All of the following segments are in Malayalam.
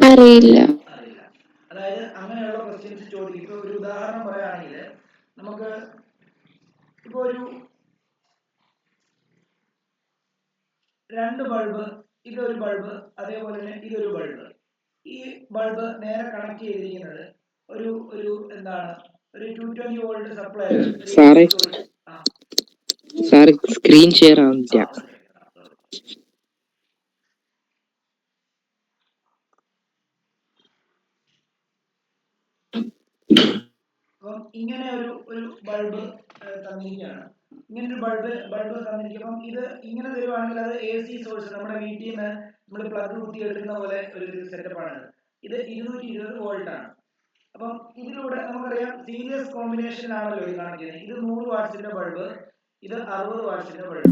അറിയില്ല. അതായത് അങ്ങനെയുള്ള ക്വസ്റ്റ്യൻസ് ചോദിക്കും. ഇപ്പൊ ഒരു ഉദാഹരണം പറയുകയാണെങ്കിൽ നമുക്ക് ഇപ്പൊ ഒരു 2 ബൾബ്, ഇതൊരു ബൾബ്, അതേപോലെ തന്നെ ഇതൊരു ബൾബ്. ഈ ബൾബ് നേരെ കണക്ട് ചെയ്തിരിക്കുന്നത് ഒരു ഒരു എന്താണ് ഒരു 220 വോൾട്ട് സപ്ലൈ ആണ്. സാറേ സ്ക്രീൻ ഷെയർ ആവുന്നില്ല. അപ്പം ഇങ്ങനെ ഒരു ബൾബ് തന്നിരിക്കുകയാണ്. ഇങ്ങനെ ഒരു ബൾബ് തന്നിരിക്കുമ്പം ഇത് ഇങ്ങനെ തരുവാണെങ്കിൽ അത് AC സോഴ്സ് നമ്മുടെ വീട്ടിൽ നിന്ന് നമ്മൾ പ്ലഗ് കുത്തി എടുക്കുന്ന പോലെ ഒരു സെറ്റപ്പാണ്. ഇത് 220 വോൾട്ട് ആണ്. അപ്പം ഇതിലൂടെ നമുക്കറിയാം സീരീസ് കോമ്പിനേഷനിലാണല്ലോ ഇത് കാണിക്കുന്നത്. ഇത് 100 വാട്ട്സിന്റെ ബൾബ്, ഇത് 60 വാട്ട്സിന്റെ ബൾബ്.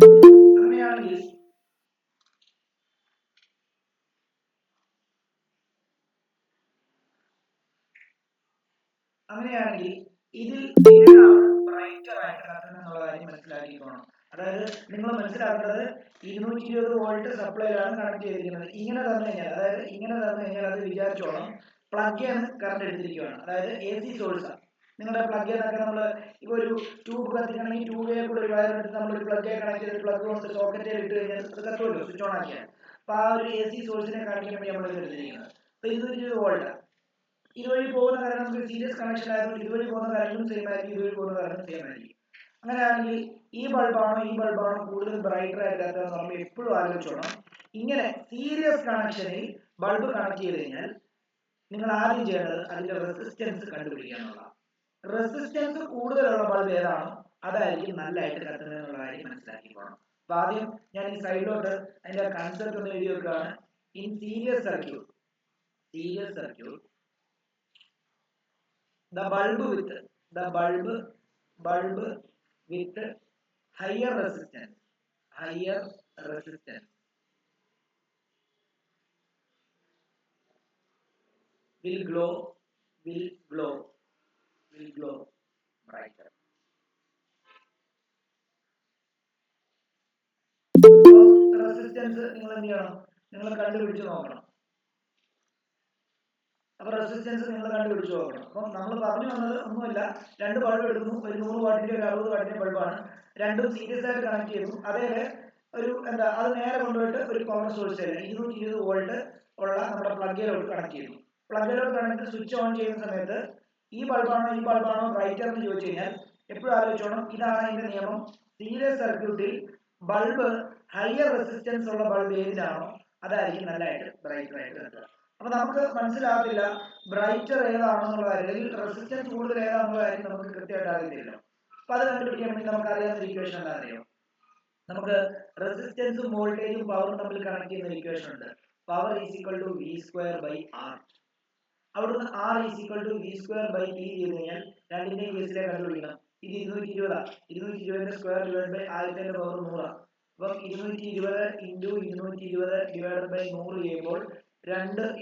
അങ്ങനെയാണെങ്കിൽ ഇതിൽ ഏതാണ് ബ്രൈറ്റർ ആയിട്ട് കത്തുന്നുള്ള കാര്യം മനസ്സിലാക്കിക്കോണം. അതായത് നിങ്ങൾ മനസ്സിലാക്കേണ്ടത് 220 വോൾട്ട് സപ്ലൈയിലാണ് കണക്ട് ചെയ്തിരിക്കുന്നത്. ഇങ്ങനെ തന്നു കഴിഞ്ഞാൽ, അതായത് ഇങ്ങനെ തന്നു കഴിഞ്ഞാൽ അത് വിചാരിച്ചോണം പ്ലഗ് ആണ് കറണ്ട് എടുത്തിരിക്കുകയാണ്. അതായത് AC സോഴ്സാണ്. നിങ്ങളുടെ പ്ലഗ് എന്നൊക്കെ നമ്മൾ ഇപ്പോൾ ഒരു ട്യൂബ് കത്തിക്കണമെങ്കിൽ ട്യൂബിലെ കൂടെ ഒരു വയർ എടുത്ത് നമ്മൾ പ്ലഗ് കണക്ട് ചെയ്ത് പ്ലഗ് കൊണ്ട് സോക്കറ്റിൽ ഇട്ട് കഴിഞ്ഞാൽ അത് കത്തുമല്ലോ, സ്വിച്ച് ഓൺ ആക്കിയാൽ. അപ്പോൾ ആ ഒരു AC സോഴ്സിനെ കാണിക്കാൻ വേണ്ടി നമ്മൾ എടുത്തിരിക്കുന്നത്. അപ്പോൾ 220 വോൾട്ട് ഇതുവഴി പോകുന്ന കാരണം നമുക്ക് സീരീസ് കണക്ഷൻ ആയതുകൊണ്ട് ഇതുവഴി പോകുന്ന കാര്യങ്ങളും സെയിം ആയിരിക്കും, ഇതുവഴി പോകുന്ന കാര്യങ്ങളും സെയിം ആയിരിക്കും. അങ്ങനെയാണെങ്കിൽ ഈ ബൾബാണോ കൂടുതൽ ബ്രൈറ്റർ ആയിട്ട് കത്തുക നമ്മൾ എപ്പോഴും ആലോചിച്ചോണം. ഇങ്ങനെ സീരീസ് കണക്ഷനിൽ ബൾബ് കണക്ട് ചെയ്ത് കഴിഞ്ഞാൽ നിങ്ങൾ ആദ്യം ചെയ്യേണ്ടത് അതിന്റെ റെസിസ്റ്റൻസ് കണ്ടുപിടിക്കുക എന്നുള്ളതാണ്. റെസിസ്റ്റൻസ് കൂടുതലുള്ള ബൾബ് ഏതാണോ അതായിരിക്കും നല്ലതായിട്ട് കത്തുന്നത് എന്നുള്ള കാര്യം മനസ്സിലാക്കിക്കോണം. അപ്പൊ ആദ്യം ഞാൻ ഈ സൈഡിലോട്ട് അതിന്റെ കൺസെപ്റ്റ് ഒന്ന് എഴുതി വെക്കുകയാണ്. In series circuit the bulb with higher resistance will glow brighter. Resistance നിങ്ങൾ എന്ത് ചെയ്യണം, നിങ്ങൾ കണ്ടുപിടിച്ച് നോക്കണം. അപ്പൊ റെസിസ്റ്റൻസ് നിങ്ങൾ കണ്ടുപിടിച്ച് നോക്കണം. അപ്പം നമ്മൾ പറഞ്ഞു വന്നത് ഒന്നുമില്ല, 2 ബൾബ് എടുക്കുന്നു, ഒരു 100 വാട്ടിന്റെ ഒരു 60 വാട്ടിന്റെ ബൾബാണ്. രണ്ടും സീരീസ് ആയിട്ട് കണക്ട് ചെയ്തു. അതേ ഒരു അത് നേരെ കൊണ്ടുപോയിട്ട് ഒരു പവർ സോഴ്സ് 220 വോൾട്ട് ഉള്ള നമ്മുടെ പ്ലഗിലോട്ട് കണക്ട് ചെയ്തു. പ്ലഗിലോട്ട് കണക്ട് സ്വിച്ച് ഓൺ ചെയ്യുന്ന സമയത്ത് ഈ ബൾബാണോ ബ്രൈറ്റർ എന്ന് ചോദിച്ചു കഴിഞ്ഞാൽ എപ്പോഴും ആലോചിച്ചോണം, ഇതാണ് അതിന്റെ നിയമം. സീരീസ് സർക്യൂട്ടിൽ ബൾബ് ഹയർ റെസിസ്റ്റൻസ് ഉള്ള ബൾബ് ഏതിലാണോ അതായിരിക്കും നല്ലതായിട്ട് ബ്രൈറ്റർ ആയിട്ട് കത്തുക. അപ്പൊ നമുക്ക് മനസ്സിലാകത്തില്ല ബ്രൈറ്റർ ഏതാണെന്നുള്ള കാര്യം, റെസിസ്റ്റൻസ് കൂടുതൽ ഏതാണെന്നുള്ള കാര്യം നമുക്ക് കൃത്യമായിട്ട് അറിയത്തില്ല. അപ്പൊ അത് കണ്ടുപിടിക്കാൻ വേണ്ടി നമുക്ക് അറിയാവുന്ന ഇക്വേഷൻ എന്താ അറിയാം, നമുക്ക് റെസിസ്റ്റൻസും വോൾട്ടേജും പവറും തമ്മിൽ കണക്ട് ചെയ്യുന്ന ഇക്വേഷൻ ഉണ്ട്. Power is equal to V square by R. അവിടുന്ന് R is equal to V square by T ചെയ്ത് കഴിഞ്ഞാൽ രണ്ടിന്റെയും കേസിലെ കണ്ടുപിടിക്കണം. ഇത് 220 സ്ക്വയർ ഡിവൈഡ് ബൈ 1000 പവർ 100. അപ്പം 220 ഇൻറ്റു 220 ഡിവൈഡ് ബൈ 100 ചെയ്യുമ്പോൾ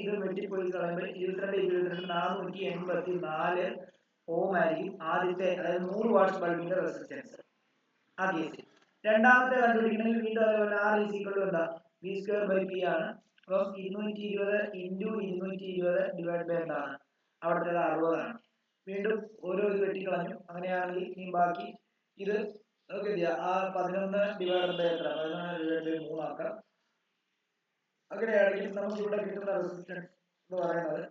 ഇത് വെട്ടിപ്പോയി കളയുമ്പോൾ 484 ഓം ആയിരിക്കും ആദ്യത്തെ, അതായത് 100 വാട്ട്സ് ബൾബിന്റെ റെസിസ്റ്റൻസ് ആ കേസിൽ. രണ്ടാമത്തെ കണ്ടുപിടിക്കണമെങ്കിൽ വീണ്ടും അതേപോലെ R ഈസ് ഈക്വൽ ടു എന്താ V സ്ക്വയർ ബൈ P ആണ്. അപ്പം 220 ഇൻറ്റു 220 ഡിവൈഡ് ബൈ എന്താണ് അവിടുത്തെ 60 ആണ്. വീണ്ടും ഓരോ ഇത് വെട്ടിക്കളഞ്ഞു. അങ്ങനെയാണെങ്കിൽ ഇനി ബാക്കി ഇത് ഓക്കെ ആ 11 ഡിവൈഡ് ബൈ എത്ര, 11 ഡിവൈഡ് ബൈ 3 ആക്കാം. അങ്ങനെയാണെങ്കിൽ നമുക്ക് ഇവിടെ കിട്ടുന്ന റെസിസ്റ്റൻസ് എന്ന് പറയുന്നത്,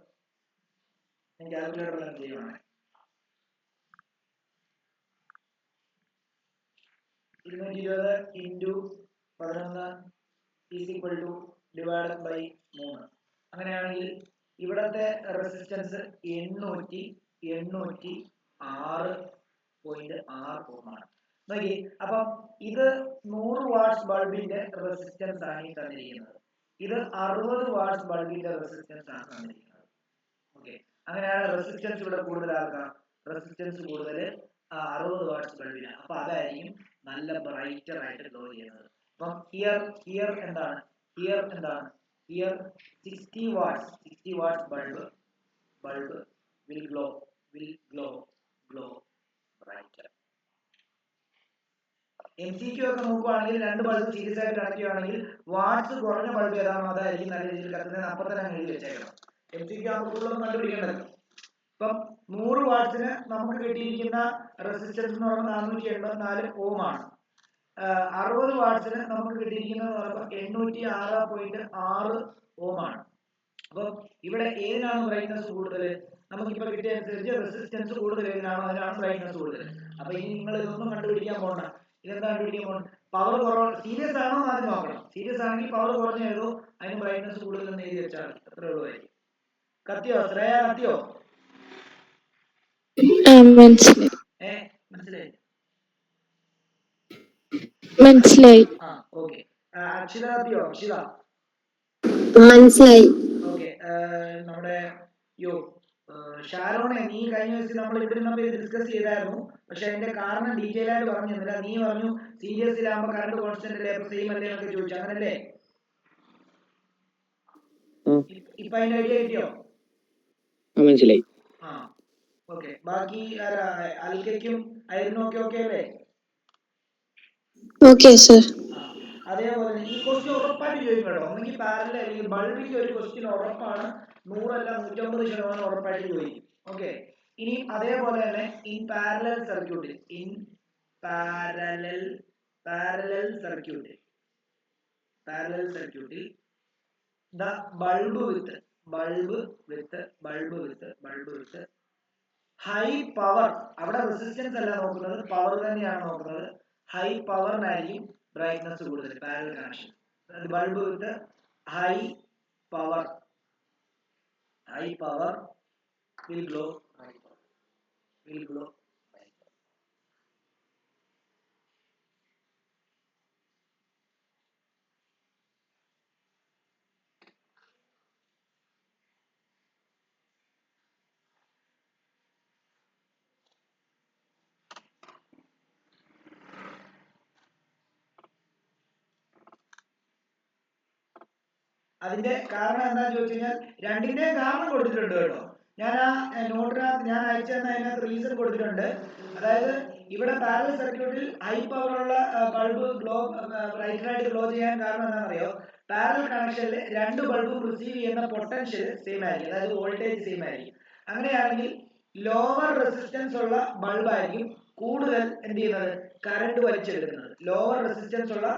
ഞാൻ കാൽക്കുലേറ്റർ തന്നെ ചെയ്യുവാണ്, 220 into 11 is equal to divide by 3. അങ്ങനെയാണെങ്കിൽ ഇവിടത്തെ റെസിസ്റ്റൻസ് 806.6 ഓമാണ്. നോക്കി, അപ്പം ഇത് 100 വാട്ട്സ് ബൾബിന്റെ റെസിസ്റ്റൻസ് ആണ് ഈ തന്നിരിക്കുന്നത്. ഇത് 60 വാട്ട്സ് ബൾബിന്റെ റെസിസ്റ്റൻസ് ആണ് തന്നിരിക്കുന്നത്. ഓക്കെ, അങ്ങനെയാണ് റെസിസ്റ്റൻസ് ഇവിടെ കൂടുതലാക്കാം. റെസിസ്റ്റൻസ് കൂടുതൽ 60 വാട്ട്സ് ബൾബിന്. അപ്പൊ അതായിരിക്കും നല്ല ബ്രൈറ്റർ ആയിട്ട് ഗ്ലോ ചെയ്യുന്നത്. അപ്പം ഹിയർ എന്താണ്, here 60 watts bulb will glow brighter. MCQ ഒക്കെ നോക്കുവാണെങ്കിൽ രണ്ട് ബൾബ് സീരീസ് ആയിട്ട് കണക്ട് ചെയ്യുകയാണെങ്കിൽ വാട്ട്സ് കുറഞ്ഞ ബൾബ് ഏതാണോ അതായിരിക്കും നല്ല രീതിയിൽ കത്തുന്നത്. അപ്പം തന്നെ എഴുതി വെച്ചേക്കണം. MCQ ആകുമ്പോൾ കൂടുതലൊന്നും കണ്ടുപിടിക്കേണ്ടല്ലോ. ഇപ്പം 100 വാട്ട്സിന് നമുക്ക് കിട്ടിയിരിക്കുന്ന റെസിസ്റ്റൻസ് എന്ന് പറയുന്നത് 484 ഓം ആണ്. 60 വാട്ട്സിന് നമുക്ക് കിട്ടിയിരിക്കുന്നത് പറയുമ്പോൾ 806.6 ഓം ആണ്. അപ്പൊ ഇവിടെ ഏതിനാണ് ബ്രൈറ്റ്നസ് കൂടുതൽ? നമുക്കിപ്പോ കിട്ടിയ അനുസരിച്ച് റെസിസ്റ്റൻസ് കൂടുതൽ ഏതിനാണോ അതിനാണ് ബ്രൈറ്റ്നസ് കൂടുതൽ. അപ്പൊ ഇനി നിങ്ങൾ ഇതൊന്നും കണ്ടുപിടിക്കാൻ പോകണ്ട. ഇതെന്താ കണ്ടുപിടിക്കാൻ പോകണം? പവർ കുറവ് സീരിയസ് ആണോ ആദ്യം നോക്കണം. സീരിയസ് ആണെങ്കിൽ പവർ കുറഞ്ഞ ഏതോ അതിന് ബ്രൈറ്റ്നസ് കൂടുതൽ എന്ന് എഴുതി വെച്ചാൽ അത്ര ഉള്ളതായിരിക്കും. കത്തിയോ? ശ്രേയ കത്തിയോ? മനസ്സിലായി. മനസ്സിലായി. ഓക്കെ. അക്ഷിത കത്തിയോ? അക്ഷിത മനസ്സിലായി. ഓക്കെ. നമ്മുടെ ഷാരോണെ, നീ കഴിഞ്ഞ ദിവസം നമ്മൾ ഇവിടെ നമ്മൾ ഡിസ്കസ് ചെയ്തായിരുന്നു. പക്ഷെ അതിന്റെ കാരണം ഡീറ്റെയിൽ ആയിട്ട് പറഞ്ഞിരുന്നില്ല. നീ പറഞ്ഞു സീരിയസിലാകുമ്പോൾ കറണ്ട് കോൺസ്റ്റന്റ് അല്ലേ, സെയിം അല്ലേ എന്നൊക്കെ ചോദിച്ചു. അങ്ങനല്ലേ? ഇപ്പൊ അതിന്റെ ഐഡിയ കിട്ടിയോ? മനസ്സിലായി. ഓക്കെ. ബാക്കി അൽക്കയ്ക്കും അയലിനും ഒക്കെ ഓക്കെ അല്ലേ? Okay sir. അതേപോലെ ഈ ക്വസ്റ്റ്യൻ ഉറപ്പായിട്ട് ചോദിക്കും കേട്ടോ. ഒന്നെങ്കിൽ പാരലൽ അല്ലെങ്കിൽ ബൾബിന്റെ ഒരു ക്വസ്റ്റ്യൻ ഉറപ്പാണ്. 100 അല്ല 150% ഉറപ്പായിട്ട് ചോദിക്കും. ഓക്കെ. ഇനി അതേപോലെ തന്നെ ഇൻ പാരലൽ സർക്യൂട്ടിൽ the bulb with high power, അവിടെ റെസിസ്റ്റൻസ് അല്ല നോക്കുന്നത്, പവർ തന്നെയാണ് നോക്കുന്നത്. ഹൈ പവറിനായിരിക്കും ബ്രൈറ്റ്നസ് കൂടുതൽ parallel connection. Bulb with high power will glow. അതിന്റെ കാരണം എന്താണെന്ന് ചോദിച്ചു കഴിഞ്ഞാൽ രണ്ടിന്റെയും കാരണം കൊടുത്തിട്ടുണ്ട് കേട്ടോ. ഞാൻ ആ നോട്ടിനകത്ത് ഞാൻ അയച്ചെന്ന അതിനകത്ത് റീസൺ കൊടുത്തിട്ടുണ്ട്. അതായത് ഇവിടെ പാരലൽ സർക്യൂട്ടിൽ ഹൈ പവറുള്ള ബൾബ് ബ്രൈറ്ററായിട്ട് ഗ്ലോ ചെയ്യാൻ കാരണം എന്താണെന്നറിയോ? പാരലൽ കണക്ഷനിൽ രണ്ട് ബൾബും റിസീവ് ചെയ്യുന്ന പൊട്ടൻഷ്യൽ സെയിം ആയിരിക്കും, അതായത് വോൾട്ടേജ് സെയിം ആയിരിക്കും. അങ്ങനെയാണെങ്കിൽ ലോവർ റെസിസ്റ്റൻസ് ഉള്ള ബൾബായിരിക്കും കൂടുതൽ എന്ത് ചെയ്യുന്നത്, കറണ്ട് വലിച്ചെടുക്കുന്നത്. ലോവർ റെസിസ്റ്റൻസ് ഉള്ള,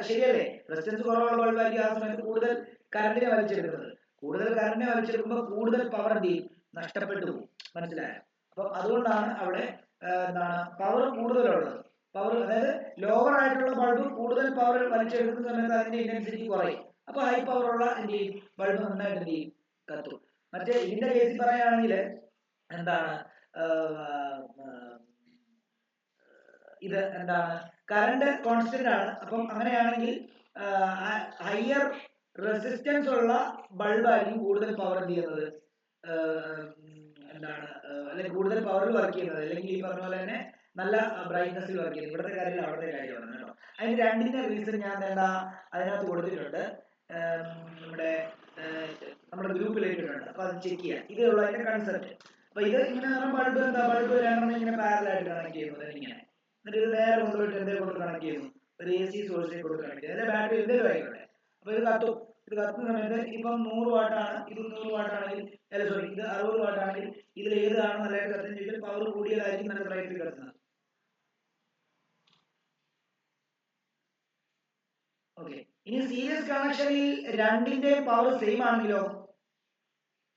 ശരിയല്ലേ? റെസിസ്റ്റൻസ് കുറവുള്ള ബൾബായിരിക്കും ആ സമയത്ത് കൂടുതൽ കറണ്ടിനെ വലിച്ചെടുക്കുന്നത്. കൂടുതൽ കറണ്ടിനെ വലിച്ചെടുക്കുമ്പോൾ കൂടുതൽ പവർ എന്ത് ചെയ്യും, നഷ്ടപ്പെട്ടു പോകും. മനസ്സിലായോ? അപ്പൊ അതുകൊണ്ടാണ് അവിടെ എന്താണ് പവർ കൂടുതലുള്ളത്. പവർ അതായത് ലോവർ ആയിട്ടുള്ള ബൾബ് കൂടുതൽ പവർ വലിച്ചെടുക്കുന്ന സമയത്ത് അതിന്റെ ഇന്റൻസിറ്റി കുറയും. അപ്പൊ ഹൈ പവറുള്ള എന്ത് ചെയ്യും, ബൾബ് നന്നായിട്ട് എന്ത് ചെയ്യും, കത്തും. മറ്റേ ഇതിന്റെ കേസിൽ പറയുകയാണെങ്കിൽ എന്താണ് ഇത് എന്താണ് കറണ്ട് കോൺസ്റ്റന്റ് ആണ്. അപ്പം അങ്ങനെയാണെങ്കിൽ ഹയർ റെസിസ്റ്റൻസ് ഉള്ള ബൾബായിരിക്കും കൂടുതൽ പവർ എന്ത് ചെയ്യുന്നത്, എന്താണ് അല്ലെങ്കിൽ കൂടുതൽ പവറിൽ വർക്ക് ചെയ്യുന്നത്, അല്ലെങ്കിൽ ഈ പറഞ്ഞ പോലെ തന്നെ നല്ല ബ്രൈറ്റ്നസ്സിൽ വർക്ക് ചെയ്യുന്നത്. ഇവിടുത്തെ കാര്യമില്ല, അവിടുത്തെ കാര്യമാണ് കേട്ടോ. അതിന് രണ്ടിന്റെ റീസൺ ഞാൻ എന്താ അതിനകത്ത് കൊടുത്തിട്ടുണ്ട്, നമ്മുടെ ഗ്രൂപ്പിലേക്ക് ഇട്ടുണ്ട്. അപ്പൊ അത് ചെക്ക് ചെയ്യാം. ഇതുള്ള അതിന്റെ കൺസെപ്റ്റ്. അപ്പൊ ഇത് ഇങ്ങനെ ബൾബ് ബൾബ് രണ്ടെണ്ണം ഇങ്ങനെ പാരലായിട്ട് കണക്ട് ചെയ്യുന്നത് ഇങ്ങനെ. എന്നിട്ട് ഇത് നേരെ കൊണ്ടുപോയിട്ട് എന്തേ കൊണ്ട് കണക്ട് ചെയ്യുന്നു, ഒരു AC സോഴ്സിനെ കൊണ്ട് കണക്ട് ചെയ്യുന്നത്, അല്ലെ ബാറ്ററി എന്തെങ്കിലും ആയിക്കോട്ടെ. അപ്പൊ ഇത് കത്തും. ഇത് കത്തുന്ന സമയത്ത് ഇപ്പം 100 വാട്ടാണ്, ഇത് 100 വാട്ടാണെങ്കിൽ, അല്ല സോറി, ഇത് 60 വാട്ടാണെങ്കിൽ ഇതിൽ ഏതാണ് നല്ലതായിട്ട് കത്തുന്നത് ചോദിച്ചാൽ പവർ കൂടിയതായിരിക്കും നല്ല ബ്രൈറ്റിൽ കത്തുന്നത്. ഓക്കെ. ഇനി സീരീസ് കണക്ഷനിൽ രണ്ടിന്റെ പവർ സെയിം ആണെങ്കിലോ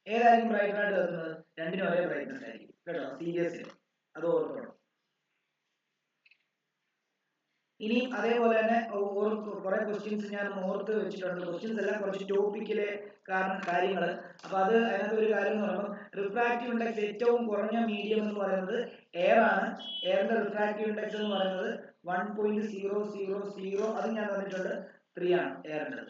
ഏതായിരിക്കും ബ്രൈറ്റ്നായിട്ട് കത്തുന്നത്? രണ്ടിനും ഒരേ ബ്രൈറ്റ്നസ് ആയിരിക്കും കേട്ടോ, സീരീസിൽ. അത് ഓർക്കണം. ഇനി അതേപോലെ തന്നെ കുറെ ക്വസ്റ്റ്യൻസ് ഞാൻ ഓർത്ത് വെച്ചിട്ടുണ്ട്. ക്വസ്റ്റ്യൻസ് എല്ലാം കുറച്ച് ടോപ്പിക്കിലെ കാര്യങ്ങൾ. അപ്പൊ അത് അതിനകത്ത് ഒരു കാര്യം എന്ന് പറയുമ്പോൾ റിഫ്രാക്റ്റീവ് ഇൻഡെക്സ് ഏറ്റവും കുറഞ്ഞ മീഡിയം എന്ന് പറയുന്നത് എയർ ആണ്. എയറിന്റെ റിഫ്രാക്റ്റീവ് ഇൻഡെക്സ് എന്ന് പറയുന്നത് 1.000, അത് ഞാൻ തന്നിട്ടുണ്ട്, 3 ആണ് എയറിന്റെ.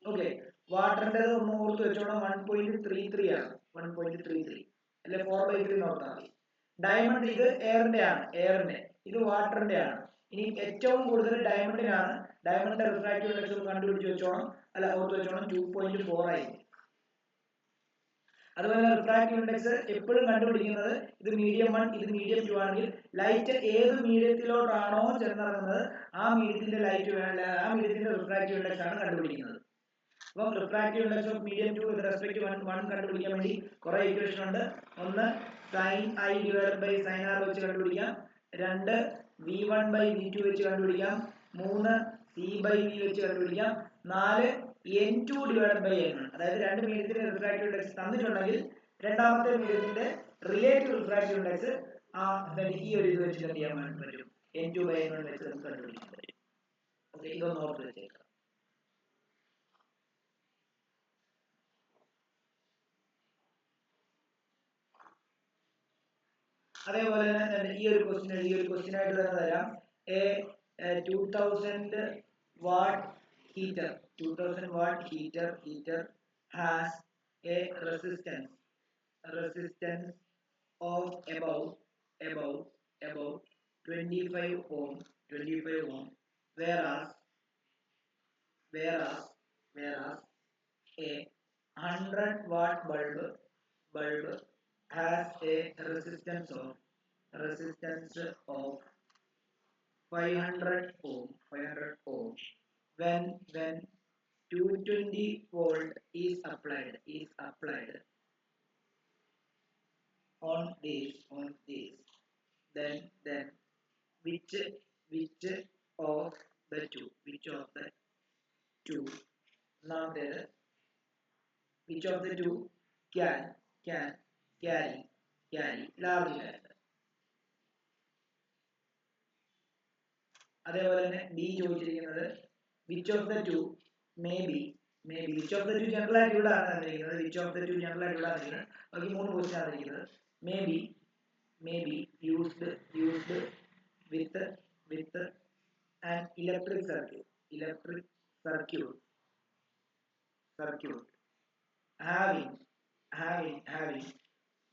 ഓക്കെ. വാട്ടറിന്റെ ഒന്ന് ഓർത്ത് വെച്ചോണം, 1.33 ആണ്. 1.33 അല്ലെ 4/3 നോർത്താൽ മതി. ഡയമണ്ട് ഇത് എയറിന്റെ ആണ്, എയറിന്റെ. ഇത് വാട്ടറിന്റെ ആണ്. ഇനി ഏറ്റവും കൂടുതൽ ഡയമണ്ടിനാണ്. ഡയമണ്ടിന്റെ റിഫ്രാക്റ്റീവ് ഇൻഡെക്സ് കണ്ടുപിടിച്ച് വെച്ചോണം, അല്ല ഓർത്ത് വെച്ചോണം, 2.4 ആയിരിക്കും. അതുപോലെ റിഫ്രാക്റ്റീവ് ഇൻഡെക്സ് എപ്പോഴും കണ്ടുപിടിക്കുന്നത് ഇത് മീഡിയം 1 ഇത് മീഡിയം 2 ആണെങ്കിൽ ലൈറ്റ് ഏത് മീഡിയത്തിലോട്ടാണോ ചെന്നിറങ്ങുന്നത് ആ മീഡിയത്തിന്റെ റിഫ്രാക്റ്റീവ് ഇൻഡെക്സ് ആണ് കണ്ടുപിടിക്കുന്നത്. അപ്പോൾ refractive index of medium 2 with respect to 1 കണ്ടുപിടിക്കാൻ വേണ്ടി കുറെ ഇക്വേഷൻ ഉണ്ട്. ഒന്ന് sin I divided by sin r വെച്ച് കണ്ടുപിടിക്കാം. രണ്ട് v1 ബൈ v2 വെച്ച് കണ്ടുപിടിക്കാം. മൂന്ന് c ബൈ v വെച്ച് കണ്ടുപിടിക്കാം. നാല് n2 ഡിവൈഡഡ് ബൈ n1. അതായത് രണ്ട് മീഡിയത്തിന്റെ റിഫ്രാക്റ്റീവ് ഇൻഡെക്സ് തന്നിട്ടുണ്ടെങ്കിൽ രണ്ടാമത്തെ മീഡിയത്തിന്റെ റിലേറ്റീവ് റിഫ്രാക്റ്റീവ് ഇൻഡെക്സ് ഈ ഒരു ഇത് വെച്ച് ചെയ്യാൻ പറ്റും. n2 ബൈ n1 വെച്ച് നമുക്ക് കണ്ടുപിടിക്കാൻ പറ്റും. ഓക്കെ, ഇതൊന്ന് ഓർത്ത് വെച്ചേക്കാം. അതേപോലെ തന്നെ ഈ ഒരു ക്വസ്റ്റ്യൻ ആയിട്ട് തന്നെ തരാം. 2000 watt heater has a resistance of about 25 ohm, whereas a 100 watt bulb has a resistance of 500 ohm. When 220 volt is applied on this, then which of the two now there which of the two can carry large current. അതേപോലെ തന്നെ ബി ചോദിച്ചിരിക്കുന്നത് which of the two may be which of the two general ആയിട്ട് ഇവിടെ ആണ് തന്നിരിക്കുന്നത്. which of the two general ആയിട്ട് ഇവിടെ തന്നിരിക്കുന്നത്. ബാക്കി മൂന്ന് ക്വസ്റ്റ്യൻ ആണ് തന്നിരിക്കുന്നത്. may be used with an electric circuit having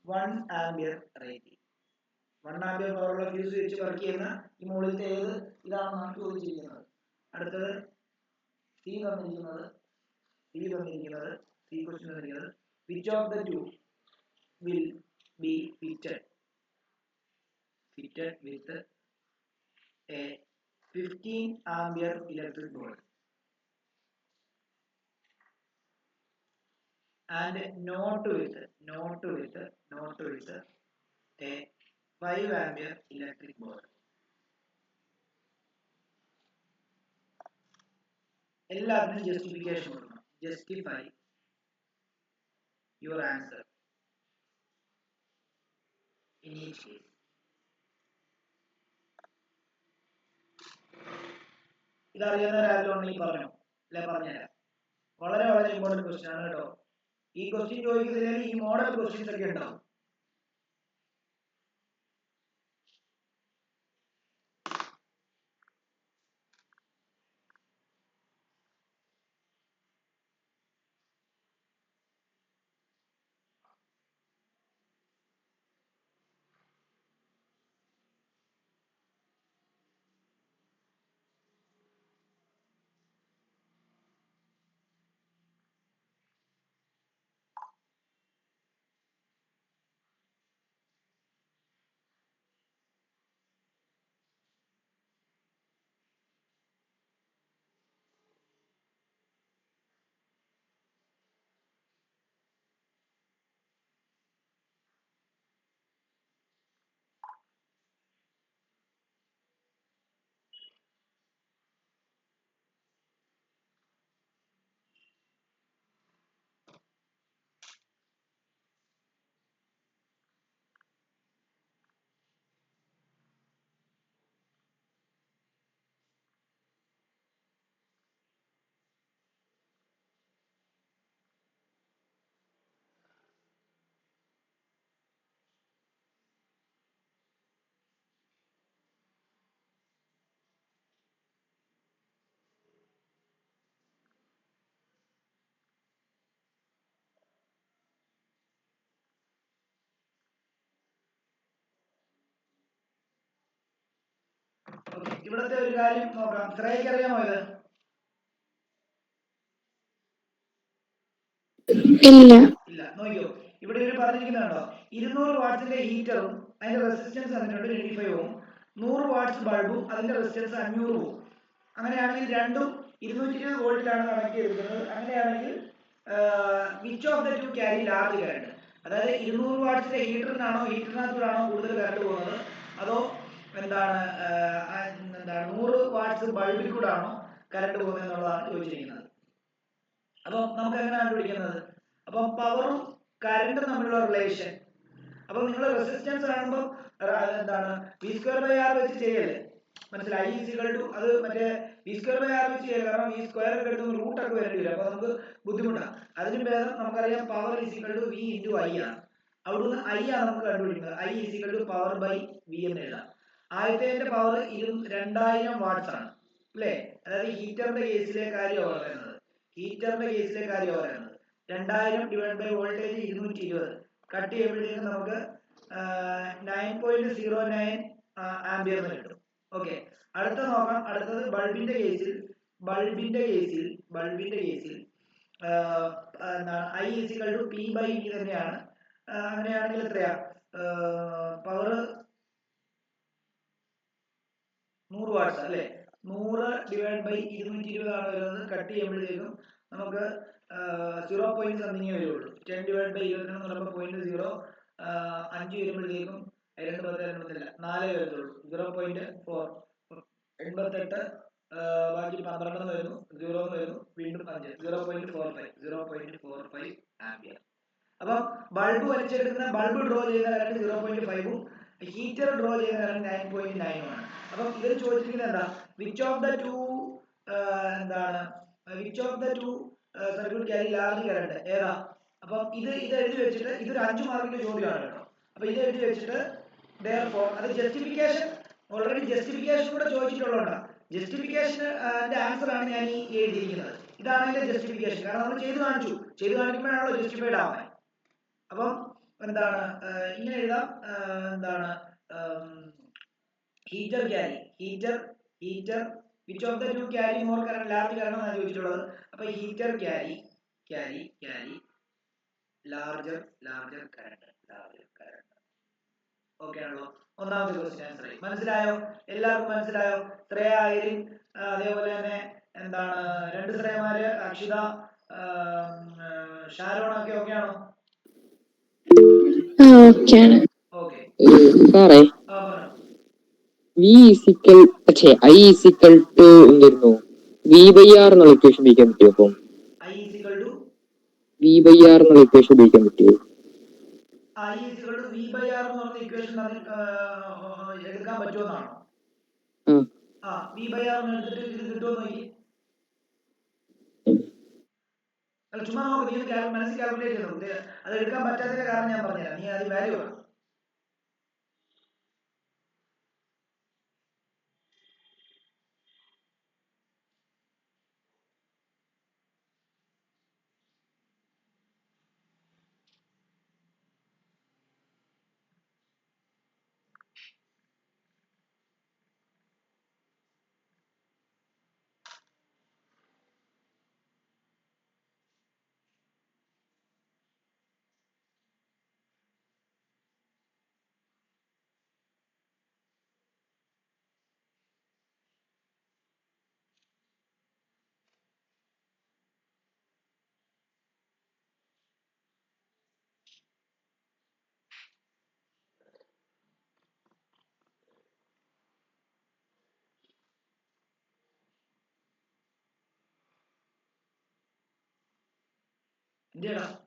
1 ampere rating. 1 ampere പവറുള്ള ഫ്യൂസ് വെച്ച് വർക്ക് ചെയ്യുന്ന ഈ മുകളിലത്തെ ഏത് ഇതാണെന്നാണ് ചോദിച്ചിരിക്കുന്നത്. അടുത്തത് സി തന്നിരിക്കുന്നത് ക്വസ്റ്റ്യൻ തന്നിരിക്കുന്നത് which of the two will be fitted with a 15 ampere electric board and not with a 5 ampere electric board. എല്ലാത്തിനും ജസ്റ്റിഫിക്കേഷൻ കൊടുക്കണം. justify your answer in each case. ഇതറിയാവുന്നവരാരെങ്കിലും പറഞ്ഞോ? അല്ലെ പറഞ്ഞുതരാം. വളരെ ഇമ്പോർട്ടന്റ് ക്വസ്റ്റ്യൻ ആണ് കേട്ടോ. ഈ ക്വസ്റ്റ്യൻ ചോദിക്കുന്നതിൽ ഈ മോഡൽ ക്വസ്റ്റ്യൻസ് ഒക്കെ ഉണ്ടാവും. ഇവിടത്തെ ഒരു കാര്യം നോക്കാം. ശ്രേയക്ക് അറിയാമോ ഇത്? ഇല്ല. നോക്കിയോ, ഇവിടെ പറഞ്ഞിരിക്കുന്നുണ്ടോ 200 വാട്ട്സിന്റെ ഹീറ്ററും അതിന്റെ റെസിസ്റ്റൻസ് തന്നിട്ടുണ്ട് 25 ഓം, 100 വാട്ട്സ് ബൾബും അതിന്റെ റെസിസ്റ്റൻസ് 500 ഓം. അങ്ങനെയാണെങ്കിൽ രണ്ടും 220 വോൾട്ടിലാണ് കണക്ട് ചെയ്തിരിക്കുന്നത്. അങ്ങനെയാണെങ്കിൽ which of the two carry large current? അതായത് 200 വാട്ട്സിന്റെ ഹീറ്ററിനകത്തൂടാണോ കൂടുതൽ കറണ്ട് പോകുന്നത്, അതോ എന്താണ് 100 വാട്ട്സ് ബൾബിൽ കൂടാണോ കറണ്ട് പോകുന്നത് എന്നുള്ളതാണ് ചോദിച്ചിരിക്കുന്നത്. അപ്പം നമുക്ക് എങ്ങനെ കണ്ടുപിടിക്കുന്നത്? അപ്പം പവറും കറണ്ടും തമ്മിലുള്ള റിലേഷൻ. അപ്പം നിങ്ങൾ റെസിസ്റ്റൻസ് കാണുമ്പോൾ എന്താണ് V²/R വെച്ച് ചെയ്യല്ലേ, മനസ്സിലായി? അത് മറ്റേ V²/R വെച്ച് ചെയ്യല്ല, കാരണം V² ഒക്കെ എടുക്കുമ്പോൾ റൂട്ടൊക്കെ വരേണ്ടി വരും, അപ്പൊ നമുക്ക് ബുദ്ധിമുട്ടാണ്. അതിന് ഭേദം നമുക്കറിയാം പവർ V × I ആണ്. അവിടുന്ന് I ആണ് നമുക്ക് കണ്ടുപിടിക്കുന്നത്. I = Power/V എന്ന് എഴുതാം. ആദ്യത്തെ പവർ 2000 വാട്ട്സ് ആണ് അല്ലേ? അതായത് ഹീറ്ററിന്റെ കേസിലെ കാര്യമാണ് പറയുന്നത്. 2000 വോൾട്ടേജ് 220 കട്ട് ചെയ്യുമ്പോഴത്തേക്കും നമുക്ക് 9.09 ആംപിയർ കിട്ടും. ഓക്കെ, അടുത്ത നോക്കാം. അടുത്തത് ബൾബിന്റെ കേസിൽ എന്താണ് I = P/V തന്നെയാണ്. അങ്ങനെയാണെങ്കിൽ എത്രയാ പവർ 100 വാട്ട്സ് അല്ലേ? 100/220 ആണ് വരുന്നത്. കട്ട് ചെയ്യുമ്പോഴത്തേക്കും നമുക്ക് 0 പോയിന്റ് സംതിങ് വരുള്ളൂ. 10/20 എന്ന് പറയുമ്പോൾ 0.0 5 വരുമ്പോഴത്തേക്കും 4 വരത്തുള്ളൂ. 0.4 88 ബാക്കി 12 വരുന്നു, 0 വരുന്നു, വീണ്ടും 5 0.45 ആംപിയർ. അപ്പം ബൾബ് വലിച്ചെടുക്കുന്ന ബൾബ് ഡ്രോ ചെയ്യുന്ന കറണ്ട് 0.5ഉം ഹീറ്റർ ഡ്രോ ചെയ്യുന്ന കറണ്ട് 9.9 ആണ്. അപ്പം ഇതിൽ ചോദിച്ചിരിക്കുന്നത് എന്താ? Which of the two circuit carry large current ഏതാ? അപ്പം ഇത് എഴുതി വെച്ചിട്ട്, ഇതൊരു 5 മാർക്കിന്റെ ചോദ്യമാണ് കേട്ടോ. അപ്പൊ ഇത് എഴുതി വെച്ചിട്ട് അത് ജസ്റ്റിഫിക്കേഷൻ ഓൾറെഡി ജസ്റ്റിഫിക്കേഷൻ കൂടെ ചോദിച്ചിട്ടുള്ളതാണ്. ജസ്റ്റിഫിക്കേഷന്റെ ആൻസർ ആണ് ഞാൻ ഈ എഴുതിയിരിക്കുന്നത്. ഇതാണ് അതിന്റെ ജസ്റ്റിഫിക്കേഷൻ. കാരണം നമ്മൾ ചെയ്ത് കാണിക്കുമ്പോഴാണല്ലോ ജസ്റ്റിഫൈഡ് ആവാൻ. അപ്പം എന്താണ് ഇങ്ങനെ എഴുതാം. എന്താണ് heater which of the two carry more current large current എന്നാണ് ചോദിച്ചിട്ടുള്ളത്. അപ്പൊ heater carry larger current. Okay ആണല്ലോ? ഒന്നാമത്തെ ക്വസ്റ്റ്യൻ ആൻസർ ആയി. മനസ്സിലായോ? എല്ലാവർക്കും മനസ്സിലായോ? ശ്രേയ, ഐറിൻ, അതേപോലെ തന്നെ എന്താണ് 2 ശ്രേയമാര് അക്ഷിത, ഷാരോൺ ഒക്കെ ഓക്കെ ആണോ? ഓക്കെ. സാറേ I എന്തായിരുന്നു V/R എന്നുള്ള ഇക്വേഷൻ ഉപയോഗിക്കാൻ പറ്റുമോ? അപ്പം V/R എന്നുള്ള ഇക്വേഷൻ ഉപയോഗിക്കാൻ പറ്റുമോ? I V/R എന്ന് പറഞ്ഞ ഇക്വേഷൻ എടുക്കാൻ പറ്റുമെന്നാണോ? V/R എടുത്തിട്ട് ഇത് കിട്ടുമോ നോക്കി. ചുമ്മാ നോക്ക്, നീ മനസ്സിൽ കാൽക്കുലേറ്റ് ചെയ്തു. അത് എടുക്കാൻ പറ്റാത്തതിന്റെ കാരണം ഞാൻ പറഞ്ഞുതരാം. നീ അത് വാല്യൂ ആണ്.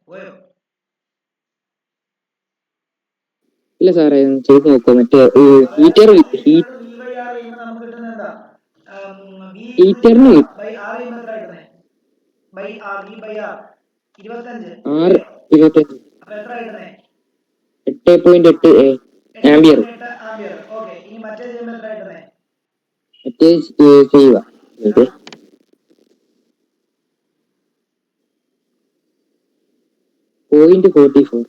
പോയോ? ഇല്ല സാറേ, ചെയ്ത് നോക്കാം. മറ്റേ ഹീറ്ററിന് R 8.8 ആംപിയർ. മറ്റേ ചെയ്യുക 0.44.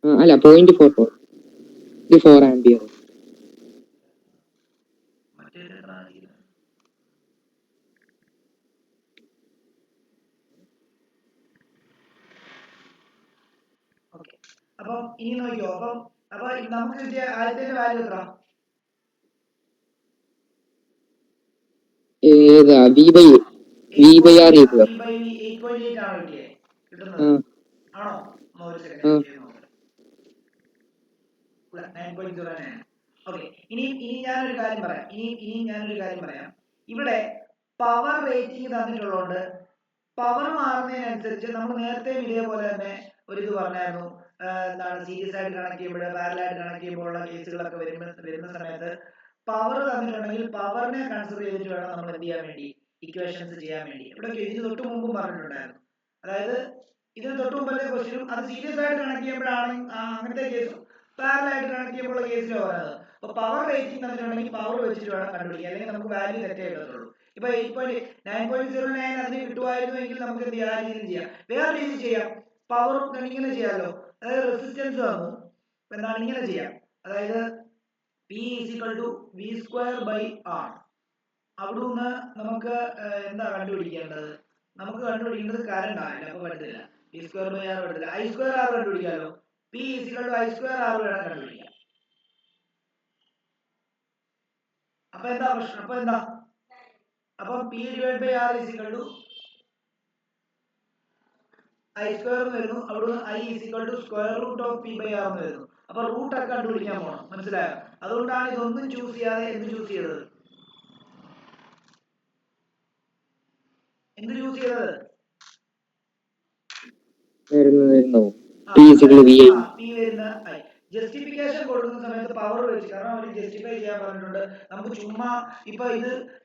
അല്ല 0.44 ഇത് 4 ആംപിയർ. അപ്പം ഇനി നോക്കിയോ, അപ്പൊ നമുക്ക് കിട്ടിയ ആദ്യത്തെ വാല്യൂ എത്ര? ഏതാ V/R ചെയ്തോ? 8.8 ആണോ കിട്ടുന്നത്? ആണോ? ഒരു സെക്കൻഡ് ചെയ്ത് നോക്കാം. 9.09. ഓക്കെ, ഇനി ഞാനൊരു കാര്യം പറയാം. ഇവിടെ പവർ റേറ്റിംഗ് തന്നിട്ടുള്ളതുകൊണ്ട് പവർ മാറുന്നതിനനുസരിച്ച് നമ്മൾ നേരത്തെ ഇതേപോലെ തന്നെ ഒരു ഇത് പറഞ്ഞായിരുന്നു, എന്താണ് സീരീസ് ആയിട്ട് കണക്ട് ചെയ്യുമ്പോൾ പാരലായിട്ട് കണക്ട് ചെയ്യുമ്പോഴുള്ള കേസുകളൊക്കെ വരുന്ന സമയത്ത് പവർ തന്നിട്ടുണ്ടെങ്കിൽ പവറിനെ കൺസിഡർ ചെയ്തിട്ട് വേണം നമ്മൾ എന്ത് ചെയ്യാൻ വേണ്ടി, ഇക്വേഷൻസ് ചെയ്യാൻ വേണ്ടി. ഇവിടെ ഇതിന് തൊട്ട് മുമ്പും പറഞ്ഞിട്ടുണ്ടായിരുന്നു. അതായത് ഇതിന് തൊട്ട് മുമ്പത്തെ ക്വസ്റ്റ്യനും അത് സീരീസ് ആയിട്ട് കണക്ട് ചെയ്യുമ്പോഴാണ് അങ്ങനത്തെ കേസും പാരലായിട്ട് കണക്ട് ചെയ്യുമ്പോൾ കേസിലോ പറയുന്നത്. അപ്പൊ പവർ റേറ്റിംഗ് തന്നിട്ടുണ്ടെങ്കിൽ പവർ വെച്ചിട്ട് വേണം കണ്ടുപിടിക്കാൻ, അല്ലെങ്കിൽ നമുക്ക് വാല്യൂ തെറ്റേ കിട്ടത്തുള്ളൂ. ഇപ്പൊ 9.09 അതിന് കിട്ടുമായിരുന്നുവെങ്കിൽ നമുക്ക് എന്ത് ചെയ്യാം, ആ രീതിയിൽ ചെയ്യാം. വേറെ രീതിയിൽ ചെയ്യാം, പവർ ഇങ്ങനെ ചെയ്യാമല്ലോ. അതായത് റെസിസ്റ്റൻസ് വന്നു, എന്താണ് ഇങ്ങനെ ചെയ്യാം. അതായത് P = V²/R. അവിടുന്ന് നമുക്ക് എന്താ കണ്ടുപിടിക്കേണ്ടത്? നമുക്ക് കണ്ടുപിടിക്കേണ്ടത് കറണ്ട് ആയില്ല, അപ്പൊ പറ്റത്തില്ല. V²/R പറ്റത്തില്ല. I²R കണ്ടുപിടിക്കാമല്ലോ. P = I²R വേണം കണ്ടുപിടിക്കാം. അപ്പൊ എന്താ പ്രശ്നം? അപ്പം P/R = I² വരുന്നു. അവിടുന്ന് I = P/R വരുന്നു. അപ്പൊ റൂട്ടൊക്കെ കണ്ടുപിടിക്കാൻ പോകണം, മനസ്സിലായോ? അതുകൊണ്ടാണ് ഇതൊന്നും ചൂസ് ചെയ്യാതെ എന്ത് ചൂസ് ചെയ്തത്? P വരുന്ന I. ജസ്റ്റിഫിക്കേഷൻ കൊടുക്കുന്ന സമയത്ത് പവർ വെച്ച്, കാരണം അവർ ജസ്റ്റിഫൈ ചെയ്യാൻ പറഞ്ഞിട്ടുണ്ട്. നമുക്ക് ചുമ്മാ ഇപ്പൊ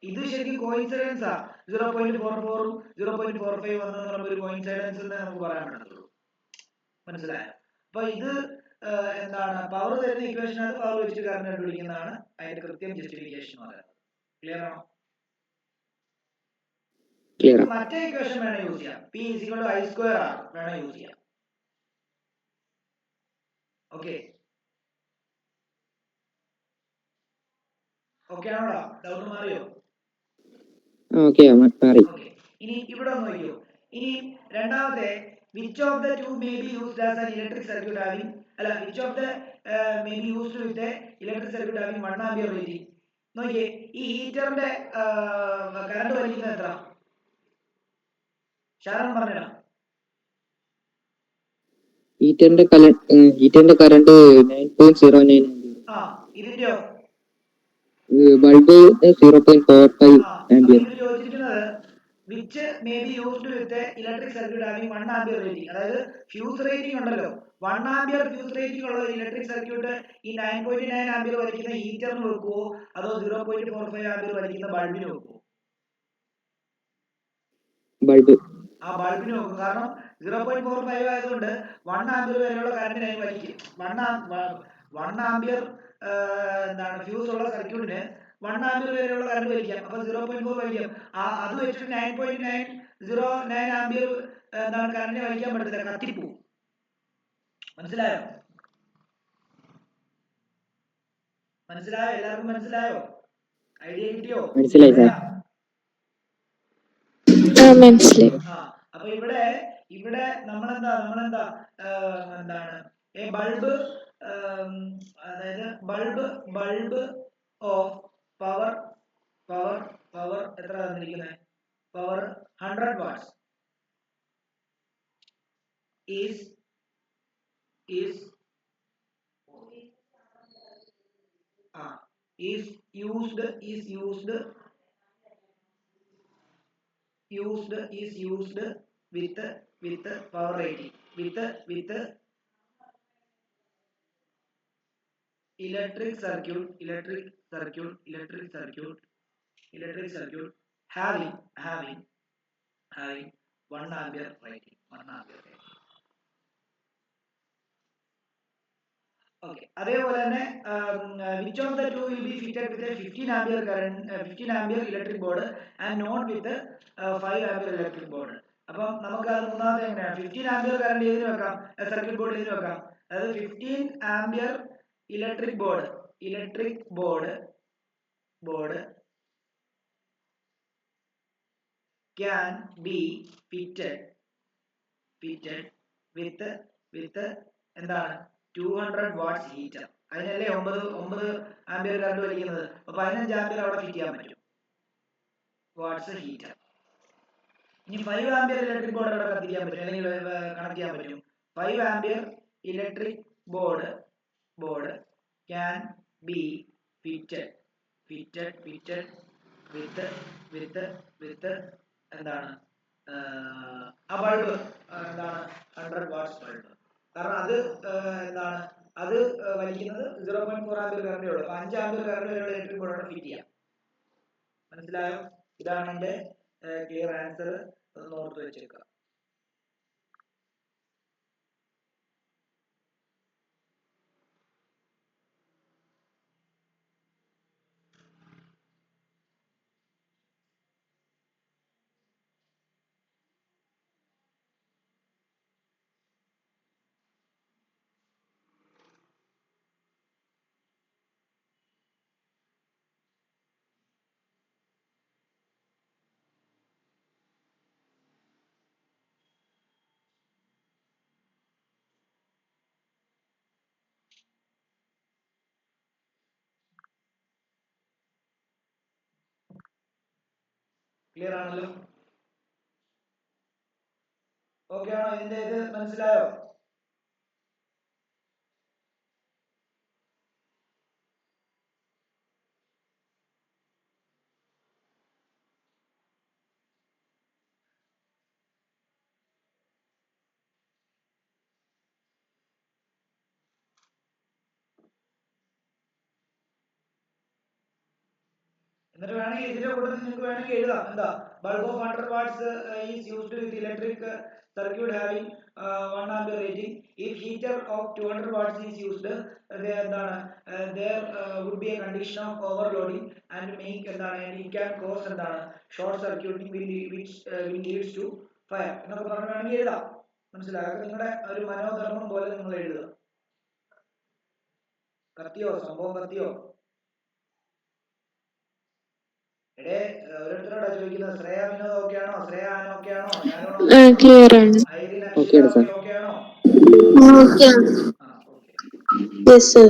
ഇത് ശരിക്കും കോയിൻസിഡൻസ് ആ. 0.44 0.45 വന്ന ഒരു കോയിൻസിഡൻസ് എന്ന് നമുക്ക് പറയാൻ പറ്റത്തുള്ളൂ, മനസ്സിലായോ? അപ്പൊ ഇത് എന്താണ് പവർ തരുന്ന ഇക്വേഷനകത്ത് പവർ വെച്ചിട്ട് കറണ്ട് കണ്ടുപിടിക്കുന്നതാണ് അതിന്റെ കൃത്യം ജസ്റ്റിഫിക്കേഷൻ എന്ന് പറയുന്നത്. ക്ലിയർ ആണോ? മറ്റേ ഇക്വേഷൻ വേണം യൂസ് ചെയ്യാം. P = I²R വേണം യൂസ് ചെയ്യാം. ഓക്കെ ആണോടാ? ഡൗട്ട് മാറിയോ? ഇനി ഇവിടെ നോക്കിയോ. ഇനി രണ്ടാമത്തെ, which of the two may be used as an electric circuit having which of the may be used with a electric circuit having 1 ampere rating. നോക്കിയേ, ഈ ഹീറ്ററിന്റെ കറണ്ട് വലിക്കുന്നത് എത്ര? ഷാരൻ പറഞ്ഞിടാം. ഹീറ്ററിന്റെ കറണ്ട് 9.09. ഇതിന്റെയോ? Bulb 0.45 ampere. ചോദിച്ചിരിക്കുന്നത് which may be used with a electric circuit having 1 ampere rating. അതായത് ഫ്യൂസ് റേറ്റിംഗ് ഉണ്ടല്ലോ, 1 ആംപിയർ ഫ്യൂസ് റേറ്റിംഗ് ഉള്ള ഇലക്ട്രിക് സർക്യൂട്ട് ഈ 9.9 ആംപിയർ വലിക്കുന്ന ഹീറ്ററിന് വെക്കുവോ, അതോ 0.45 ആംപിയർ വലിക്കുന്ന ബൾബിന് വെക്കുവോ? ബൾബിന് വെക്കും. കാരണം 0.45 ആയതുകൊണ്ട് 1 ആംപിയർ വരെയുള്ള കറണ്ടിനെ വലിക്കും. 1 ആംപിയർ എന്താണ് ഫ്യൂസ് ഉള്ള സർക്യൂട്ടിന് 1 ആംപിയർ വരെയുള്ള കറണ്ട് വലിക്കാം. അപ്പൊ 0.4 വലിക്കാം. അത് വെച്ചിട്ട് 9.909 ആംപിയർ എന്താണ് കറണ്ടിനെ വലിക്കാൻ പറ്റത്തില്ല, കത്തിപ്പോവും. മനസ്സിലായോ? എല്ലാവർക്കും മനസ്സിലായോ? ഐഡിയ കിട്ടിയോ? മനസ്സിലായി. അപ്പൊ ഇവിടെ നമ്മളെന്താ എന്താണ് ബൾബ്, അതായത് ബൾബ് ഓഫ് പവർ എത്ര തന്നിരിക്കുന്നത്? Power 100 watts is used with power rating with electric circuit having 1 ampere rating. Okay. അതേപോലെ തന്നെ which of the two will be fitted with a 15 ampere current 15 ampere electric board and not with a 5 ampere electric board. അപ്പം നമുക്ക് അത് മൂന്നാമത്തെ എങ്ങനെയാണ്? 15 ആംപിയർ കറണ്ട് ഏതിന് വെക്കാം? സർക്യൂട്ട് ബോർഡ് ഏതിന് വെക്കാം? അതായത് 15 ampere electric board can be fitted with എന്താണ് 200 വാട്ട്സ് ഹീറ്റർ. അതിനല്ലേ 9 ആംപിയർ കറണ്ട് വലിക്കുന്നത്. അപ്പൊ 15 ആംപിയർ അവിടെ ഫിറ്റ് ചെയ്യാൻ പറ്റും വാട്ട്സ് ഹീറ്റർ. ഇനി 5 ആംപിയർ ഇലക്ട്രിക് ബോർഡ് അവിടെ കത്തിക്കാൻ പറ്റും, അല്ലെങ്കിൽ കണക്ട് ചെയ്യാൻ പറ്റും. 5 ampere electric board can be fitted വിത്ത് എന്താണ് ആ ബൾബ് എന്താണ് 100 വാട്ട്സ് ബൾബ്. കാരണം അത് എന്താണ് അത് വലിക്കുന്നത് 0.4 ആംപിയർ കറണ്ടേ ഉള്ളൂ. 5 ആംപിയർ കറണ്ട് വരെയുള്ള ഇലക്ട്രിക് ബോർഡ് ഫിറ്റ് ചെയ്യാം. മനസ്സിലായോ? ഇതാണ് എന്റെ ക്ലിയർ ആൻസർ. ഒന്ന് ഓർത്ത് വെച്ചേക്കുക. ക്ലിയർ ആണല്ലോ? ഓക്കെ ആണോ? ഇതിന്റെ ഇത് മനസ്സിലായോ? എന്നിട്ട് വേണമെങ്കിൽ ഇതിന്റെ കൂടെ നിങ്ങൾക്ക് വേണമെങ്കിൽ എഴുതാം. എന്താ bulb of 100 watts is used with electric circuit having 1 ampere rating. If heater of 200 watts is used എന്താണ് there would be a condition of overloading and make എന്താണ് it can cause എന്താണ് short circuiting which leads to fire എന്നൊക്കെ പറഞ്ഞു വേണമെങ്കിൽ എഴുതാം. മനസ്സിലായോ? നിങ്ങളുടെ ഒരു മനോധർമ്മം പോലെ നിങ്ങൾ എഴുതുക. കത്തിയോ? സംഭവം കത്തിയോ? ഓരോരുത്തരോടാ ചോദിക്കുന്നത്. ശ്രേയ വിനോദ് ഓക്കെ ആണോ? ശ്രേയ ആൻ ഓക്കെ ആണോ? ക്ലിയർ ആണ്. ഐറിൻ ഓക്കെ അക്ഷര സർ. ഓക്കെ ആണോ? ഓക്കെ ആണ്. ഓക്കെ. Yes sir.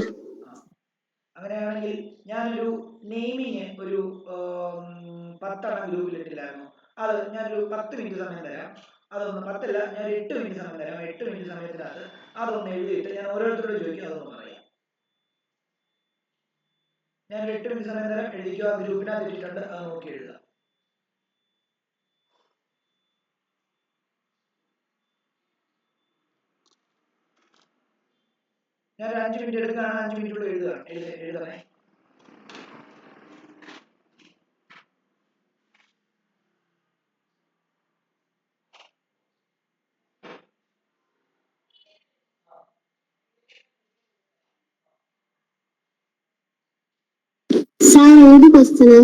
അങ്ങനെയാണെങ്കിൽ ഞാനൊരു നെയിമിങ് ഒരു 10 ഗ്രൂപ്പിൽ ഇട്ടില്ലായിരുന്നു. അത് ഞാനൊരു 10 മിനിറ്റ് സമയം തരാം. അതൊന്ന് 10 അല്ല, ഞാൻ 8 മിനിറ്റ് സമയം തരാം. 8 മിനിറ്റ് സമയത്തിനകത്ത് അതൊന്ന് എഴുതിയിട്ട് ഞാൻ ഓരോരുത്തരോട് ചോദിക്കും, അതൊന്ന് പറയാം. ഞാൻ 8 മിനിറ്റ് സമയം തരാം. എഴുതിക്കുക. ആ ഗ്രൂപ്പിനകത്ത് ഇട്ടിട്ടുണ്ട്, അത് നോക്കി എഴുതുക. ഞാൻ 5 മിനിറ്റ് എടുക്കുകയാണ്. 5 മിനിറ്റ് എഴുതുകയാണ്. എഴുതണേ. സാർ ഏത് ക്വസ്റ്റ്യനാ?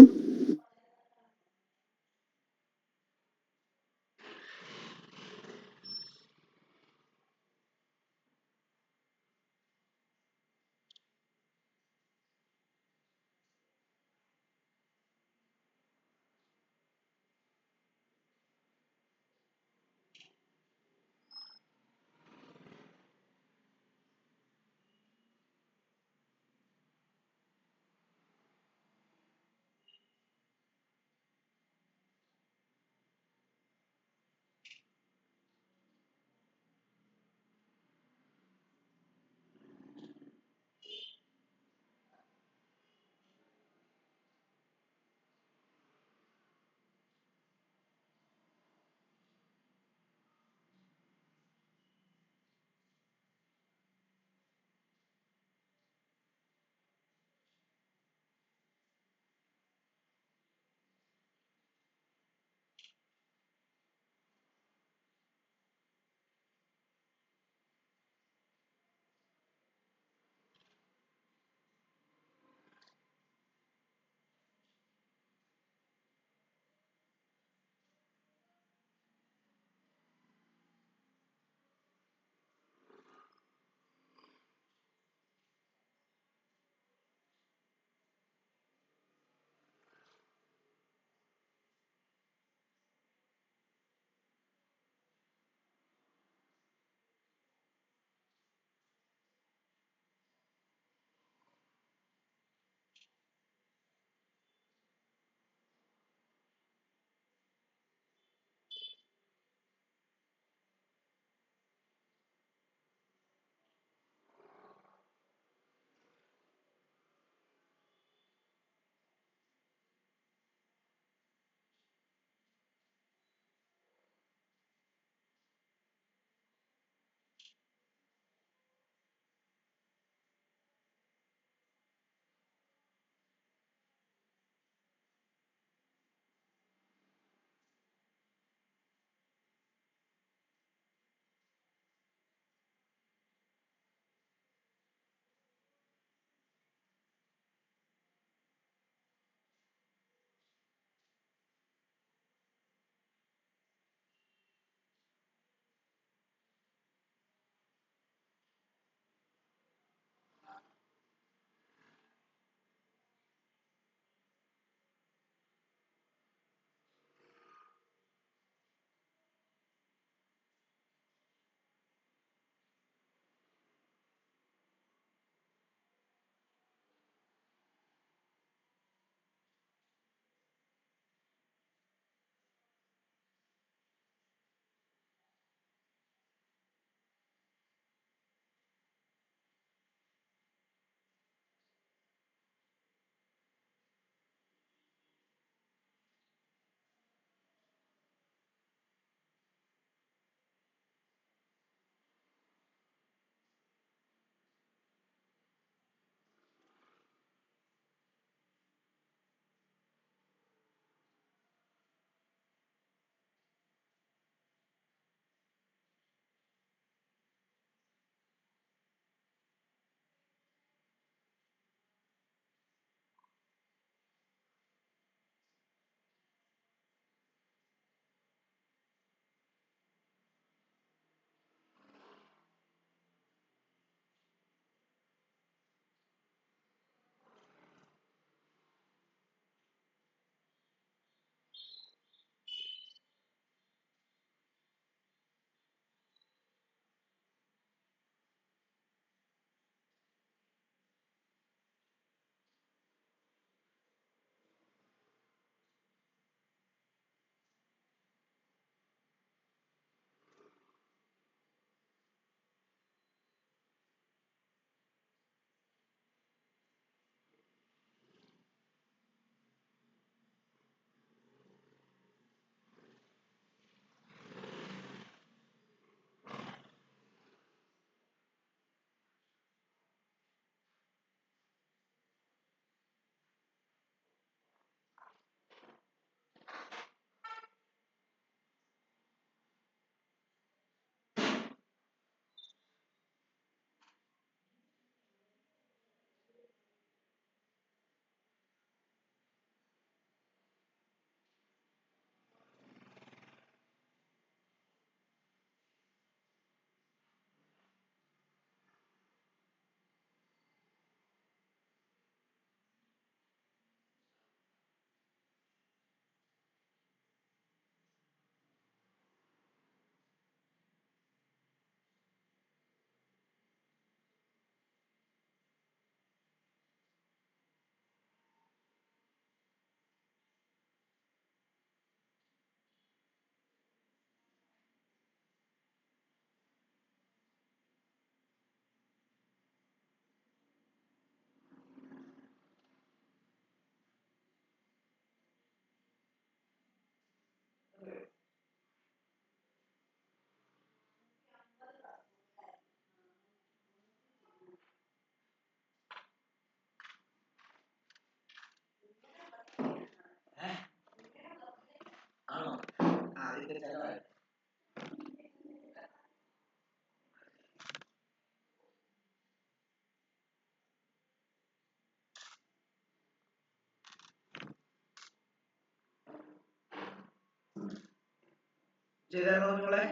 ചെയ്തായിരുന്നോ നിങ്ങളെ?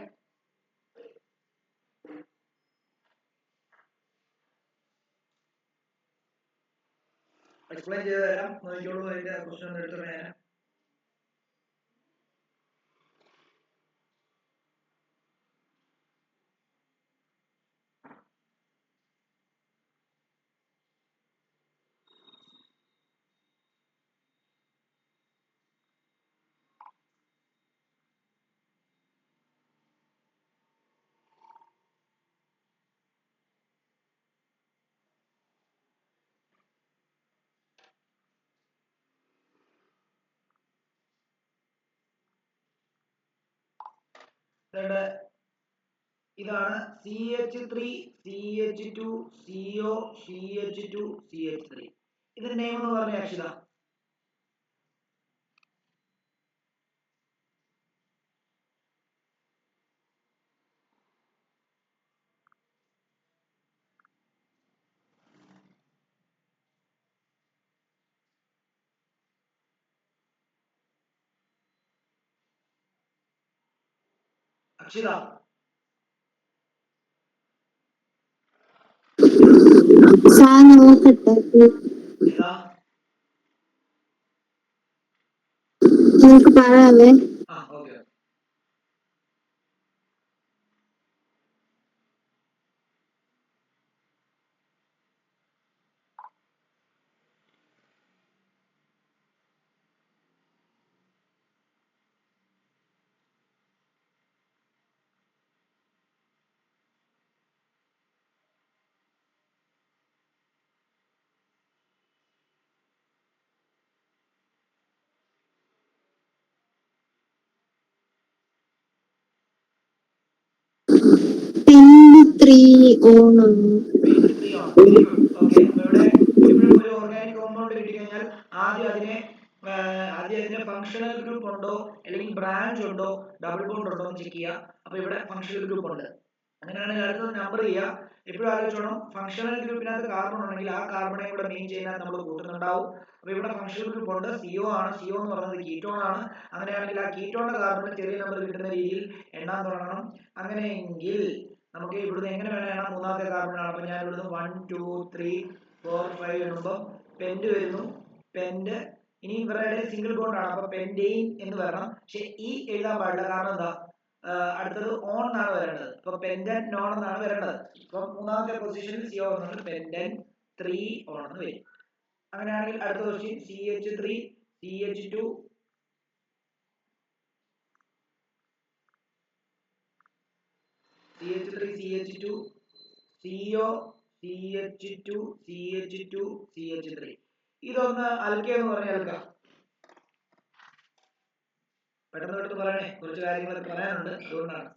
എക്സ്പ്ലെയിൻ ചെയ്ത് തരാം, നോക്കിക്കോളൂ. അതിന്റെ ക്വസ്റ്റ്യൻ ഒന്ന് എടുത്തിട്ട് ഞാൻ ഇതാണ് CH3 CH2 CO CH2 CH3. ഇതിന്റെ നെയിം എന്ന് പറഞ്ഞ അക്ഷിത. അക്ഷിത സാർ നോക്കട്ടെ. ഏതാ? നമുക്ക് പറയാവേ. Okay. On. Very good. Okay, അപ്പൊ ഇവിടെ എപ്പോഴും ഒരു ഓർഗാനിക് കോമ്പൗണ്ട് കിട്ടിക്കഴിഞ്ഞാൽ ആദ്യം അതിനെ ഫങ്ഷണൽ ഗ്രൂപ്പ് ഉണ്ടോ അല്ലെങ്കിൽ ബ്രാഞ്ച് ഉണ്ടോ ഡബിൾ ബോണ്ട് ഉണ്ടോ എന്ന് ചെക്ക് ചെയ്യുക. അപ്പൊ ഇവിടെ ഫങ്ഷണൽ ഗ്രൂപ്പ് ഉണ്ട്. അങ്ങനെയാണെങ്കിൽ അടുത്തത് നമ്പർ ചെയ്യുക. എപ്പോഴും ആലോചിച്ചോണം, ഫങ്ഷണൽ ഗ്രൂപ്പിനകത്ത് കാർബൺ ഉണ്ടെങ്കിൽ ആ കാർബണെ കൂടെ മെയിൻ ചെയ്യുന്നത് നമ്മൾ കൂട്ടുന്നുണ്ടാവും. അപ്പൊ ഇവിടെ ഫങ്ഷണൽ ഗ്രൂപ്പ് ഉണ്ട്, CO ആണ്. CO എന്ന് പറയുന്നത് കീറ്റോൺ ആണ്. അങ്ങനെയാണെങ്കിൽ ആ കീറ്റോണിന്റെ കാർബൺ ചെറിയ നമ്പർ കിട്ടുന്ന രീതിയിൽ എണ്ണാൻ തുടങ്ങണം. അങ്ങനെയെങ്കിൽ നമുക്ക് ഇവിടുന്ന് എങ്ങനെ വേണം എണ്ണാം? മൂന്നാമത്തെ കാർബൺ ആണ്. അപ്പൊ ഞാൻ ഇവിടുന്ന് 1 2 3 4 5 എണ്ണുമ്പോൾ പെന്റ് വരുന്നു. പെന്റ് ഇനി ഇവരുടെ സിംഗിൾ ബോണ്ട് ആണ്, അപ്പൊ പെന്റെയിൻ എന്ന് വരണം. പക്ഷെ ഈ എഴുതാൻ പാടില്ല, കാരണം എന്താ? അടുത്തത് ഓൺ എന്നാണ് വരേണ്ടത്. അപ്പൊ പെന്റൻ നോൺ എന്നാണ് വരേണ്ടത്. അപ്പൊ മൂന്നാമത്തെ പൊസിഷനിൽ CO വന്നത് പെന്റൻ 3 ഓൺ എന്ന് വരും. അങ്ങനെയാണെങ്കിൽ അടുത്ത question CH3 CH2 CH3 CH2 CO CH2 CH2 CH3. ഇതൊന്ന് അൽക്ക എന്ന് പറഞ്ഞ അൽക്ക. പെട്ടെന്ന് പെട്ടെന്ന് പറയണേ, കുറച്ച് കാര്യങ്ങളൊക്കെ പറയാനുണ്ട്, അതുകൊണ്ടാണ്.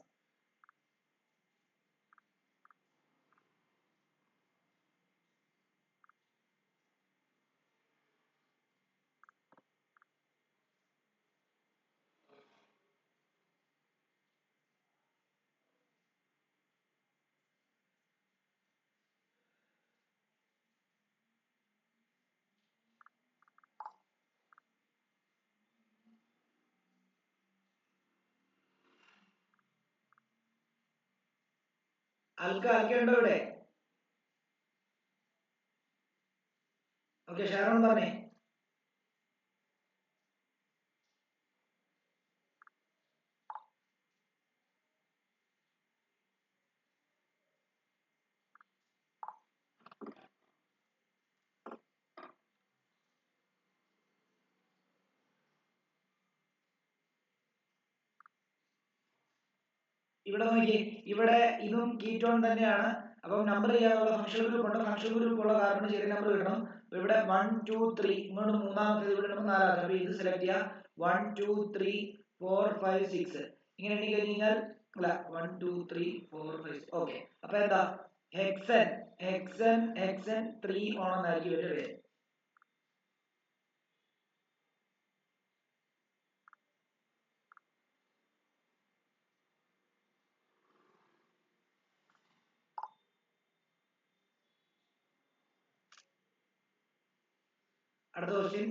അൽക്ക ഉണ്ടോ ഇവിടെ? ഓക്കെ, ഷാരോൺ പറഞ്ഞേ. ഇവിടെ നോക്കി, ഇവിടെ ഇതും കീറ്റോൺ തന്നെയാണ്. അപ്പം നമ്പർ ചെയ്യാനുള്ള ഫങ്ഷണൽ ഗ്രൂപ്പ് ഉണ്ട്. ഫങ്ഷണൽ ഗ്രൂപ്പ് ഉള്ള കാർബൺ ചെറിയ നമ്പർ കിട്ടണം. ഇവിടെ 1 2 3 ഇങ്ങോട്ട് മൂന്നാമത്തേത്, ഇവിടെ നാലാമത്തെ. അപ്പൊ ഇത് സെലക്ട് ചെയ്യുക. 1 2 3 4 5 6 ഇങ്ങനെ എണ്ണി കഴിഞ്ഞാൽ അല്ല 1 2 3 4 5. ഓക്കെ, അപ്പൊ എന്താ? ഹെക്സൻ ഹെക്സൻ ഹെക്സൻ 3 ഓൺ എന്നായിരിക്കും ഇവരുടെ പേര്. അടുത്ത ക്വസ്റ്റ്യൻ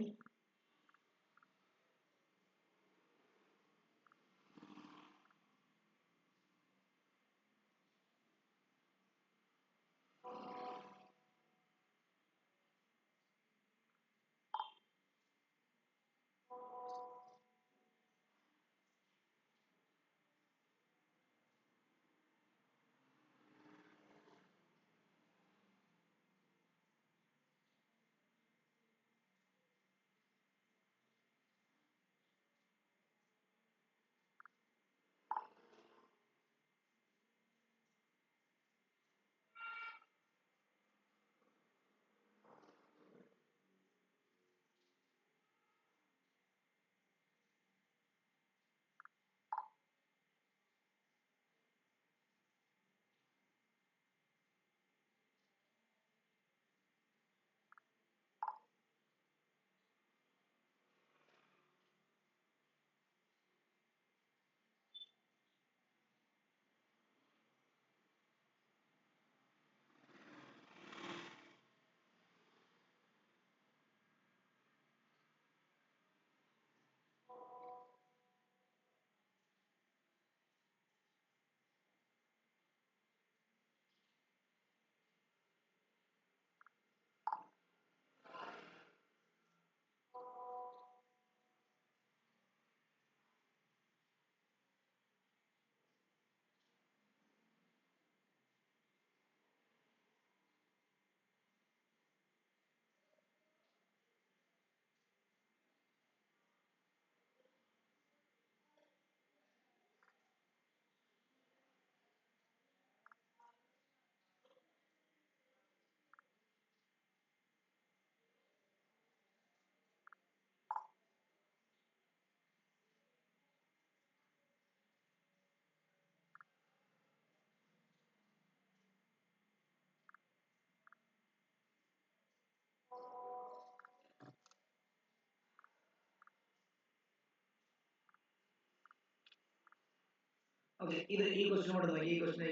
ഓക്കെ, ഇത് ഈ ക്വസ്റ്റ്യൻ കൊണ്ട് നോക്കി. ഈ question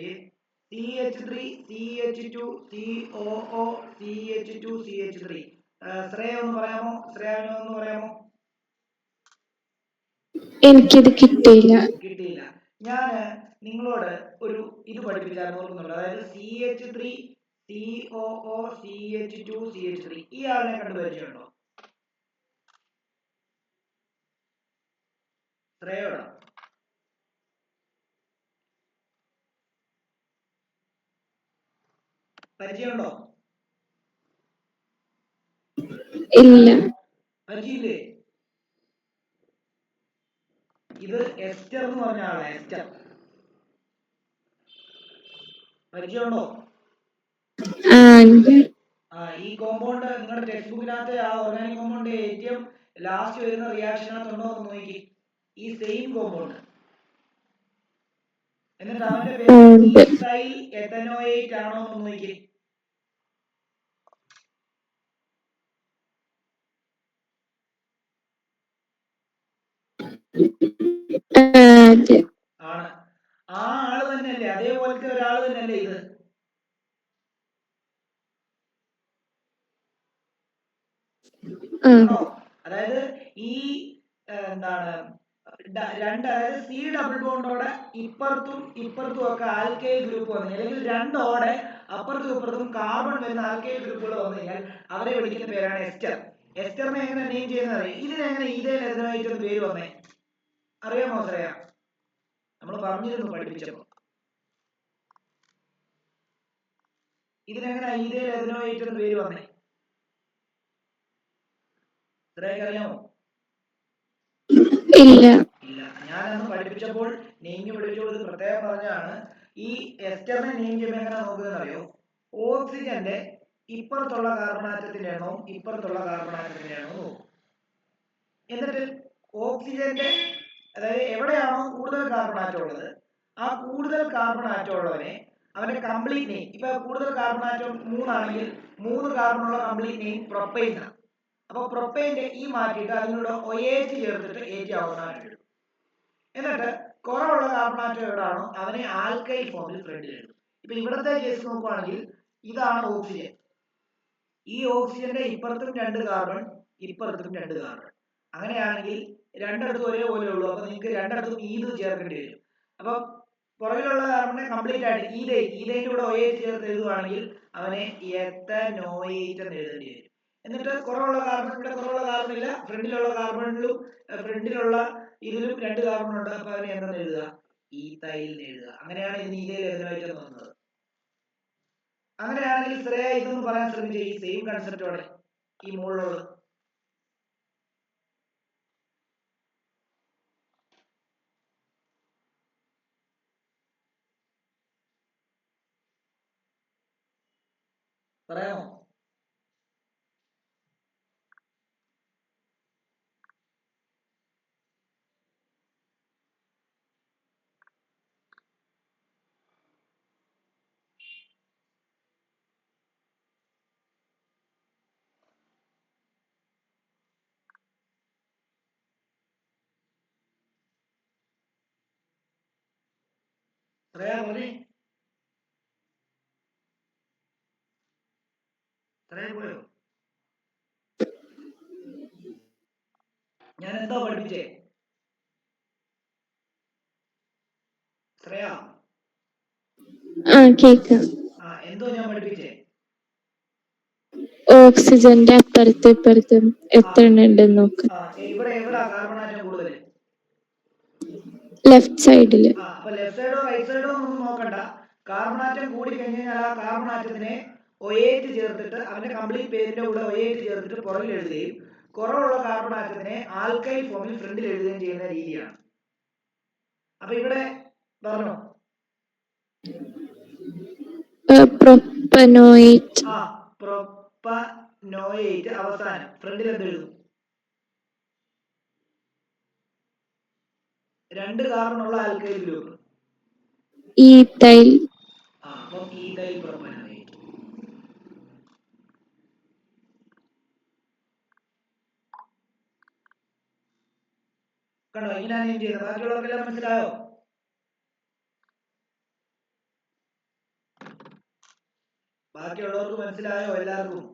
CH3 CH2 COO CH2 CH3. Shreya ഒന്ന് പറയാമോ? ശ്രേയാവിനോ ഒന്ന് പറയാമോ? എനിക്കിത് കിട്ടിയില്ല. കിട്ടിയില്ല. ഞാൻ നിങ്ങളോട് ഒരു ഇത് പഠിപ്പിച്ചായിരുന്നു, ഓർക്കുന്നുണ്ട്? അതായത് CH3 COO CH2 CH3. ഈ ആളിനെ കണ്ടു പരിചയമുണ്ടോ? ശ്രേയോടാ. പരിചയമുണ്ടോ? ഇല്ല. പരിചയമില്ലേ? ഇത് എസ്റ്റർ എന്ന് പറഞ്ഞ ആളാണ്. എസ്റ്റർ പരിചയമുണ്ടോ? ഉണ്ട്. ഈ കോമ്പൗണ്ട് നിങ്ങളുടെ ടെക്സ്റ്റ് ബുക്കിനകത്ത് ആ ഓർഗാനിക് കോമ്പൗണ്ട് ഏറ്റവും ലാസ്റ്റ് വരുന്ന റിയാക്ഷനകത്തുണ്ടോ എന്ന് നോക്കി. ഈ സെയിം കോമ്പൗണ്ട്. എന്നിട്ട് അവന്റെ പേര് ഈഥൈൽ എഥനോയേറ്റ് ആണോ എന്ന് നോക്കി. ആണ്. ആ ആള് തന്നെയല്ലേ? അതേപോലത്തെ ഒരാള് തന്നെയല്ലേ ഇത്? ആണോ? അതായത് ഈ എന്താണ് രണ്ട്, അതായത് സി ഡബിൾ ബോണ്ടോടെ ഇപ്പുറത്തും ഇപ്പുറത്തും ഒക്കെ ആൽക്കൈൽ ഗ്രൂപ്പ് വന്നു കഴിഞ്ഞാൽ, അല്ലെങ്കിൽ രണ്ടോടെ അപ്പുറത്തും ഇപ്പുറത്തും കാർബൺ വരുന്ന ആൽക്കൈൽ ഗ്രൂപ്പുകൾ വന്നു കഴിഞ്ഞാൽ അവരെ വിളിക്കുന്ന പേരാണ് എസ്റ്റർ. എസ്റ്ററിനെ എങ്ങനെ നെയിം ചെയ്യുന്നത് അറിയാം? ഇതിനെങ്ങനെ ഈഥൈൽ എഥനോയേറ്റ് എന്ന് പേര് വന്നേ അറിയാമോ ശ്രേയ? നമ്മൾ പറഞ്ഞിരുന്നു പഠിപ്പിച്ചപ്പോ. ഇതിനെങ്ങനെ ഈഥൈൽ എഥനോയേറ്റ് എന്ന് പേര് വന്നേ ശ്രേയക്ക് അറിയാമോ? ഇല്ല. ഇല്ല. ഞാനന്ന് പഠിപ്പിച്ചപ്പോൾ നെയിം പഠിച്ചപ്പോൾ ഇത് പ്രത്യേകം പറഞ്ഞാണ്. ഈ എസ്റ്ററിനെ നെയിം ചെയ്യുമ്പോൾ എങ്ങനെ നോക്കുന്നത് അറിയോ? ഓക്സിജന്റെ ഇപ്പുറത്തുള്ള കാർബൺ ആറ്റത്തിന്റെ എണ്ണവും ഇപ്പുറത്തുള്ള കാർബൺ ആറ്റത്തിന്റെ എണ്ണവും നോക്കും. എന്നിട്ട് ഓക്സിജന്റെ, അതായത് എവിടെയാണോ കൂടുതൽ കാർബൺ ആറ്റം ഉള്ളത്, ആ കൂടുതൽ കാർബൺ ആറ്റം ഉള്ളവനെ അവന്റെ കംപ്ലീറ്റ് നെയിം, ഇപ്പൊ കൂടുതൽ കാർബൺ ആറ്റം 3 ആണെങ്കിൽ 3 കാർബൺ ഉള്ള കംപ്ലീറ്റ് നെയിം പ്രൊപ്പൈൻ ആണ്. അപ്പൊ പ്രൊപ്പൈന്റെ ഈ മാറ്റിയിട്ട് അതിനോട് OH ചേർത്തിട്ട് AT അവസാനം എഴുതും. എന്നിട്ട് കുറവുള്ള കാർബൺ ആറ്റം എവിടെയാണോ അവനെ ആൽക്കൈൽ ഫോമിൽ ഫ്രണ്ടിൽ എഴുതും. ഇപ്പൊ ഇവിടത്തെ കേസ് നോക്കുവാണെങ്കിൽ ഇതാണ് ഓക്സിജൻ. ഈ ഓക്സിജന്റെ ഇപ്പുറത്തും 2 കാർബൺ, ഇപ്പുറത്തും 2 കാർബൺ. അങ്ങനെയാണെങ്കിൽ രണ്ടിടത്തും ഒരേപോലെ ഉള്ളൂ. അപ്പൊ നിങ്ങൾക്ക് രണ്ടിടത്തും ഈത് ചേർക്കേണ്ടി വരും. അപ്പൊ പുറകിലുള്ള കാർബണിനെ കംപ്ലീറ്റ് ആയിട്ട് ഈതൈൻ്റെ കൂടെ OH ചേർത്ത് എഴുതുവാണെങ്കിൽ അവനെ എത്തനോയേറ്റ് എന്ന് എഴുതേണ്ടി വരും. എന്നിട്ട് കുറവുള്ള കാർബൺ, ഇവിടെ കുറവുള്ള കാർബൺ ഇല്ല, ഫ്രണ്ടിലുള്ള കാർബണിലും ഫ്രണ്ടിലുള്ള ഇതിലും 2 കാർബൺ ഉണ്ട്. അപ്പൊ അവനെ എന്തെന്ന് എഴുതുക? ഈതൈൽ എഴുതുക. അങ്ങനെയാണ് ഇതിന് ഈതൈൽ എഥനോയേറ്റ് എന്ന് വന്നത്. അങ്ങനെയാണെങ്കിൽ ശ്രേയ ഇതൊന്ന് പറയാൻ ശ്രമിച്ചേ, ഈ സെയിം കൺസെപ്റ്റോടെ ഈ മുകളിലുള്ള. പറയാമോ? ശ്രേയ പറഞ്ഞേ. ശ്രേയ പോയോ? ഞാൻ എന്താ പഠിപ്പിച്ചേ ശ്രേയ? കേക്കാം. എന്തോ ഞാൻ പഠിപ്പിച്ചേ? ഓക്സിജന്റെ അപ്പുറത്തും ഇപ്പുറത്തും എത്ര എണ്ണം ഉണ്ടെന്ന് നോക്കാം. ഇവിടെ എവിടാ കാർബൺ ആറ്റം കൂടുതൽ? ലെഫ്റ്റ് സൈഡില്. അപ്പൊ ലെഫ്റ്റ് സൈഡോ റൈറ്റ് സൈഡോ ഒന്നും നോക്കണ്ട. കാർബൺ ആറ്റം കൂടി കഴിഞ്ഞാൽ ആ കാർബൺ ആറ്റത്തിനെ OH ചേർത്തിട്ട് അവന്റെ കംപ്ലീറ്റ് പേരിന്റെ കൂടെ OH ചേർത്തിട്ട് പുറകിൽ എഴുതുകയും കുറവുള്ള കാർബൺ ആറ്റത്തിനെ ആൽക്കൈൽ ഫോമിൽ ഫ്രണ്ടിൽ എഴുതുകയും ചെയ്യുന്ന രീതിയാണ്. അപ്പൊ ഇവിടെ പറഞ്ഞോ. പ്രൊപ്പനോയേറ്റ്. പ്രൊപ്പനോയേറ്റ് അവസാനം ഫ്രണ്ടിൽ എന്ത് എഴുതും? 2 കാർബൺ ഉള്ള ആൽക്കൈൽ ഗ്രൂപ്പ് ഈഥൈൽ. അപ്പം ഈഥൈൽ പ്രൊപ്പനോയേറ്റ്. കണ്ടോ, ഇങ്ങനെയാണ് ഞാൻ ചെയ്യുന്നത്. ബാക്കിയുള്ളവർക്കെല്ലാം മനസ്സിലായോ? ബാക്കിയുള്ളവർക്ക് മനസ്സിലായോ? എല്ലാവർക്കും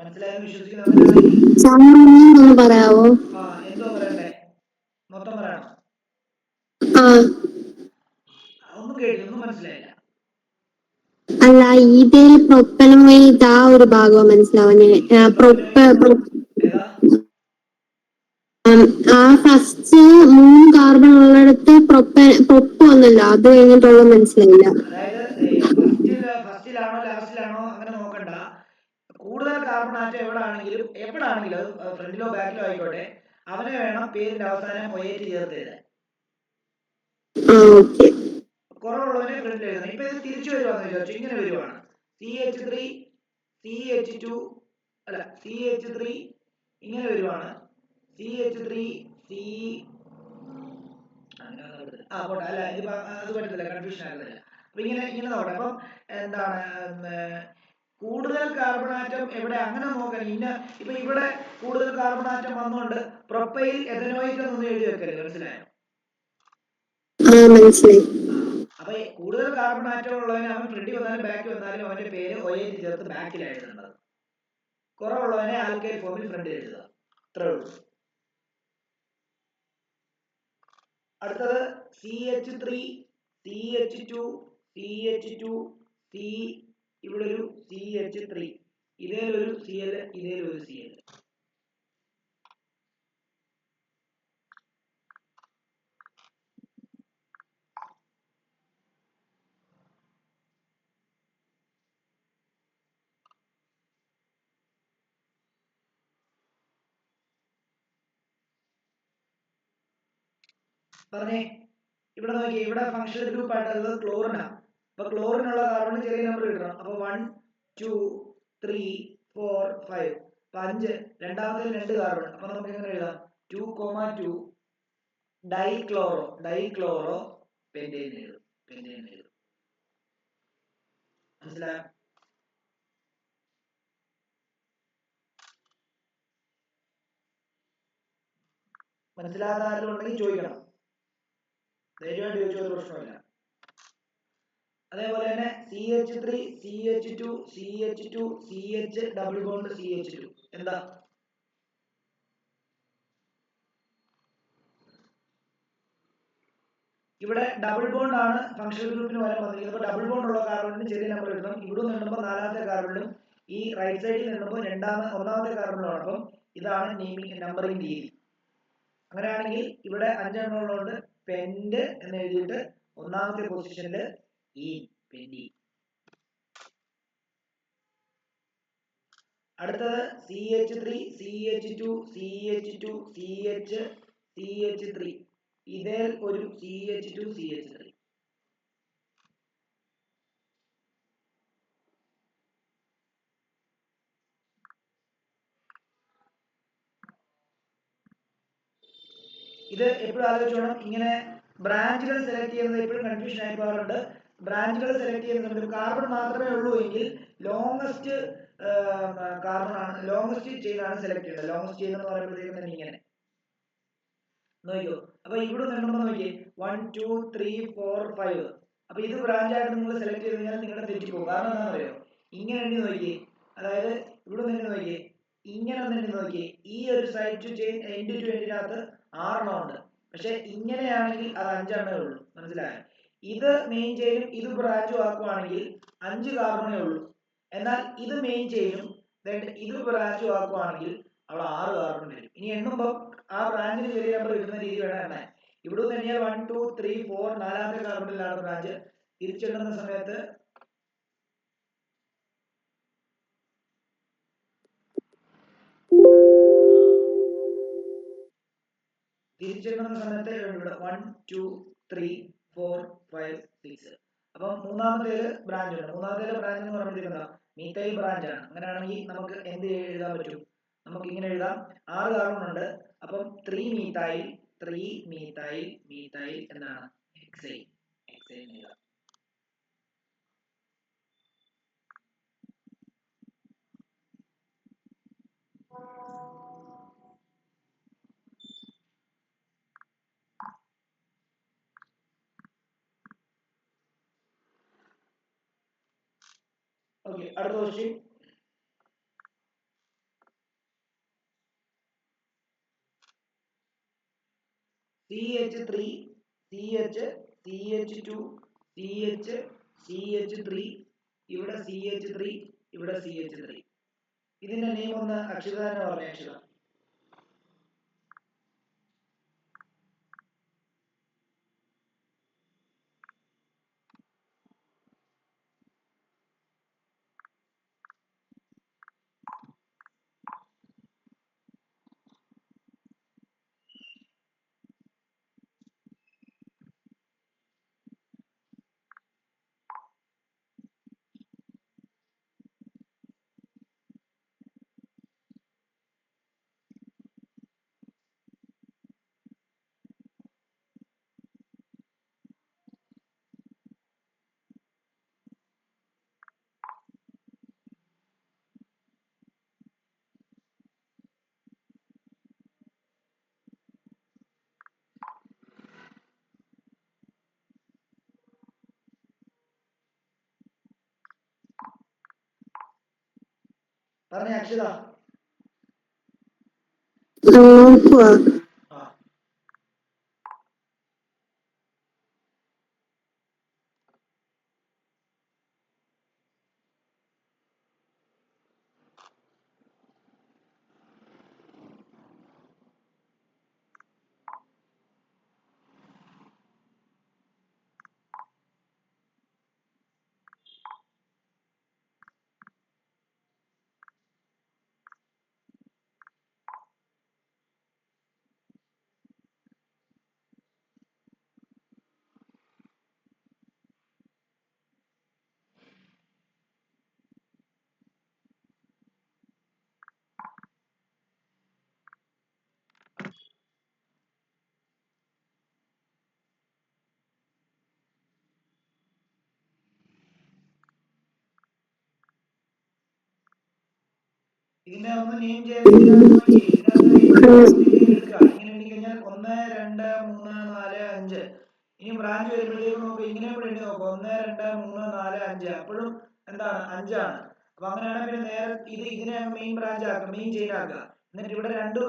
മനസ്സിലായെന്ന് വിശ്വസിക്കുന്നവരാണെങ്കിൽ പറയാവോ? എന്തോ പറയണ്ടേ? മൊത്തം പറയണം. ഒന്നും കേട്ടില്ല, ഒന്നും മനസ്സിലായില്ല. അല്ല, ഇതിൽ പ്രൊപ്പനോയിഡ് ആ ഒരു ഭാഗം മനസ്സിലാവുന്നത്. ആ ഫസ്റ്റ് 3 കാർബൺ ഉള്ളിടത്ത് പ്രൊപ്പ് വന്നല്ലോ, അത് കഴിഞ്ഞിട്ടുള്ള മനസ്സിലായില്ല. അതായത് ഫസ്റ്റിലാണോ ലാസ്റ്റിലാണോ അങ്ങനെ നോക്കണ്ട. കൂടുതൽ കാർബൺ ആറ്റം എവിടാണെങ്കിലും എവിടാണെങ്കിലും അത് ഫ്രണ്ടിലോ ബാക്കിലോ ആയിക്കോട്ടെ, അവനെ വേണം പേരിന്റെ അവസാനം ഒയേറ്റ് ചേർത്ത് എഴുതാൻ. കുറവുള്ളവനെ ഫ്രണ്ടിൽ എഴുതണം. ഇപ്പൊ ഇത് തിരിച്ചു വരുവാന്ന് വിചാരിച്ചു, ഇങ്ങനെ വരുവാണ്. CH3 CH2 അല്ല CH3 ഇങ്ങനെ വരുവാണ്. CH3 C പോട്ടെ, അല്ല ഇത് അത് പറ്റത്തില്ല, കൺഫ്യൂഷൻ ആകുന്നില്ല. അപ്പൊ ഇങ്ങനെ നോക്കട്ടെ. അപ്പം എന്താണ് കൂടുതൽ കാർബൺ ആറ്റം എവിടെ അങ്ങനെ നോക്കണം. ഇപ്പൊ ഇവിടെ കൂടുതൽ കാർബൺ ആറ്റം വന്നുകൊണ്ട് പ്രൊപ്പൈൽ എഥനോയിക് എന്നൊന്നും എഴുതി വെക്കരുത്. മനസ്സിലായോ? അപ്പൊ കൂടുതൽ കാർബൺ ആറ്റം ഉള്ളവന് അവൻ ഫ്രണ്ടിൽ വന്നാലും ബാക്ക് വന്നാലും അവന്റെ പേര് ഒയേറ്റ് ചേർത്ത് ബാക്കിലാണ് എഴുതേണ്ടത്. കുറവുള്ളവനെ ആൽക്കൈൽ ഫോമിൽ ഫ്രണ്ടിൽ എഴുതുക. അത്രേ ഉള്ളൂ. അടുത്തത് CH3 CH2 CH2 C, ഇവിടെ ഒരു CH3, ഇതേലൊരു Cl, ഇതേലൊരു Cl. പറഞ്ഞേ, ഇവിടെ നോക്കി, ഇവിടെ ഫങ്ഷണൽ ഗ്രൂപ്പ് ആയിട്ടുള്ളത് ക്ലോറിനാണ്. അപ്പൊ ക്ലോറിനുള്ള കാർബൺ ചെറിയ നമ്പർ കിട്ടണം. അപ്പൊ 1 2 3 4 5. അപ്പൊ 5, രണ്ടാമത്തെ 2 കാർബൺ. അപ്പൊ നമുക്ക് എങ്ങനെ എഴുതാം? 2,2 ഡൈക്ലോറോ പെന്റേൻ എഴുതും. മനസ്സിലായോ? മനസ്സിലാത്ത ആരും ഉണ്ടെങ്കിൽ ചോദിക്കണം, ധൈര്യമായിട്ട് ചോദിച്ചൊരു പ്രശ്നമില്ല. അതേപോലെ തന്നെ CH3 CH2 CH2 CH double bond CH2. എന്താ? ഇവിടെ ഡബിൾ ബോണ്ട് ആണ് ഫങ്ഷണൽ ഗ്രൂപ്പിന് വരാൻ വന്നിരിക്കുന്നത്. അപ്പൊ ഡബിൾ ബോണ്ട് ഉള്ള കാർബണിന് ചെറിയ നമ്പർ എഴുതണം. ഇവിടെ നിന്നുമ്പോൾ 4ാമത്തെ കാർബണിലും ഈ റൈറ്റ് സൈഡിൽ നിന്നുമ്പോൾ 1ാമത്തെ കാർബണിലും ആണ്. അപ്പം ഇതാണ് നെയിമിംഗ് നമ്പറിംഗ് രീതി. അങ്ങനെയാണെങ്കിൽ ഇവിടെ 5 എണ്ണം ഉള്ളതുകൊണ്ട് പെന്റ് എന്ന് എഴുതിയിട്ട് 1ാമത്തെ പൊസിഷനിൽ ഈ പെന്റി. അടുത്തത് CH3 CH2 CH2 CH CH3, ഇതേ ഒരു CH2 CH3. ഇത് എപ്പോഴും ആലോചിച്ചോണം. ഇങ്ങനെ ബ്രാഞ്ചുകൾ സെലക്ട് ചെയ്യുന്നത് എപ്പോഴും കൺഫ്യൂഷൻ ആയി പോകാറുണ്ട്. ബ്രാഞ്ചുകൾ സെലക്ട് ചെയ്യുന്ന സമയത്ത് കാർബൺ മാത്രമേ ഉള്ളൂ എങ്കിൽ ലോങ്സ്റ്റ് കാർബൺ ആണ്, ലോങ്സ്റ്റ് ചെയിൻ ആണ് സെലക്ട് ചെയ്യുന്നത്. ലോങ്സ്റ്റ് ചെയിൻ എന്ന് പറയുമ്പോഴത്തേക്കും തന്നെ ഇങ്ങനെ നോക്കിയോ. അപ്പൊ ഇവിടെ നിന്നുമ്പോ നോക്കിയേ 1 2 3 4 5. അപ്പൊ ഇത് ബ്രാഞ്ച് ആയിട്ട് നിങ്ങൾ സെലക്ട് ചെയ്ത് കഴിഞ്ഞാൽ നിങ്ങളുടെ തെറ്റിപ്പോകും. കാരണം എന്താണെന്ന് അറിയോ? ഇങ്ങനെ എണ്ണി നോക്കിയേ, അതായത് ഇവിടെ നിന്ന് നോക്കിയേ, ഇങ്ങനെ ഒന്ന് എണ്ണി നോക്കിയേ. ഈ ഒരു side to chain end to എൻഡിനകത്ത് 6 എണ്ണം ഉണ്ട്. പക്ഷെ ഇങ്ങനെയാണെങ്കിൽ അത് 5 എണ്ണമേ ഉള്ളൂ. മനസ്സിലായോ? ഇത് മെയിൻ ചെയിനും ഇത് ബ്രാഞ്ചും ആക്കുവാണെങ്കിൽ 5 കാർബണേ ഉള്ളൂ. എന്നാൽ ഇത് മെയിൻ ചെയിനും ഇത് ബ്രാഞ്ചും ആക്കുവാണെങ്കിൽ അവിടെ 6 കാർബൺ വരും. ഇനി എണ്ണുമ്പോൾ ആ ബ്രാഞ്ചിന് ചെറിയ നമ്പർ കിട്ടുന്ന രീതി വേണം എണ്ണാൻ. ഇവിടെ നിന്ന് എണ്ണിയാൽ 1 2 3 4 4ാമത്തെ കാർബണിലാണ് ബ്രാഞ്ച്. തിരിച്ചെണ്ണുന്ന സമയത്ത് ഇവിടെ 1 2 3 4 5 6. അപ്പം 3ാമത്തേല് ബ്രാഞ്ച് ഉണ്ട്. 3ാമത്തേല് ബ്രാഞ്ച് എന്ന് പറയുമ്പോഴത്തേക്ക് മീത്തൈൽ ബ്രാഞ്ച് ആണ്. അങ്ങനെയാണെങ്കിൽ നമുക്ക് എന്ത് എഴുതാൻ പറ്റും? നമുക്ക് ഇങ്ങനെ എഴുതാം. 6 കാർബൺ ഉണ്ട്. അപ്പം 3 മീത്തൈൽ എന്താണ്? ഹെക്സൈൻ എഴുതാം. ഓക്കെ, അടുത്ത question. CH3 CH CH2 CH CH3 ഇവിടെ CH3 ഇവിടെ CH3. ഇതിന്റെ നെയിം ഒന്ന് അക്ഷിത തന്നെ പറഞ്ഞേ. അക്ഷിത. പറഞ്ഞേ അക്ഷിത. നോക്കുക. ഇതിനെ ഒന്ന് നെയിം ചെയ്ത് നോക്കി. ഇതിനകത്ത് ഇങ്ങനെ എണ്ണി കഴിഞ്ഞാൽ 1 2 3 4 5. ഇനി ബ്രാഞ്ച് വരുമ്പോഴത്തേക്ക് നോക്കുക, ഇങ്ങനെ കൂടെ എണ്ണി നോക്കുക. 1 2 3 4 5. അപ്പോഴും എന്താണ് 5 ആണ്. അപ്പൊ അങ്ങനെയാണെങ്കിൽ പിന്നെ നേരെ ഇതിനെ മെയിൻ ബ്രാഞ്ച് ആക്കുക, മെയിൻ ചെയിൻ ആക്കുക. എന്നിട്ട് ഇവിടെ 2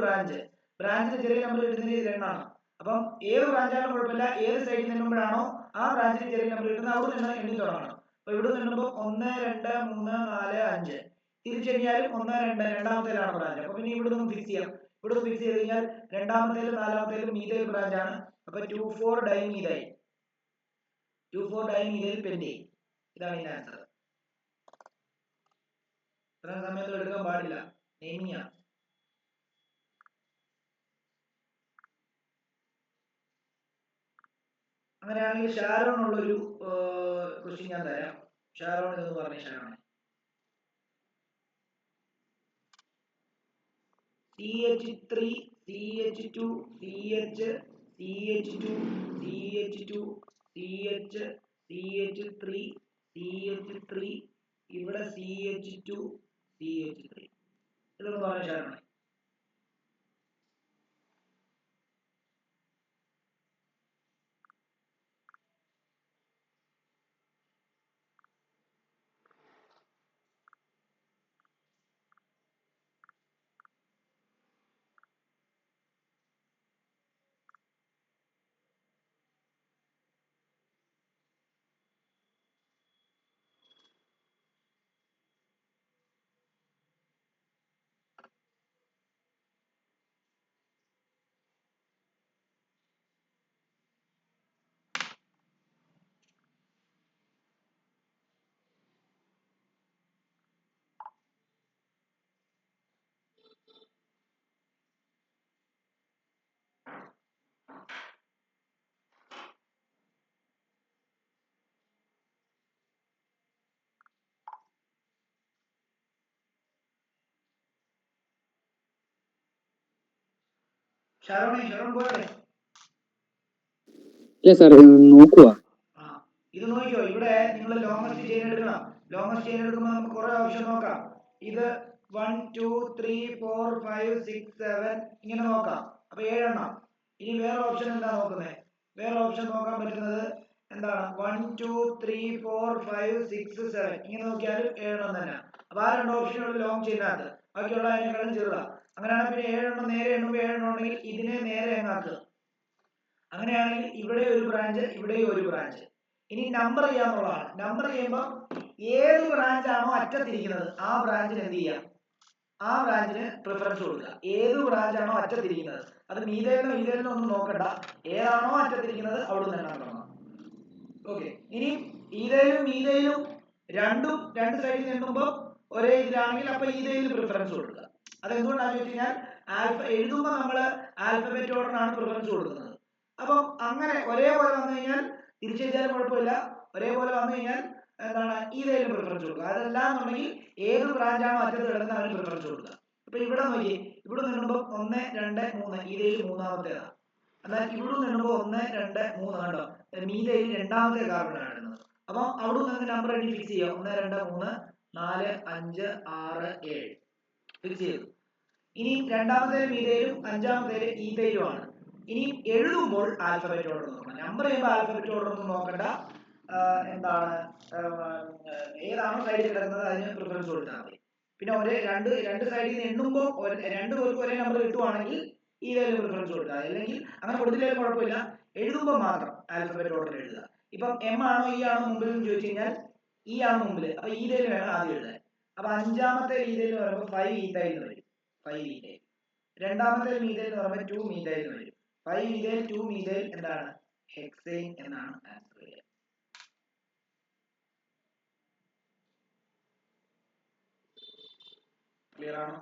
ബ്രാഞ്ചിന് ചെറിയ നമ്പർ കിട്ടുന്നത് ഇത് 2 ആണ്. അപ്പം ഏത് ബ്രാഞ്ചാണ് കുഴപ്പമില്ല, ഏത് സൈഡിൽ നിന്നുമ്പോഴാണോ ആ ബ്രാഞ്ചിന് ചെറിയ നമ്പർ കിട്ടുന്നത് അവിടെ നിന്ന് എണ്ണി തുടങ്ങണം. അപ്പൊ ഇവിടെ നിന്നുമ്പോൾ 1 2 3 4 5 തിരിച്ചു കഴിഞ്ഞാലും 1 2 രണ്ടാമത്തേലാണ് ബ്രാഞ്ച്. അപ്പൊ പിന്നെ ഇവിടെ നിന്ന് ഫിക്സ് ചെയ്യാം. ഇവിടെ ഫിക്സ് ചെയ്ത് കഴിഞ്ഞാൽ രണ്ടാമത്തേലും നാലാമത്തേലും മീഥൈൽ ബ്രാഞ്ച് ആണ്. അപ്പൊ 2,4 ഡൈമീഥൈൽ 2,4 ഡൈമീഥൈൽ പെന്റേൻ. ഇതാണ് ഇതിന്റെ ആൻസർ. ഇത്രയും സമയത്ത് എടുക്കാൻ പാടില്ല, നെയിമിംഗ് ആണ്. അങ്ങനെയാണെങ്കിൽ ഷാരോൺ ഉള്ളൊരു ക്വസ്റ്റ്യൻ ഞാൻ തരാം. ഷാരോൺ ഇതെന്ന് പറഞ്ഞ Sharon. CH3 CH2 CH CH2 CH2 CH CH3 CH3 ഇവിടെ CH2 CH3. ഇതൊന്ന് പറഞ്ഞ ഷാരോൺ. ഷാരോൺ പോരെ? ഇല്ല സാർ, നോക്കുക. ഇത് നോക്കിയോ, ഇവിടെ നിങ്ങൾ ലോങ്ങസ്റ്റ് ചെയിൻ എടുക്കണം. ലോങ്ങസ്റ്റ് ചെയിൻ എടുക്കുമ്പോൾ നമുക്ക് കുറെ ഓപ്ഷൻ നോക്കാം. ഇത് 1 2 3 4 5 6 7 ഇങ്ങനെ നോക്കാം. അപ്പൊ 7 എണ്ണം. ഇനി വേറെ ഓപ്ഷൻ എന്താ നോക്കുന്നത്? വേറെ ഓപ്ഷൻ നോക്കാൻ പറ്റുന്നത് എന്താണ് 1 2 3 4 5 6 7 ഇങ്ങനെ നോക്കിയാലും 7 തന്നെ. അപ്പൊ ആ രണ്ട് ഓപ്ഷനുള്ള ലോങ് ചെയിനകത്ത് ബാക്കിയുള്ള അതിനേക്കാളും ചെറുതാ. അങ്ങനെയാണെങ്കിൽ പിന്നെ 7 നേരെ എണ്ണുമ്പോൾ 7 ഉണ്ടെങ്കിൽ ഇതിനെ നേരെ അങ്ങാക്കുക. അങ്ങനെയാണെങ്കിൽ ഇവിടെ ഒരു ബ്രാഞ്ച്, ഇവിടെയും ഒരു ബ്രാഞ്ച്. ഇനി നമ്പർ ചെയ്യാന്നുള്ളതാണ്. നമ്പർ ചെയ്യുമ്പോൾ ഏത് ബ്രാഞ്ച് ആണോ അറ്റത്തിരിക്കുന്നത് ആ ബ്രാഞ്ചിന് എന്ത് ചെയ്യാം, ആ ബ്രാഞ്ചിന് പ്രിഫറൻസ് കൊടുക്കുക. ഏത് ബ്രാഞ്ച് ആണോ അറ്റത്തിരിക്കുന്നത്, അത് മീതയിലോ ഈതയിലോ ഒന്നും നോക്കണ്ട, ഏതാണോ അറ്റത്തിരിക്കുന്നത് അവിടെ നിന്ന് എണ്ണാൻ തുടങ്ങാം. ഓക്കെ. ഇനി ഈതയിലും മീതയിലും രണ്ട് സൈഡിൽ എണ്ണുമ്പോൾ ഒരേ ഇതിലാണെങ്കിൽ അപ്പൊ ഈതയിൽ പ്രിഫറൻസ് കൊടുക്കുക. അതെന്തുകൊണ്ടാണെന്ന് വെച്ച് കഴിഞ്ഞാൽ എഴുതുമ്പോൾ നമ്മൾ ആൽഫബറ്റ് ഓർഡറിനാണ് പ്രിഫറൻസ് കൊടുക്കുന്നത്. അപ്പം അങ്ങനെ ഒരേപോലെ വന്നു കഴിഞ്ഞാൽ തിരിച്ചെഴുതിയാലും കുഴപ്പമില്ല, ഒരേപോലെ വന്നു കഴിഞ്ഞാൽ എന്താണ് ഈതയിലും പ്രിഫറൻസ് കൊടുക്കുക. അതല്ല എന്നുണ്ടെങ്കിൽ ഏത് ബ്രാഞ്ചാണോ അറ്റത്ത് കിടക്കുന്നത് അതിന് പ്രിഫറൻസ് കൊടുക്കുക. അപ്പൊ ഇവിടെ നോക്കി, ഇവിടെ നിന്നുമ്പോൾ 1 2 3 ഈതയിൽ മൂന്നാമത്തേതാണ്. എന്നാൽ ഇവിടെ നിന്നുമ്പോൾ 1 2 3 കണ്ടോ, മീതയിൽ രണ്ടാമത്തെ കാർബണാണ് ഇടുന്നത്. അപ്പൊ അവിടെ നിന്ന് നമ്പർ എഴുതി ഫിക്സ് ചെയ്യുക. 1 2 3 4 5 6 7 ഫിക്സ് ചെയ്തു. ഇനി രണ്ടാമത്തെ മീതയിലും അഞ്ചാമത്തെ ഈതയിലുമാണ്. ഇനി എഴുതുമ്പോൾ ആൽഫബറ്റ് ഓർഡർ നോക്കണം. നമ്പർ ചെയ്യുമ്പോൾ ആൽഫബറ്റ് ഓർഡർ ഒന്നും നോക്കണ്ട. എന്താണ് ഏതാണോ സൈഡിൽ കിടക്കുന്നത് അതിന് പ്രിഫറൻസ് കൊടുത്താൽ മതി. പിന്നെ രണ്ട് സൈഡിൽ നിന്ന് എണ്ണുമ്പോൾ രണ്ടു പേർക്ക് ഒരേ നമ്പർ കിട്ടുവാണെങ്കിൽ ഈതയിലും പ്രിഫറൻസ് കൊടുക്കുക. അല്ലെങ്കിൽ അങ്ങനെ കൊടുത്തില്ലെങ്കിലും കുഴപ്പമില്ല, എഴുതുമ്പോൾ മാത്രം ആൽഫബറ്റ് ഓർഡർ എഴുതുക. ഇപ്പം എം ആണോ ഇ ആണോ മുമ്പിൽ എന്ന് ചോദിച്ചു കഴിഞ്ഞാൽ ഇ ആണ് മുമ്പിൽ, അപ്പൊ ഈതയിൽ വേണം ആദ്യം എഴുതാൻ. അപ്പൊ അഞ്ചാമത്തെ ഈതയിൽ എന്ന് പറയുമ്പോൾ 5 ഈതയിൽ വരും, 5 ഈതയിൽ. രണ്ടാമത്തെ മീതയിൽ എന്ന് പറയുമ്പോൾ 2 മീതയിൽ വരും. 5 ഈതയിൽ 2 മീതയിൽ എന്താണ് ഹെക്സെയിൻ എന്നാണ് ആൻസർ ചെയ്യുക. ക്ലിയർ ആണോ?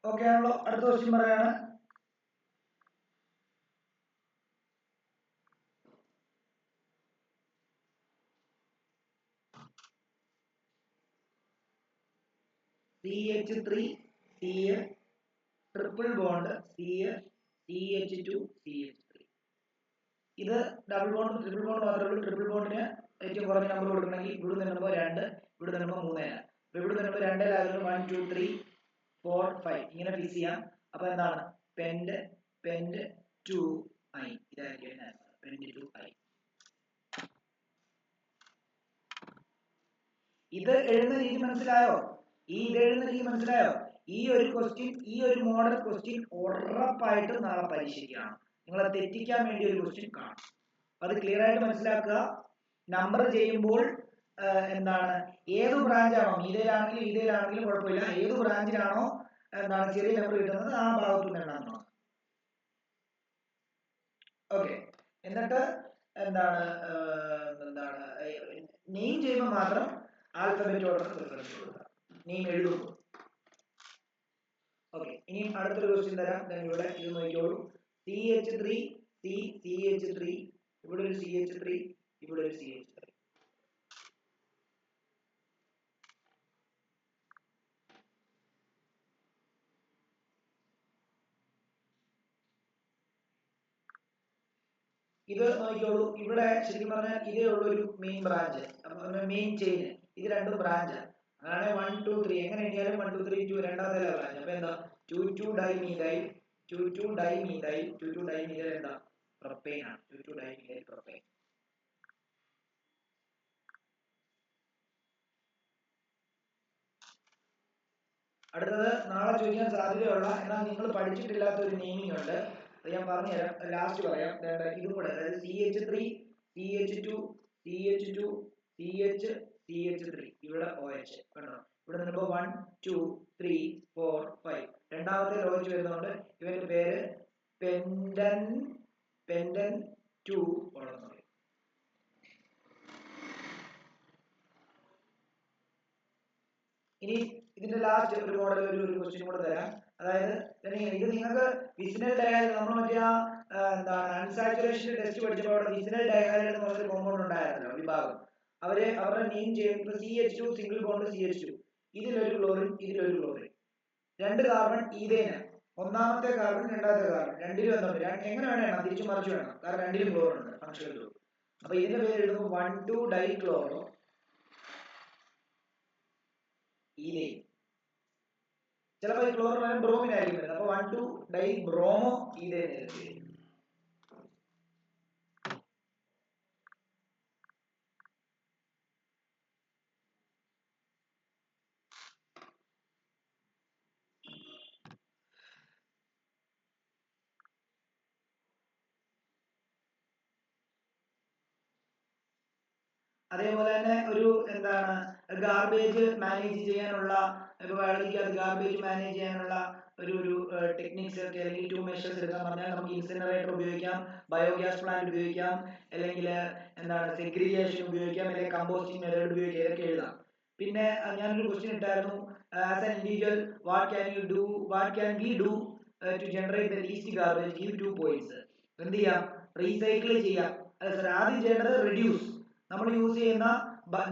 ഓക്കെ ആണല്ലോ? അടുത്ത ക്വസ്റ്റ്യൻ പറയാണ്. CH3 CH triple bond CH2 CH3. ഇത് ഡബിൾ ബോണ്ട് ട്രിപ്പിൾ ബോണ്ട് മാത്രമേ ഉള്ളൂ. ട്രിപ്പിൾ ബോണ്ടിന് ഏറ്റവും കുറഞ്ഞ നമ്പർ കൊടുക്കണമെങ്കിൽ ഇവിടെ നിന്നുമ്പോൾ 2, ഇവിടെ നിന്നുമ്പോൾ 3. ഇവിടെ നിന്നുമ്പോൾ 2 ലാകുമ്പോൾ 1 2 3 4 5 ഇങ്ങനെ ഫിക്സ് ചെയ്യാം. അപ്പൊ എന്താണ് പെൻഡ് 2 I. ഇതായിരിക്കും ആൻസർ, പെൻഡ് 2 I. ഇത് എഴുതുന്ന രീതി മനസ്സിലായോ? ഈ ഒരു ക്വസ്റ്റ്യൻ, ഈ ഒരു മോഡൽ ക്വസ്റ്റ്യൻ ഉറപ്പായിട്ട് നാളെ പരീക്ഷിക്കുകയാണ്. നിങ്ങളെ തെറ്റിക്കാൻ വേണ്ടി ഒരു ക്വസ്റ്റ്യൻ കാണും. അത് ക്ലിയർ ആയിട്ട് മനസ്സിലാക്കുക. നമ്പർ ചെയ്യുമ്പോൾ എന്താണ് ഏത് ബ്രാഞ്ചാണോ, ഈതയിലാണെങ്കിലും കുഴപ്പമില്ല, ഏത് ബ്രാഞ്ചിലാണോ എന്താണ് ചെറിയ നമ്പർ കിട്ടുന്നത് ആ ഭാഗത്തു നിന്നാണ്. ഓക്കെ. എന്നിട്ട് എന്താണ് നെയിം ചെയ്യുമ്പോൾ മാത്രം ആൽഫബറ്റ് ഓർഡർ പ്രിഫറൻസ് കൊടുക്കുക, നെയിം എഴുതുമ്പോൾ. ഓക്കെ. ഇനി അടുത്തൊരു ക്വസ്റ്റ്യൻ തരാം. ഇവിടെ ഇത് നോക്കിയോളൂ. CH3 CH3, ഇവിടെ ഒരു CH3, ഇവിടെ ഒരു CH3. ഇത് നോക്കിയോളൂ. ഇവിടെ ശരിക്കും പറഞ്ഞാൽ ഇതേ ഉള്ളൊരു മെയിൻ ബ്രാഞ്ച്, മെയിൻ ചെയിൻ. ഇത് രണ്ടും ബ്രാഞ്ചാണ്. അതാണ് 1 2 3. എങ്ങനെ എഴുതിയാലും 1 2 3 2 രണ്ടാമത്തെ ബ്രാഞ്ച്. അപ്പൊ എന്താ 2 2 ഡൈമീഥൈൽ 2 2 ഡൈമീഥൈൽ 2 2 ഡൈമീഥൈൽ എന്താ പ്രൊപ്പൈൻ ആണ്. 2 2 ഡൈമീഥൈൽ പ്രൊപ്പൈൻ. അടുത്തത് നാളെ ചോദിക്കാൻ സാധ്യതയുള്ള എന്നാൽ നിങ്ങൾ പഠിച്ചിട്ടില്ലാത്ത ഒരു നെയിമിംഗ് ഉണ്ട്. അത് ഞാൻ പറഞ്ഞുതരാം, ലാസ്റ്റ് പറയാം. ഇതും കൂടെ, അതായത് CH3 CH2 CH2 CH CH3, ഇവിടെ OH കണ്ടോ. ഇവിടെ നിന്നിപ്പോ 1 2 3 4 5 രണ്ടാമത്തെ OH വരുന്നതുകൊണ്ട് ഇവന്റെ പേര് പെൻഡൻ 2 ഉള്ളത്. ഇനി ഇതിന്റെ ലാസ്റ്റ് ഒരു മോഡൽ ഒരു ക്വസ്റ്റ്യൻ കൂടെ തരാം. അതായത് ഇത് നിങ്ങൾക്ക് വിസിനൽ ഡയഹൈഡ് നമ്മൾ മറ്റേ എന്താണ് അൺസാച്ചുറേഷൻ ടെസ്റ്റ് പഠിച്ചപ്പോൾ അവിടെ വിസിനൽ ഡയഹൈഡ് എന്ന് പറഞ്ഞൊരു കോമ്പൗണ്ട് ഉണ്ടായിരുന്നല്ലോ വിഭാഗം. അവരുടെ നെയിം ചെയ്യുമ്പോൾ CH2 സിംഗിൾ ബോണ്ട് CH2, ഇതിലൊരു ക്ലോറിൻ ഇതിലൊരു ക്ലോറിൻ, 2 കാർബൺ ഈതേന, ഒന്നാമത്തെ കാർബൺ രണ്ടാമത്തെ കാർബൺ, രണ്ടിലും എന്തുണ്ട് എങ്ങനെ വേണം തിരിച്ചു മറിച്ച് വേണം, കാരണം രണ്ടിലും ക്ലോറിൻ ഉണ്ട് ഫംഗ്ഷണൽ ഗ്രൂപ്പ്. അപ്പൊ ഇതിന്റെ പേര് എഴുതുമ്പോൾ 1,2-ഡൈക്ലോറോ ഈതേൻ. ചിലപ്പോൾ ഈ ക്ലോറിൻ ബ്രോമിൻ ആയിരിക്കും വരുന്നത്. അപ്പൊ 1,2-ഡൈബ്രോമോ ഈതേൻ. അതേപോലെ തന്നെ ഒരു എന്താണ് ഗാർബേജ് മാനേജ് ചെയ്യാനുള്ള, ഇപ്പൊ ബയോളജിക്കകത്ത് ഗാർബേജ് മാനേജ് ചെയ്യാനുള്ള ഒരു ടെക്നിക്സ് ഒക്കെ അല്ലെങ്കിൽ 2 മെഷേഴ്സ് എടുക്കാൻ പറഞ്ഞാൽ നമുക്ക് ഇൻസിനറേറ്റർ ഉപയോഗിക്കാം, ബയോഗ്യാസ് പ്ലാന്റ് ഉപയോഗിക്കാം, അല്ലെങ്കിൽ എന്താണ് സെഗ്രിഗേഷൻ ഉപയോഗിക്കാം, അല്ലെങ്കിൽ കമ്പോസ്റ്റിംഗ് മെത്തേഡ് ഉപയോഗിക്കാം. ഇതൊക്കെ എഴുതാം. പിന്നെ ഞാനൊരു ക്വസ്റ്റ്യൻ ഇട്ടായിരുന്നു, as an individual what can we do to generate the least garbage, give 2 points. എന്ത് ചെയ്യാം? റീസൈക്കിൾ ചെയ്യാം. അല്ല സാർ, ആദ്യം ചെയ്യേണ്ടത് റെഡ്യൂസ്. നമ്മൾ യൂസ് ചെയ്യുന്ന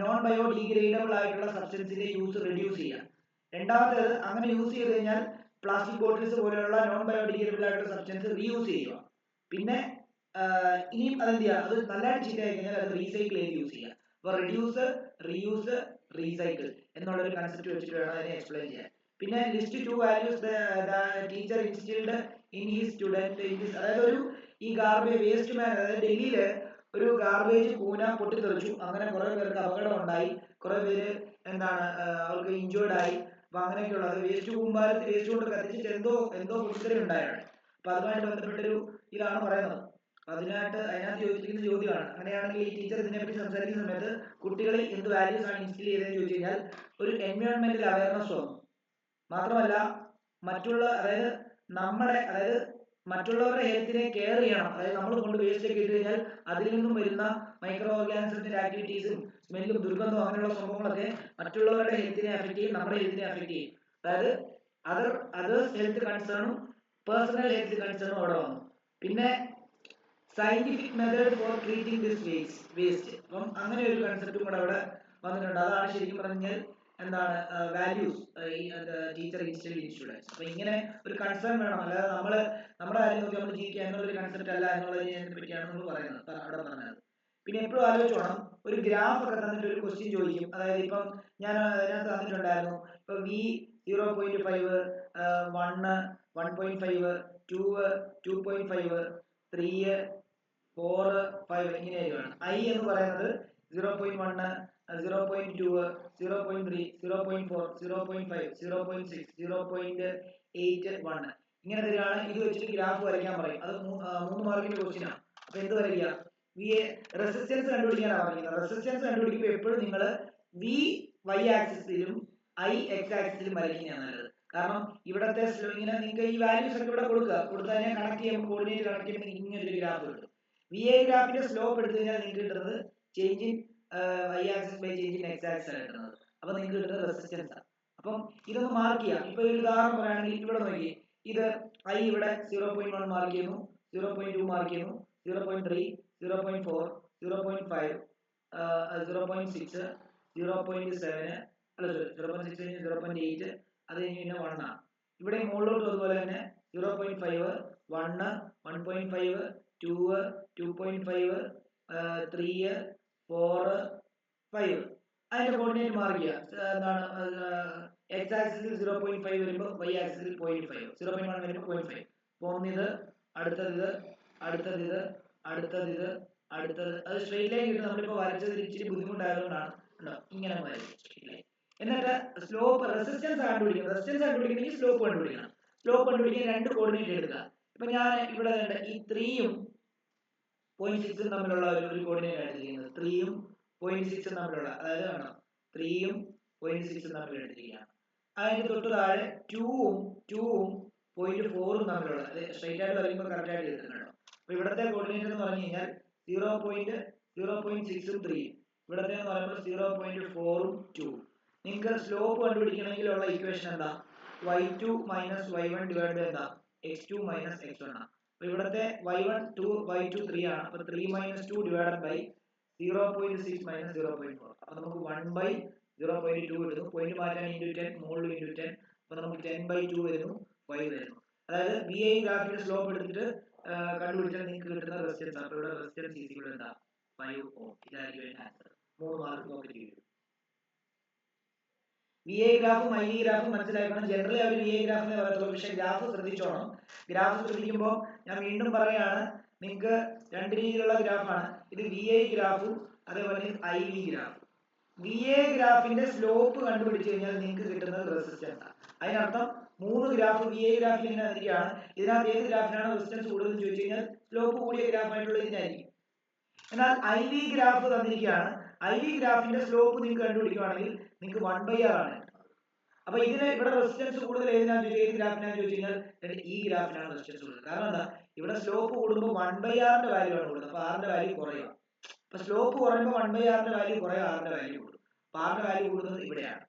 നോൺ ബയോഡിഗ്രേഡബിൾ ആയിട്ടുള്ള സബ്സ്റ്റൻസിന്റെ യൂസ് റെഡ്യൂസ് ചെയ്യാം. രണ്ടാമത്തേത്, അങ്ങനെ യൂസ് ചെയ്ത് കഴിഞ്ഞാൽ പ്ലാസ്റ്റിക് ബോട്ടിൽസ് പോലെയുള്ള നോൺ ബയോഡിഗ്രേഡബിൾ ആയിട്ടുള്ള സബ്സ്റ്റൻസ് റീയൂസ് ചെയ്യുക. പിന്നെ ഇനിയും അതെന്ത് ചെയ്യുക, അത് നല്ലതായിട്ട് ചീത്തയായി കഴിഞ്ഞാൽ അത് റീസൈക്കിൾ ചെയ്ത് യൂസ് ചെയ്യുക. അപ്പൊ റെഡ്യൂസ്, റീയൂസ്, റീസൈക്കിൾ എന്നുള്ളൊരു കൺസെപ്റ്റ് വെച്ചിട്ട് വേണം അതിനെ എക്സ്പ്ലെയിൻ ചെയ്യാൻ. പിന്നെ list 2 values teacher instilled in his student. അതായത് ഈ ഗാർബേജ് വേസ്റ്റ് മാൻ, അതായത് ഡൽഹിയില് ഒരു ഗാർബേജ് കൂന പൊട്ടിത്തെറിച്ചു. അങ്ങനെ കുറെ പേർക്ക് അപകടം ഉണ്ടായി, കുറെ പേര് എന്താണ് അവർക്ക് ഇഞ്ചേർഡ് ആയി. അപ്പൊ അങ്ങനെയൊക്കെയുള്ള വേസ്റ്റ് കൂമ്പാരത്തിൽ വേസ്റ്റ് കൊണ്ട് കത്തിച്ചിട്ട് എന്തോ പൊട്ടിത്തെറി ഉണ്ടായാണ്. അപ്പൊ അതുമായിട്ട് ബന്ധപ്പെട്ടൊരു ഇതാണ് പറയുന്നത്. അതിനകത്ത് ചോദിച്ചിരിക്കുന്ന ചോദ്യമാണ്, അങ്ങനെയാണെങ്കിൽ ഈ ടീച്ചർ ഇതിനെപ്പറ്റി സംസാരിക്കുന്ന സമയത്ത് കുട്ടികളിൽ എന്ത് വാല്യൂസ് ആണ് ഇൻസ്റ്റിൽ ചെയ്തതെന്ന് ചോദിച്ചു കഴിഞ്ഞാൽ ഒരു എൻവയോൺമെന്റൽ അവയർനെസ് വന്നു. മാത്രമല്ല അതായത് മറ്റുള്ളവരുടെ ഹെൽത്തിനെ കെയർ ചെയ്യണം. അതായത് നമ്മൾ കൊണ്ട് വേസ്റ്റ് ഒക്കെ ഇട്ട് കഴിഞ്ഞാൽ അതിൽ നിന്നും വരുന്ന മൈക്രോ ഓർഗാനിസത്തിന്റെ ആക്ടിവിറ്റീസും സ്മെല്ലും ദുർഗന്ധവും അങ്ങനെയുള്ള സംഭവങ്ങളൊക്കെ മറ്റുള്ളവരുടെ ഹെൽത്തിനെ അഫക്ട് ചെയ്യും, നമ്മുടെ ഹെൽത്തിനെ അഫക്ട് ചെയ്യും. അതായത് അതേഴ്സ് ഹെൽത്ത് കൺസേണും പേഴ്സണൽ ഹെൽത്ത് കൺസേണും അവിടെ വന്നു. പിന്നെ scientific method for treating this waste. അപ്പം അങ്ങനെ ഒരു കൺസെപ്റ്റും കൂടെ അവിടെ വന്നിട്ടുണ്ട്. അതാണ് ശരിക്കും പറഞ്ഞാൽ എന്താണ് values teacher instilled in students. അപ്പൊ ഇങ്ങനെ ഒരു കൺസേൺ വേണം. അല്ലാതെ നമ്മുടെ കാര്യം നോക്കി നമ്മൾ ജീവിക്കുക എന്നുള്ളൊരു കൺസെപ്റ്റ് അല്ല എന്നുള്ളതിനെ പറ്റിയാണ് നമ്മൾ പറയുന്നത് അവിടെ പറഞ്ഞത്. പിന്നെ എപ്പോഴും ആലോചിച്ചോണം, ഒരു ഗ്രാഫ് ഒക്കെ തന്നിട്ട് ഒരു ക്വസ്റ്റ്യൻ ചോദിക്കും. അതായത് ഇപ്പം ഞാൻ അതിനകത്ത് തന്നിട്ടുണ്ടായിരുന്നു, ഇപ്പൊ V 0.5, 1 1.5, 2 2.5, 3 4 5 ഇങ്ങനെയൊക്കെയാണ്. I എന്ന് പറയുന്നത് 0.1, 0.2, 0.3, 0.4, 0.5, 0.6, 0.8, 1 ഇങ്ങനെ തരികയാണ്. ഇത് വെച്ചിട്ട് ഗ്രാഫ് വരയ്ക്കാൻ പറയും. അത് 3 മാർക്കിന്റെ ക്വസ്റ്റ്യൻ ആണ്. അപ്പൊ എന്ത് വരയ്ക്കുക? റെസിസ്റ്റൻസ് കണ്ടുപിടിക്കാനാണ് പറഞ്ഞിരിക്കുന്നത്. റെസിസ്റ്റൻസ് കണ്ടുപിടിക്കുമ്പോൾ എപ്പോഴും നിങ്ങൾ V y ആക്സിസിലും I x ആക്സിസിലും വരയ്ക്കുന്നതാണ് നല്ലത്. കാരണം ഇവിടത്തെ ഇങ്ങനെ നിങ്ങൾക്ക് ഈ വാല്യൂസ് ഒക്കെ ഇവിടെ കൊടുത്താൽ അതിനെ കണക്ട് ചെയ്യുമ്പോൾ കോർഡിനേറ്റ് കണക്ട് ചെയ്യുമ്പോൾ ഇങ്ങനെ ഒരു ഗ്രാഫ് കിട്ടും. VA ഗ്രാഫിന്റെ സ്ലോപ്പ് എടുത്തു കഴിഞ്ഞാൽ നിങ്ങൾക്ക് കിട്ടുന്നത് change in y axis by change in x axis ആണ് കിട്ടുന്നത്. അപ്പൊ നിങ്ങൾക്ക് കിട്ടുന്നത് റെസിസ്റ്റൻസ് ആണ്. അപ്പം ഇതൊന്ന് മാർക്ക് ചെയ്യാം. ഇപ്പൊ ഒരു ഉദാഹരണം പറയുകയാണെങ്കിൽ ഇവിടെ നോക്കി, ഇത് I ഇവിടെ 0.1 മാർക്ക് ചെയ്യുന്നു, 0.2 മാർക്ക് ചെയ്യുന്നു, 0.3, 0.4, 0.5, 0.6, 0.7, അല്ല 0.6, 0.8, അത് കഴിഞ്ഞ് പിന്നെ 1 ആണ്. ഇവിടെ മുകളിലോട്ട് അതുപോലെ തന്നെ 0.5, 1, 1.5, 2, 2.5, 3, 4, 5. അതിന്റെ കോർഡിനേറ്റ് മാർക്ക് ചെയ്യുക. എന്താണ് x ആക്സിസിൽ 0.5 വരുമ്പോൾ y ആക്സിസിൽ 0.5, 0.1 വരുമ്പോൾ 0.5. പോകുന്നത് അടുത്തത് അത് സ്ട്രെയിറ്റ് ലൈൻ കിട്ടും. നമ്മളിപ്പോ വരച്ചത് ഇച്ചിരി ബുദ്ധിമുട്ടായതുകൊണ്ടാണ് ഇങ്ങനെ വരച്ചത്. എന്നിട്ട് സ്ലോപ്പ് റെസിസ്റ്റൻസ് കണ്ടുപിടിക്കണമെങ്കിൽ സ്ലോപ്പ് കണ്ടുപിടിക്കണം. സ്ലോപ്പ് കണ്ടുപിടിക്കാൻ 2 കോർഡിനേറ്റ് എടുക്കുക. ഇപ്പൊ ഞാൻ ഇവിടെ ഈ 3ഉം 0.6 തമ്മിലുള്ള ഒരു കോർഡിനേറ്റ് എടുത്തിരിക്കുന്നത്. 3ഉം 0.6 തമ്മിലുള്ള, അതായത് വേണം 3ഉം 0.6 തമ്മിൽ എടുത്തിരിക്കുകയാണ്. അതിന് തൊട്ട് താഴെ 2ഉം 0.4 തമ്മിലുള്ള, സ്ട്രെയിറ്റ് ആയിട്ട് വരയ്ക്കുമ്പോൾ കറക്റ്റ് ആയിട്ട് എടുക്കുന്നുണ്ടോ. അപ്പൊ ഇവിടത്തെ കോർഡിനേറ്റ് എന്ന് പറഞ്ഞു കഴിഞ്ഞാൽ 0.6ഉം 3ഉം, ഇവിടത്തെ എന്ന് പറയുമ്പോൾ 0.4ഉം 2ഉം. നിങ്ങൾക്ക് സ്ലോപ്പ് കണ്ടുപിടിക്കണമെങ്കിലുള്ള ഇക്വേഷൻ എന്താ? y2 minus y1 divide by എന്താ? x2 മൈനസ് x1 ആണ്. അപ്പൊ ഇവിടുത്തെ y1 2 y2 3 ആണ്. അപ്പൊ 3 മൈനസ് 2 ഡിവൈഡ് ബൈ 0.6 മൈനസ് 0.4. അപ്പൊ നമുക്ക് 1 ബൈ 0.2 വരുന്നു. പോയിന്റ് മാറ്റാൻ ഇൻറ്റു 10 മോളിൽ ഇൻറ്റു 10. അപ്പൊ നമുക്ക് 10/2 വരുന്നു, 5 വരുന്നു. അതായത് വി ഐ ഗ്രാഫിന്റെ സ്ലോപ്പ് എടുത്തിട്ട് കണ്ടുപിടിച്ചാൽ നിങ്ങൾക്ക് കിട്ടുന്ന റെസിസ്റ്റൻസ്. അപ്പോൾ ഇവിടെ റെസിസ്റ്റൻസ് ഈക്വൽ എന്താ? 5 ഓം. ഇതായിരിക്കും ആൻസർ. 3 മാർക്ക് നോക്കി ചെയ്യും. വി ഐ ഗ്രാഫും ഐ വി ഗ്രാഫും മനസ്സിലാക്കണം. ജനറലി അവർ വി ഐ ഗ്രാഫിനെ പറയത്തുള്ളൂ, പക്ഷേ ഗ്രാഫ് ശ്രദ്ധിച്ചോണം. ഗ്രാഫ് ശ്രദ്ധിക്കുമ്പോൾ ഞാൻ വീണ്ടും പറയുകയാണ്, നിങ്ങൾക്ക് രണ്ട് രീതിയിലുള്ള ഗ്രാഫാണ്. ഇത് വി ഐ ഗ്രാഫും അതേപോലെ ഐ വി ഗ്രാഫും. വി ഐ ഗ്രാഫിന്റെ സ്ലോപ്പ് കണ്ടുപിടിച്ചു കഴിഞ്ഞാൽ നിങ്ങൾക്ക് കിട്ടുന്നത് റെസിസ്റ്റൻസ് ആണ്. അതിനർത്ഥം 3 ഗ്രാഫ് വി ഐ ഗ്രാഫിൽ ഇങ്ങനെ വരികയാണ്. ഇതിനകത്ത് ഏത് ഗ്രാഫിനാണ് റെസിസ്റ്റൻസ് കൂടുതൽ എന്ന് ചോദിച്ചു കഴിഞ്ഞാൽ സ്ലോപ്പ് കൂടിയ ഗ്രാഫായിട്ടുള്ള ഇതിനായിരിക്കും. എന്നാൽ ഐ വി ഗ്രാഫ് തന്നിരിക്കുകയാണ്. ഐ വി ഗ്രാഫിന്റെ സ്ലോപ്പ് നിങ്ങൾക്ക് കണ്ടുപിടിക്കുകയാണെങ്കിൽ നിങ്ങൾക്ക് 1/r ആണ്. അപ്പൊ ഇതിന് ഇവിടെ റെസിസ്റ്റൻസ് കൂടുതൽ ഏത് ഗ്രാഫിനാന്ന് ചോദിച്ചു കഴിഞ്ഞാൽ ഈ ഗ്രാഫിനാണ് റെസിസ്റ്റൻസ് കൂടുതൽ. കാരണം എന്താ? ഇവിടെ സ്ലോപ്പ് കൂടുമ്പോൾ 1/rന്റെ വാല്യൂ ആണ് കൂടുന്നത്. അപ്പൊ ആറിന്റെ വാല്യൂ കുറയും. അപ്പൊ സ്ലോപ്പ് കുറയുമ്പോൾ 1/rന്റെ വാല്യൂ കുറയും, ആറിന്റെ വാല്യൂ കൂടും. അപ്പൊ ആറിന്റെ വാല്യൂ കൂടുന്നത് ഇവിടെയാണ്.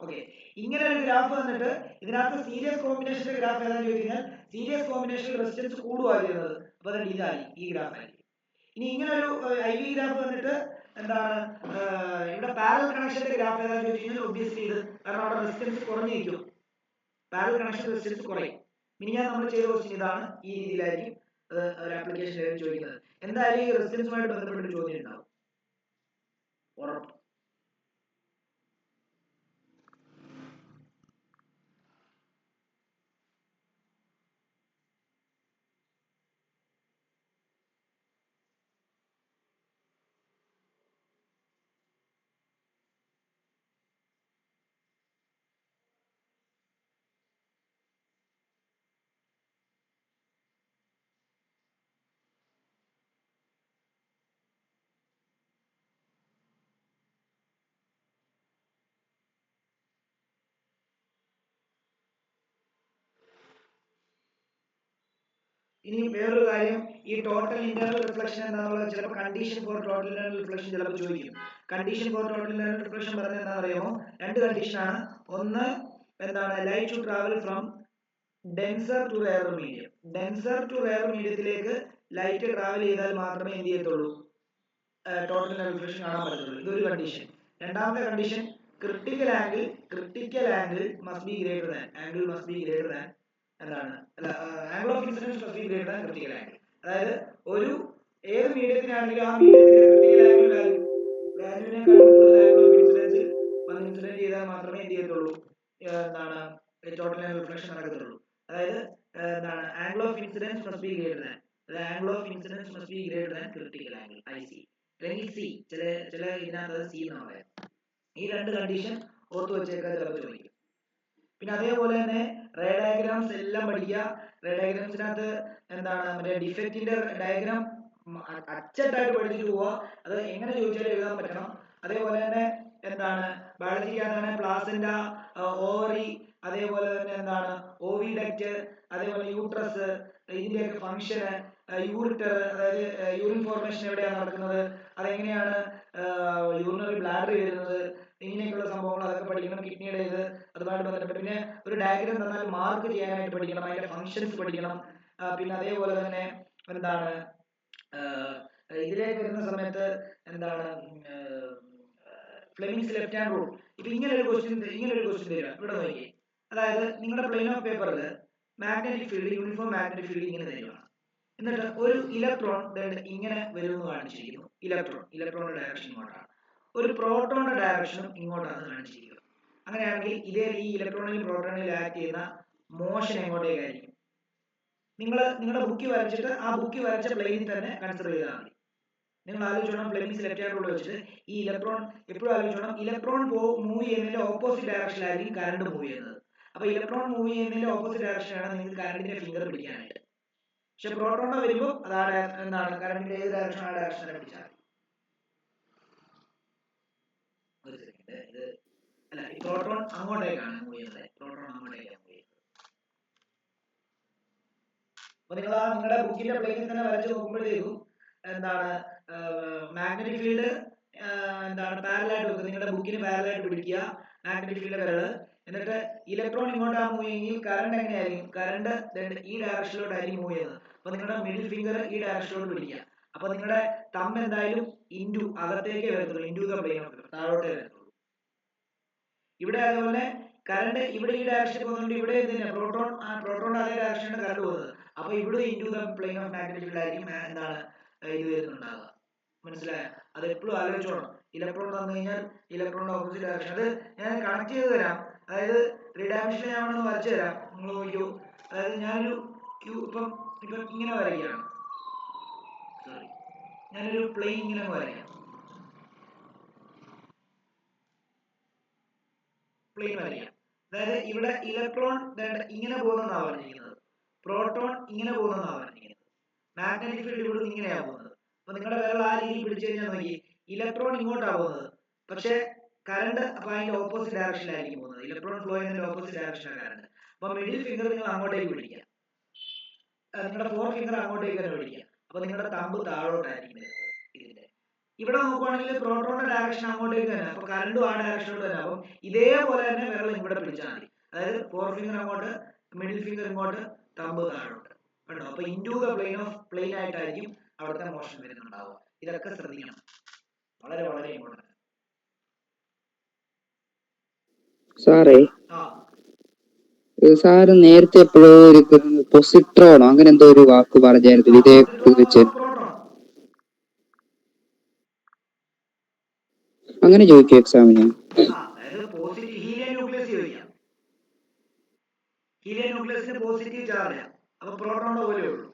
ഓക്കെ, ഇങ്ങനെ ഒരു ഗ്രാഫ് വന്നിട്ട് ഇതിനകത്ത് സീരീസ് കോമ്പിനേഷന്റെ ഗ്രാഫ് ഏതാണെന്ന് ചോദിച്ചു കഴിഞ്ഞാൽ സീരീസ് കോമ്പിനേഷനിൽ റെസിസ്റ്റൻസ് കൂടുകയാണ് ചെയ്യുന്നത്. അപ്പൊ അതുകൊണ്ട് ഇതായി ഈ ഗ്രാഫ് ആയിരിക്കും. ഇനി ഇങ്ങനെ ഒരു ഐ വി ഗ്രാഫ് വന്നിട്ട് എന്താണ് ഇവിടെ പാരലൽ കണക്ഷന്റെ ഗ്രാഫ് ഏതാണെന്ന് ചോദിച്ചു കഴിഞ്ഞാൽ ഒബ്വിയസ്ലി ഇത്, കാരണം അവിടെ റെസിസ്റ്റൻസ് കുറഞ്ഞിരിക്കും. പാരലൽ കണക്ഷൻ റെസിസ്റ്റൻസ് കുറയും. ഇനി നമ്മൾ ചെയ്ത ക്വസ്റ്റ്യൻ ഇതാണ്, ഈ രീതിയിലായിരിക്കും ഒരു ആപ്ലിക്കേഷൻ ചോദിക്കുന്നത്. എന്തായാലും ഈ റെസിസ്റ്റൻസുമായിട്ട് ബന്ധപ്പെട്ട ചോദ്യം ഉണ്ടാവും ഉറപ്പ്. ഇനി വേറൊരു കാര്യം, ഈ ടോട്ടൽ ഇന്റർണൽ റിഫ്ലക്ഷൻ എന്താണെന്നുള്ളത് ചിലപ്പോൾ condition for total internal reflection ചിലപ്പോൾ ചോദിക്കും. Condition for total internal reflection പറഞ്ഞാൽ എന്താണെന്ന് അറിയാമോ? രണ്ട് കണ്ടീഷനാണ്. ഒന്ന് എന്താണ്? Light to travel from denser to rarer medium. Denser to rarer മീഡിയത്തിലേക്ക് ലൈറ്റ് ട്രാവൽ ചെയ്താൽ മാത്രമേ എന്ത് ചെയ്യത്തുള്ളൂ? ടോട്ടൽ ഇന്റർണൽ റിഫ്ലക്ഷൻ കാണാൻ പറ്റത്തുള്ളൂ. ഇതൊരു കണ്ടീഷൻ. രണ്ടാമത്തെ condition, critical angle must be greater than, angle must be greater than എന്താണ്? Angle of incidence must be greater than critical angle. അതായത് ഒരു ഏത് മീഡിയത്തിനാണെങ്കിലും ആ മീഡിയത്തിന്റെ ക്രിട്ടിക്കൽ ആംഗിൾ വാല്യൂവിനേക്കാൾ കൂടുതൽ ആംഗിൾ ഓഫ് ഇൻസിഡൻസിൽ വന്ന് ഇൻസിഡന്റ് ചെയ്താൽ മാത്രമേ എന്ത് ചെയ്യത്തുള്ളൂ? എന്താണ്? ടോട്ടൽ ഇന്റർണൽ റിഫ്ലക്ഷൻ നടക്കത്തുള്ളൂ. അതായത് എന്താണ്? Angle of incidence must be greater than, angle of incidence must be greater than critical angle, i c അല്ലെങ്കിൽ സി. ചില ഇതിനകത്ത് സി എന്നാണ് പറയാം. ഈ രണ്ട് കണ്ടീഷൻ ഓർത്ത് വെച്ചേക്കാൻ ചിലപ്പോൾ ചോദിക്കും. പിന്നെ അതേപോലെ തന്നെ റേ ഡയഗ്രാംസ് എല്ലാം പഠിക്കുക. റേ ഡയഗ്രാംസിനകത്ത് എന്താണ്? മറ്റേ ഡിഫക്റ്റിന്റെ ഡയഗ്രാം അച്ചട്ടായിട്ട് പഠിച്ചിട്ട് പോവുക. അത് എങ്ങനെ ചോദിച്ചാലും എഴുതാൻ പറ്റണം. അതേപോലെ തന്നെ എന്താണ്? ബയോളജിക്കകത്താണ് പ്ലാസന്റ, ഓവറി, അതേപോലെ തന്നെ എന്താണ്? ഓവിഡക്റ്റ്, അതേപോലെ യൂട്രസ്, ഇതിന്റെയൊക്കെ ഫംഗ്ഷന്, യൂറിറ്റർ, അതായത് യൂറിൻ ഫോർമേഷൻ എവിടെയാണ് നടക്കുന്നത്, അതെങ്ങനെയാണ് യൂറിനറി ബ്ലാഡർ വരുന്നത്, ഇങ്ങനെയൊക്കെയുള്ള സംഭവങ്ങൾ അതൊക്കെ പഠിക്കണം. കിഡ്നിയുടെ ഇത് അതുമായിട്ട് ബന്ധപ്പെട്ട്. പിന്നെ ഒരു ഡയഗ്രാം തന്നാൽ മാർക്ക് ചെയ്യാനായിട്ട് പഠിക്കണം, അതിന്റെ ഫംഗ്ഷൻസ് പഠിക്കണം. പിന്നെ അതേപോലെ തന്നെ എന്താണ്? ഇതിലേക്ക് വരുന്ന സമയത്ത് എന്താണ്? Fleming's left hand rule. ഇപ്പൊ ഇങ്ങനെ ഒരു ക്വസ്റ്റ്യൻ തരാം, ഇവിടെ നോക്കി. അതായത് നിങ്ങളുടെ പ്ലെയിൻ ഓഫ് പേപ്പറിൽ magnetic field, uniform magnetic field ഇങ്ങനെ തരുവാണ്. എന്നിട്ട് ഒരു ഇലക്ട്രോൺ ഇങ്ങനെ വരുമെന്ന് കാണിച്ചിരിക്കുന്നു. ഇലക്ട്രോണിന്റെ ഡയറക്ഷൻ ഇങ്ങോട്ടാണ്, ഒരു പ്രോട്ടോണിന്റെ ഡയറക്ഷനും ഇങ്ങോട്ടാണ് കാണിച്ചിരിക്കുന്നത്. അങ്ങനെയാണെങ്കിൽ ഇതേ ഈ ഇലക്ട്രോണിലും പ്രോട്ടോണിലും ആക്ട് ചെയ്യുന്ന മോഷൻ എങ്ങോട്ടേക്കായിരിക്കും? നിങ്ങളുടെ ബുക്കി വരച്ചിട്ട് ആ ബുക്കി വരച്ച പ്ലെയിനിൽ തന്നെ കൺസിഡർ ചെയ്താൽ മതി. നിങ്ങൾ ആലോചിച്ചോണം, ഫ്ലെമിങ്സ് ലെഫ്റ്റ് ഹാൻഡ് റൂൾ വെച്ചിട്ട് ഈ ഇലക്ട്രോൺ എപ്പോഴും ആലോചിച്ചോണം, ഇലക്ട്രോൺ മൂവ് ചെയ്യുന്നതിന്റെ ഓപ്പോസിറ്റ് ഡയറക്ഷനിലായിരിക്കും കറണ്ട് മൂവ് ചെയ്യുന്നത്. അപ്പൊ ഇലക്ട്രോൺ മൂവ് ചെയ്യുന്നതിന്റെ ഓപ്പോസിറ്റ് ഡയറക്ഷനാണ് നിങ്ങൾക്ക് കറണ്ടിന്റെ ഫിംഗർ പിടിക്കാനായിട്ട്. പക്ഷെ പ്രോട്ടോൺ വരുമ്പോൾ അതാണ് എന്താണ്? കറണ്ടിന്റെ ഏത് ഡയറക്ഷൻ ആ ഡയറക്ഷനെ പിടിച്ചാൽ ഒരു സെക്കൻഡ്. ഇത് അല്ല, ഈ പ്രോട്ടോൺ അങ്ങോട്ടേക്കാണ് മൂവ് ചെയ്യുന്നത്. പ്രോട്ടോൺ അങ്ങോട്ടേക്കാണ് മൂവ് ചെയ്യുന്നത്. അപ്പൊ നിങ്ങൾ ആ നിങ്ങളുടെ ബുക്കിന്റെ പ്ലെയിനിൽ തന്നെ വരച്ച് നോക്കുമ്പോഴത്തേക്കും എന്താണ്? മാഗ്നറ്റിക് ഫീൽഡ് എന്താണ് പാരലായിട്ട് വെക്കുക. നിങ്ങളുടെ ബുക്കിന് പാരലായിട്ട് പിടിക്കുക മാഗ്നറ്റിക് ഫീൽഡിന്റെ വിരല്. എന്നിട്ട് ഇലക്ട്രോൺ ഇങ്ങോട്ടാണ് മൂവ് ചെയ്യുമെങ്കിൽ കറണ്ട് എങ്ങനെയായിരിക്കും? കറണ്ട് ഈ ഡയറക്ഷനിലോട്ടായിരിക്കും മൂവ് ചെയ്യുന്നത്. അപ്പൊ നിങ്ങളുടെ മിഡിൽ ഫിംഗർ ഈ ഡയറക്ഷനിലോട്ട് പിടിക്കുക. അപ്പൊ നിങ്ങളുടെ തമ്പ് എന്തായാലും ഇൻറ്റു അകത്തേക്ക് വരത്തുള്ളൂ, ഇൻറ്റു ദ പ്ലെയിൻ ഓഫ് താഴോട്ടേ വരത്തുള്ളൂ. ഇവിടെ അതുപോലെ കറണ്ട് ഇവിടെ ഈ ഡയറക്ഷനിൽ പോകുന്നുണ്ട്, ഇവിടെ പ്രോട്ടോണിന്റെ അതേ ഡയറക്ഷനാണ് കറണ്ട് പോകുന്നത്. അപ്പൊ ഇവിടെ into the plain of magnetic field ആയിരിക്കും എന്താണ് ഇത് വരുന്നുണ്ടാവുക. മനസ്സിലായോ? അത് എപ്പോഴും ആലോചിച്ചോണം. ഇലക്ട്രോൺ തന്നു കഴിഞ്ഞാൽ ഇലക്ട്രോണിന്റെ ഓപ്പോസിറ്റ് ഡയറക്ഷൻ. അത് ഞാൻ കണക്ട് ചെയ്ത് തരാം. അതായത് 3 ഡയമെൻഷനിൽ ഞാൻ ഒന്ന് വരച്ചു തരാം, നിങ്ങൾ നോക്കിയോ. അതായത് ഞാനൊരു ഇപ്പം ഇങ്ങനെ വരയ്ക്കുകയാണ്. സോറി, ഞാനൊരു പ്ലെയിൻ ഇങ്ങനെ വരയ്ക്കാം. പ്ലെയിൻ വരയ്ക്കാം. അതായത് ഇവിടെ ഇലക്ട്രോൺ ഇങ്ങനെ പോകുന്നതാണ് പറഞ്ഞിരിക്കുന്നത്, പ്രോട്ടോൺ ഇങ്ങനെ പോകുന്നതാണ് പറഞ്ഞിരിക്കുന്നത്, മാഗ്നറ്റിക് ഫീൽഡ് ഇവിടെ ഇങ്ങനെയാണ് പോകുന്നത്. അപ്പൊ നിങ്ങളുടെ വിരൽ ആ രീതിയിൽ പിടിച്ചു കഴിഞ്ഞാൽ നോക്കി, ഇലക്ട്രോൺ ഇങ്ങോട്ടാണ് പോകുന്നത്, പക്ഷെ കറണ്ട് അപ്പൊ അതിന്റെ ഓപ്പോസിറ്റ് ഡയറക്ഷനിലായിരിക്കും പോകുന്നത്. ഇലക്ട്രോൺ ഫ്ലോ ചെയ്യുന്നതിന്റെ ഓപ്പോസിറ്റ് ഡയറക്ഷനാണ് കറണ്ട്. അപ്പൊ മിഡിൽ ഫിംഗർ നിങ്ങൾ അങ്ങോട്ടേക്ക് പിടിക്കുക, നിങ്ങളുടെ 4 ഫിംഗർ അങ്ങോട്ടേക്ക് തന്നെ പിടിക്കുക. അപ്പൊ നിങ്ങളുടെ തമ്പ് താഴോട്ടായിരിക്കും ഇതിന്റെ. ഇവിടെ നോക്കുവാണെങ്കിൽ പ്രോട്ടോണിന്റെ ഡയറക്ഷൻ അങ്ങോട്ടേക്ക് തന്നെ, അപ്പൊ കറണ്ടും ആ ഡയറക്ഷനിലോട്ട് തന്നെ. അപ്പം ഇതേപോലെ തന്നെ വിരൽ ഇവിടെ പിടിച്ചാൽ മതി. അതായത് 4 ഫിംഗർ അങ്ങോട്ട്, മിഡിൽ ഫിംഗർ ഇങ്ങോട്ട്, തമ്പ് താഴോട്ട്. കണ്ടോ? അപ്പൊ ഇൻറ്റു ദ പ്ലെയിൻ ആയിട്ടായിരിക്കും അവിടുത്തെ മോഷൻ വരുന്നുണ്ടാവുക. ഇതൊക്കെ ശ്രദ്ധിക്കണം, വളരെ വളരെ ഇമ്പോർട്ടന്റ്. സാറേ, സാറ് നേരത്തെ എപ്പോഴോ ഒരു പൊസിട്രോണോ അങ്ങനെ എന്തോ ഒരു വാക്ക് പറഞ്ഞായിരുന്നു ഇതേ വെച്ച്. അങ്ങനെ ചോദിക്കും എക്സാമിന്. ഹീലിയം ന്യൂക്ലിയസിന് പോസിറ്റീവ് ചാർജ്, അപ്പൊ പ്രോട്ടോണിന്റെ പോലെ ഉള്ളൂ.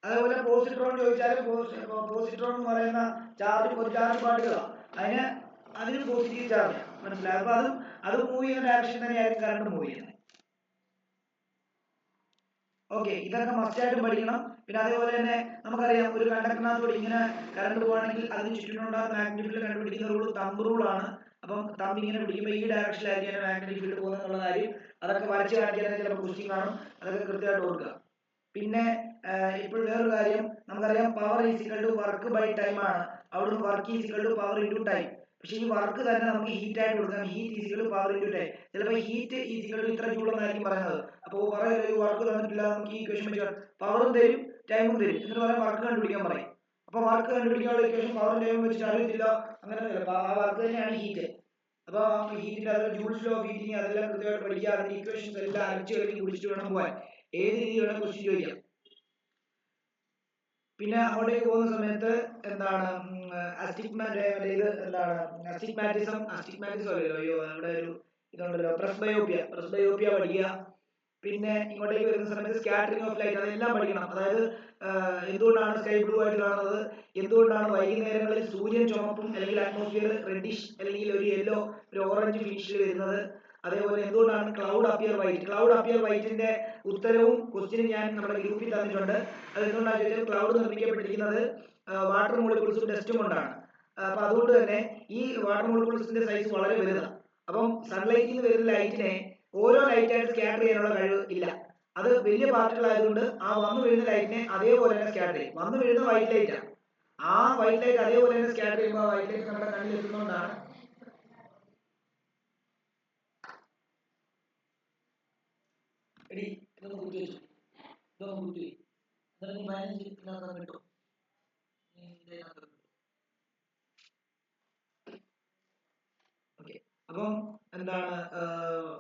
അതേപോലെ പോസിട്രോൺ ചോദിച്ചാലും പോസിട്രോൺ എന്ന് പറയുന്ന ചാർജ് ഒരു ചാർജ് പാർട്ടികളാണ്, അതിന് പോസിറ്റീവ് ചാർജ്. മനസ്സിലായി? അപ്പൊ അത് മൂവ് ചെയ്യുന്ന ഡയറക്ഷൻ തന്നെയായിരിക്കും കറണ്ട് മൂവ് ചെയ്യുന്നത്. ഓക്കെ, ഇതൊക്കെ മസ്റ്റായിട്ടും പഠിക്കണം. പിന്നെ അതേപോലെ തന്നെ നമുക്കറിയാം, ഒരു കണ്ടക്ടറിനകത്തോടെ ഇങ്ങനെ കറണ്ട് പോവാണെങ്കിൽ അതിന് ചുറ്റിനുണ്ടാകുന്ന മാഗ്നറ്റിക് ഫീൽഡ് കണ്ടുപിടിക്കുന്ന റൂൾ തമ്പ് റൂളാണ്. അപ്പം തമ്പ് ഇങ്ങനെ പിടിക്കുമ്പോൾ ഈ ഡയറക്ഷനിലായിരിക്കും മാഗ്നറ്റിക് ഫീൽഡ് പോകുന്നത് എന്നുള്ള കാര്യം അതൊക്കെ വരച്ച് കാണിക്കാൻ ചിലപ്പോൾ ക്വസ്റ്റ്യൻ കാണും. അതൊക്കെ കൃത്യമായിട്ട് ഓർക്കുക. പിന്നെ ഇപ്പോൾ വേറൊരു കാര്യം നമുക്കറിയാം, power is equal to work by time ആണ്. അവിടുന്ന് work is equal to power into time. പക്ഷെ ഈ വർക്ക് തന്നെ നമുക്ക് ഹീറ്റ് ആയിട്ട് കൊടുക്കാം. Heat is equal to power into time. ചിലപ്പോൾ ഹീറ്റ് ഈസിക്കൽ ടു ഇത്ര ജൂൾ എന്നായിരിക്കും പറയുന്നത്. അപ്പോൾ പറയല്ലോ, ഈ വർക്ക് തന്നിട്ടില്ല, നമുക്ക് ഈ ഇക്വേഷൻ വെച്ചാൽ പവറും തരും ടൈമും തരും, എന്നിട്ട് പറയാം വർക്ക് കണ്ടുപിടിക്കാൻ പറയും. അപ്പൊ വർക്ക് കണ്ടുപിടിക്കാനുള്ള ഇക്വേഷൻ പവറും ടൈമും വെച്ചിട്ട് അറിയത്തില്ല, അങ്ങനെ ആ വർക്ക് തന്നെയാണ് ഹീറ്റ്. അപ്പൊ ഹീറ്റിന്റെ അതായത് ജൂൾസ് ലോ ഓഫ് ഹീറ്റിംഗ് അതെല്ലാം കൃത്യമായിട്ട് പഠിക്കുക. അതിന്റെ ഇക്വേഷൻസ് എല്ലാം അരച്ചു കളി കുടിച്ചിട്ട് വേണം പോകാൻ. ഏത് രീതി വേണം ക്വസ്റ്റ്യൻ ചോദിക്കാം. പിന്നെ അങ്ങോട്ടേക്ക് പോകുന്ന സമയത്ത് എന്താണ് അസ്റ്റിഗ്മാറ്റിസം അല്ലല്ലോ, അയ്യോ നമ്മുടെ ഒരു ഇതുണ്ടല്ലോ, പ്രസ്ബയോപ്പിയ പഠിക്കുക. പിന്നെ ഇങ്ങോട്ടേക്ക് വരുന്ന സമയത്ത് സ്കാറ്ററിംഗ് ഓഫ് ലൈറ്റ് അതെല്ലാം പഠിക്കണം. അതായത് എന്തുകൊണ്ടാണ് സ്കൈ ബ്ലൂ ആയിട്ട് കാണുന്നത്, എന്തുകൊണ്ടാണ് വൈകുന്നേരങ്ങളിൽ സൂര്യൻ ചുമപ്പും അല്ലെങ്കിൽ അറ്റ്മോസ്ഫിയർ റെഡിഷ് അല്ലെങ്കിൽ ഒരു യെല്ലോ ഒരു ഓറഞ്ച് ഫിനിഷിൽ വരുന്നത്. അതേപോലെ എന്തുകൊണ്ടാണ് ക്ലൗഡ് അപ്പിയർ വൈറ്റിന്റെ ഉത്തരവും ക്വസ്റ്റ്യനും ഞാൻ നമ്മുടെ ഗ്രൂപ്പിൽ തന്നിട്ടുണ്ട്. അത് എന്തുകൊണ്ടാണെന്ന് ചോദിച്ചാൽ ക്ലൗഡ് നിർമ്മിക്കപ്പെട്ടിരിക്കുന്നത് വാട്ടർ മോളിക്യൂൾസും ഡസ്റ്റും കൊണ്ടാണ്. അപ്പൊ അതുകൊണ്ട് തന്നെ ഈ വാട്ടർ മോളിക്യൂൾസിന്റെ സൈസ് വളരെ വലുതാണ്. അപ്പം സൺലൈറ്റിൽ നിന്ന് വരുന്ന ലൈറ്റിനെ ഓരോ ലൈറ്റായിട്ട് സ്കാറ്റർ ചെയ്യാനുള്ള കഴിവ് ഇല്ല. അത് വലിയ പാർട്ടികൾ ആയതുകൊണ്ട് ആ വന്നു വീഴുന്ന ലൈറ്റിനെ അതേപോലെ തന്നെ സ്കാറ്റർ ചെയ്യും. വന്നു വീഴുന്ന വൈറ്റ് ലൈറ്റ് ആണ്, ആ വൈറ്റ് ലൈറ്റ് അതേപോലെ തന്നെ സ്കാറ്റർ ചെയ്യുമ്പോൾ ആ വൈറ്റ് ലൈറ്റ് നമ്മുടെ കണ്ണിൽ എത്തുന്നതുകൊണ്ടാണ്. അപ്പം എന്താണ്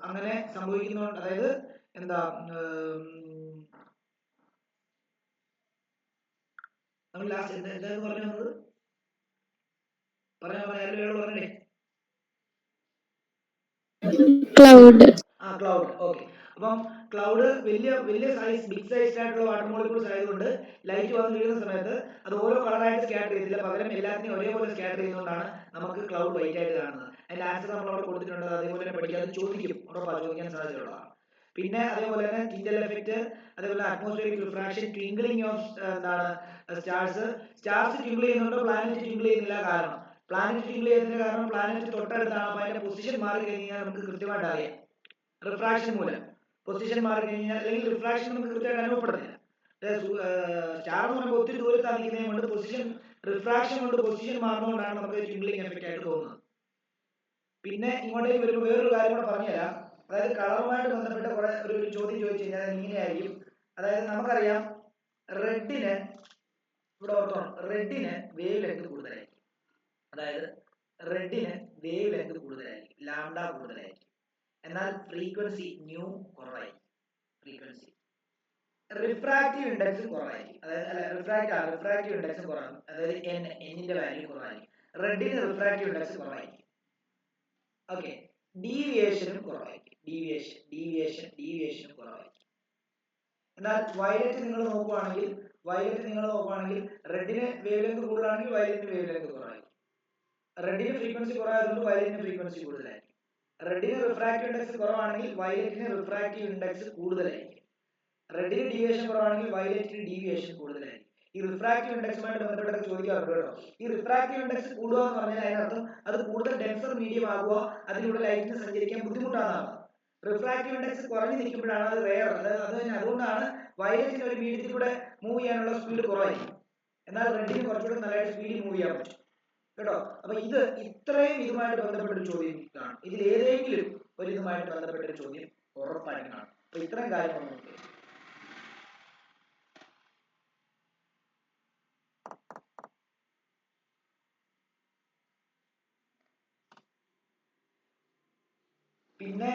അങ്ങനെ സംഭവിക്കുന്നതുകൊണ്ട്, അതായത് എന്താ നമ്മൾ ലാസ്റ്റ് എന്തായിരുന്നു പറഞ്ഞു വന്നത്? പറഞ്ഞേ ക്ലൗഡ്. ക്ലൗഡ്. ഓക്കെ, അപ്പം ക്ലൗഡ് വലിയ സൈസ് ബിഗ് സൈസ് ആയിട്ടുള്ള വാട്ടർ മോളിക്യൂൾസ് ആയതുകൊണ്ട് ലൈറ്റ് വന്ന് വീഴുന്ന സമയത്ത് അത് ഓരോ കളറായിട്ട് സ്കാറ്റർ ചെയ്തില്ല, പകരം എല്ലാത്തിനെയും ഒരേപോലെ സ്കാറ്റർ ചെയ്യുന്നതുകൊണ്ടാണ് നമുക്ക് ക്ലൗഡ് വൈറ്റ് ആയിട്ട് കാണുന്നത്. അതിന്റെ ആൻസർ നമ്മൾ അവിടെ കൊടുത്തിട്ടുണ്ട്, അതേപോലെ തന്നെ പഠിക്കാതെ ചോദിക്കും, ചോദിക്കാൻ സാധ്യതയുള്ളതാണ്. പിന്നെ അതേപോലെ തന്നെ ടിൻഡൽ എഫക്റ്റ്, അതേപോലെ atmospheric refraction, twinkling of stars twinkle ചെയ്യുന്നുണ്ടോ, പ്ലാനറ്റ് ട്വിങ്കിൾ ചെയ്യുന്നില്ല. കാരണം പ്ലാനറ്റ് ട്വിങ്കിൾ ചെയ്യുന്നതിന് കാരണം പ്ലാനറ്റ് തൊട്ടടുത്താണ്. അപ്പൊ അതിന്റെ പൊസിഷൻ മാറി കഴിഞ്ഞാൽ നമുക്ക് കൃത്യമായിട്ട് അറിയാം. റിഫ്രാക്ഷൻ മൂലം പൊസിഷൻ മാറി കഴിഞ്ഞാൽ അല്ലെങ്കിൽ റിഫ്രാക്ഷൻ നമുക്ക് കൃത്യമായിട്ട് അനുഭവപ്പെടുന്നില്ല. സ്റ്റാർ എന്ന് പറയുമ്പോൾ ഒത്തിരി ദൂരത്താണ് നിൽക്കുന്നത് കൊണ്ട് പൊസിഷൻ റിഫ്രാക്ഷൻ കൊണ്ട് പൊസിഷൻ മാറുന്നതുകൊണ്ടാണ് നമുക്ക് ട്വിങ്കിളിംഗ് എഫക്റ്റ് ആയിട്ട് തോന്നുന്നത്. പിന്നെ ഇങ്ങോട്ടേക്ക് വരുമ്പോൾ വേറൊരു കാര്യം കൂടെ പറഞ്ഞുതരാം. അതായത് കളറുമായിട്ട് ബന്ധപ്പെട്ട കുറെ ഒരു ചോദ്യം ചോദിച്ചു കഴിഞ്ഞാൽ ഇങ്ങനെയായിരിക്കും. അതായത് നമുക്കറിയാം റെഡിന് ഇവിടെ ഓർത്തോണം, റെഡിന് വേവ് ലെങ്ത് കൂടുതലായിരിക്കും. അതായത് റെഡിന് വേവ് ലെങ്ത് കൂടുതലായിരിക്കും, ലാംഡ കൂടുതലായിരിക്കും. എന്നാൽ ഫ്രീക്വൻസി ന്യൂ കുറവായിരിക്കും. ഫ്രീക്വൻസി റിഫ്രാക്റ്റീവ് ഇൻഡെക്സ് കുറവായിരിക്കും. അതായത് റിഫ്രാക്റ്റീവ് ഇൻഡെക്സ് കുറവാണ്. അതായത് എന്നിന്റെ വാല്യൂ കുറവായിരിക്കും. റെഡിന് റിഫ്രാക്റ്റീവ് ഇൻഡെക്സ് കുറവായിരിക്കും. ഓക്കെ, ഡീവിയേഷനും കുറവായിരിക്കും. ഡീവിയേഷനും കുറവായിരിക്കും. എന്നാൽ വയലറ്റ് നിങ്ങൾ നോക്കുവാണെങ്കിൽ റെഡിന് വേവ് ലെങ്ത് കൂടുതലാണെങ്കിൽ വയലറ്റിന് വേവ് ലെങ്ത് കുറവായിരിക്കും. റെഡിന് ഫ്രീക്വൻസി കുറവായതുകൊണ്ട് വയലറ്റിന് ഫ്രീക്വൻസി കൂടുതലായിരിക്കും. റെഡിന് റിഫ്രാക്റ്റീവ് ഇൻഡെക്സ് കുറവാണെങ്കിൽ വയലറ്റിന് റിഫ്രാക്റ്റീവ് ഇൻഡെക്സ് കൂടുതലായിരിക്കും. റെഡിന് ഡീവിയേഷൻ കുറവാണെങ്കിൽ വയലറ്റിന് ഡീവിയേഷൻ കൂടുതലായിരിക്കും. ഈ റിഫ്രാക്റ്റീവ് ഇൻഡെക്സുമായിട്ട് ബന്ധപ്പെട്ട ചോദിക്കാറുണ്ട് കേട്ടോ. ഈ റിഫ്രാക്റ്റീവ് ഇൻഡെക്സ് കൂടുക എന്ന് പറഞ്ഞാൽ അതിനർത്ഥം അത് കൂടുതൽ ഡെൻസർ മീഡിയം ആകുക, അതിലൂടെ ലൈറ്റിന് സഞ്ചരിക്കാൻ ബുദ്ധിമുട്ടാണ്. റിഫ്രാക്റ്റീവ് ഇൻഡെക്സ് കുറഞ്ഞു നിൽക്കുമ്പോഴാണ് അത് റെയർ. അതുകൊണ്ടാണ് വയലറ്റിന് ഒരു മീഡിയത്തിൽ കൂടെ മൂവ് ചെയ്യാനുള്ള സ്പീഡ് കുറവായിരിക്കും. എന്നാൽ റെഡിന് കുറച്ചുകൂടി നല്ലതായിട്ട് സ്പീഡിൽ മൂവ് ചെയ്യാൻ പറ്റും കേട്ടോ. അപ്പൊ ഇത്രയും ഇതുമായിട്ട് ബന്ധപ്പെട്ടൊരു ചോദ്യം കാണും. ഇതിൽ ഏതെങ്കിലും ഒരു ഇതുമായിട്ട് ബന്ധപ്പെട്ടൊരു ചോദ്യം ഉറപ്പായിട്ട് കാണും. അപ്പൊ ഇത്രയും കാര്യങ്ങൾ നോക്കുക. പിന്നെ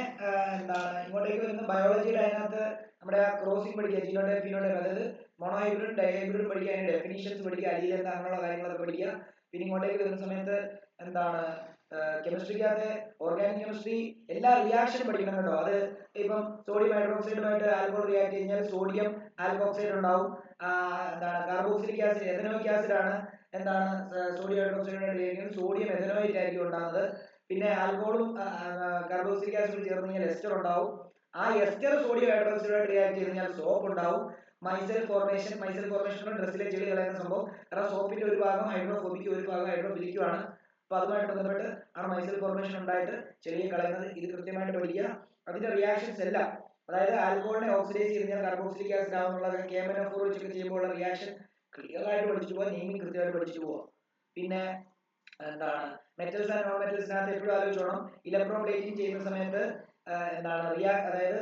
എന്താണ് ഇങ്ങോട്ടേക്ക് വരുന്ന ബയോളജിയുടെ അതിനകത്ത് നമ്മുടെ ക്രോസിംഗ് പഠിക്കുക, ജീനോടൈപ്പ് ഫിനോടൈപ്പ്, അതായത് മോണോഹൈബ്രിഡും ഡൈഹൈബ്രിഡും പഠിക്കുക, അതിന്റെ ഡെഫിനിഷൻസ് പഠിക്കുക, അലീൽ എന്താ അങ്ങനെയുള്ള കാര്യങ്ങളൊക്കെ പഠിക്കുക. പിന്നെ ഇങ്ങോട്ടേക്ക് വരുന്ന സമയത്ത് എന്താണ് കെമിസ്ട്രിക്കകത്ത് ഓർഗാനിക് കെമിസ്ട്രി എല്ലാ റിയാക്ഷനും പഠിക്കണം കേട്ടോ. അത് ഇപ്പം സോഡിയം ഹൈഡ്രോക്സൈഡുമായിട്ട് ആൽക്കഹോൾ റിയാക്ട് കഴിഞ്ഞാൽ സോഡിയം ആൽക്കോക്സൈഡ് ഉണ്ടാവും. എന്താണ് കാർബോക്സിലിക് ആസിഡ് എഥനോയിക് ആസിഡ് ആണ് എന്താണ് സോഡിയം ഹൈഡ്രോക്സൈഡുമായിട്ട് റിയാക്ട് സോഡിയം എഥനോയിറ്റ് ആയിരിക്കും ഉണ്ടാകുന്നത്. പിന്നെ ആൽക്കഹോളും കാർബോക്സിലിക് ആസിഡ് ചേർന്ന് കഴിഞ്ഞാൽ എസ്റ്റർ ഉണ്ടാവും. ആ എസ്റ്റർ സോഡിയം ഹൈഡ്രോക്സൈഡുമായിട്ട് റിയാക്ട് ചെയ്ത് കഴിഞ്ഞാൽ സോപ്പ് ഉണ്ടാവും. മൈസെൽ ഫോർമേഷൻ ഡ്രസ്സിലെ ചെളി കളയുന്ന സംഭവം. കാരണം സോപ്പിന്റെ ഒരു ഭാഗം ഹൈഡ്രോഫോബിക്കും ഒരു ഭാഗം ഹൈഡ്രോഫിലിക്കും ആണ്. അപ്പൊ അതുമായിട്ട് ബന്ധപ്പെട്ട് ആണ് മൈസെൽ ഫോർമേഷൻ ഉണ്ടായിട്ട് ചെളിയെ കളയുന്നത്. ഇത് കൃത്യമായിട്ട് പഠിക്കുക. അതിന്റെ റിയാക്ഷൻസ് എല്ലാം, അതായത് ആൽക്കഹോളിനെ ഓക്സിഡൈസ് ചെയ്ത് കഴിഞ്ഞാൽ കാർബോക്സിലിക് ആസിഡ് ആവുന്നുള്ള KMnO4 വെച്ചൊക്കെ ചെയ്യുമ്പോൾ ഉള്ള റിയാക്ഷൻ ക്ലിയർ ആയിട്ട് പഠിച്ചു പോവാ, നെയിമിംഗ് കൃത്യമായിട്ട് പഠിച്ചു പോവാ. പിന്നെ എന്താണ് മെറ്റൽസ് ആൻഡ് നോൺ മെറ്റൽസിനകത്ത് എപ്പോഴും ആലോചിച്ചോണം, ഇലക്ട്രോപ്ലേറ്റിംഗ് ചെയ്യുന്ന സമയത്ത് എന്താണ് അതായത്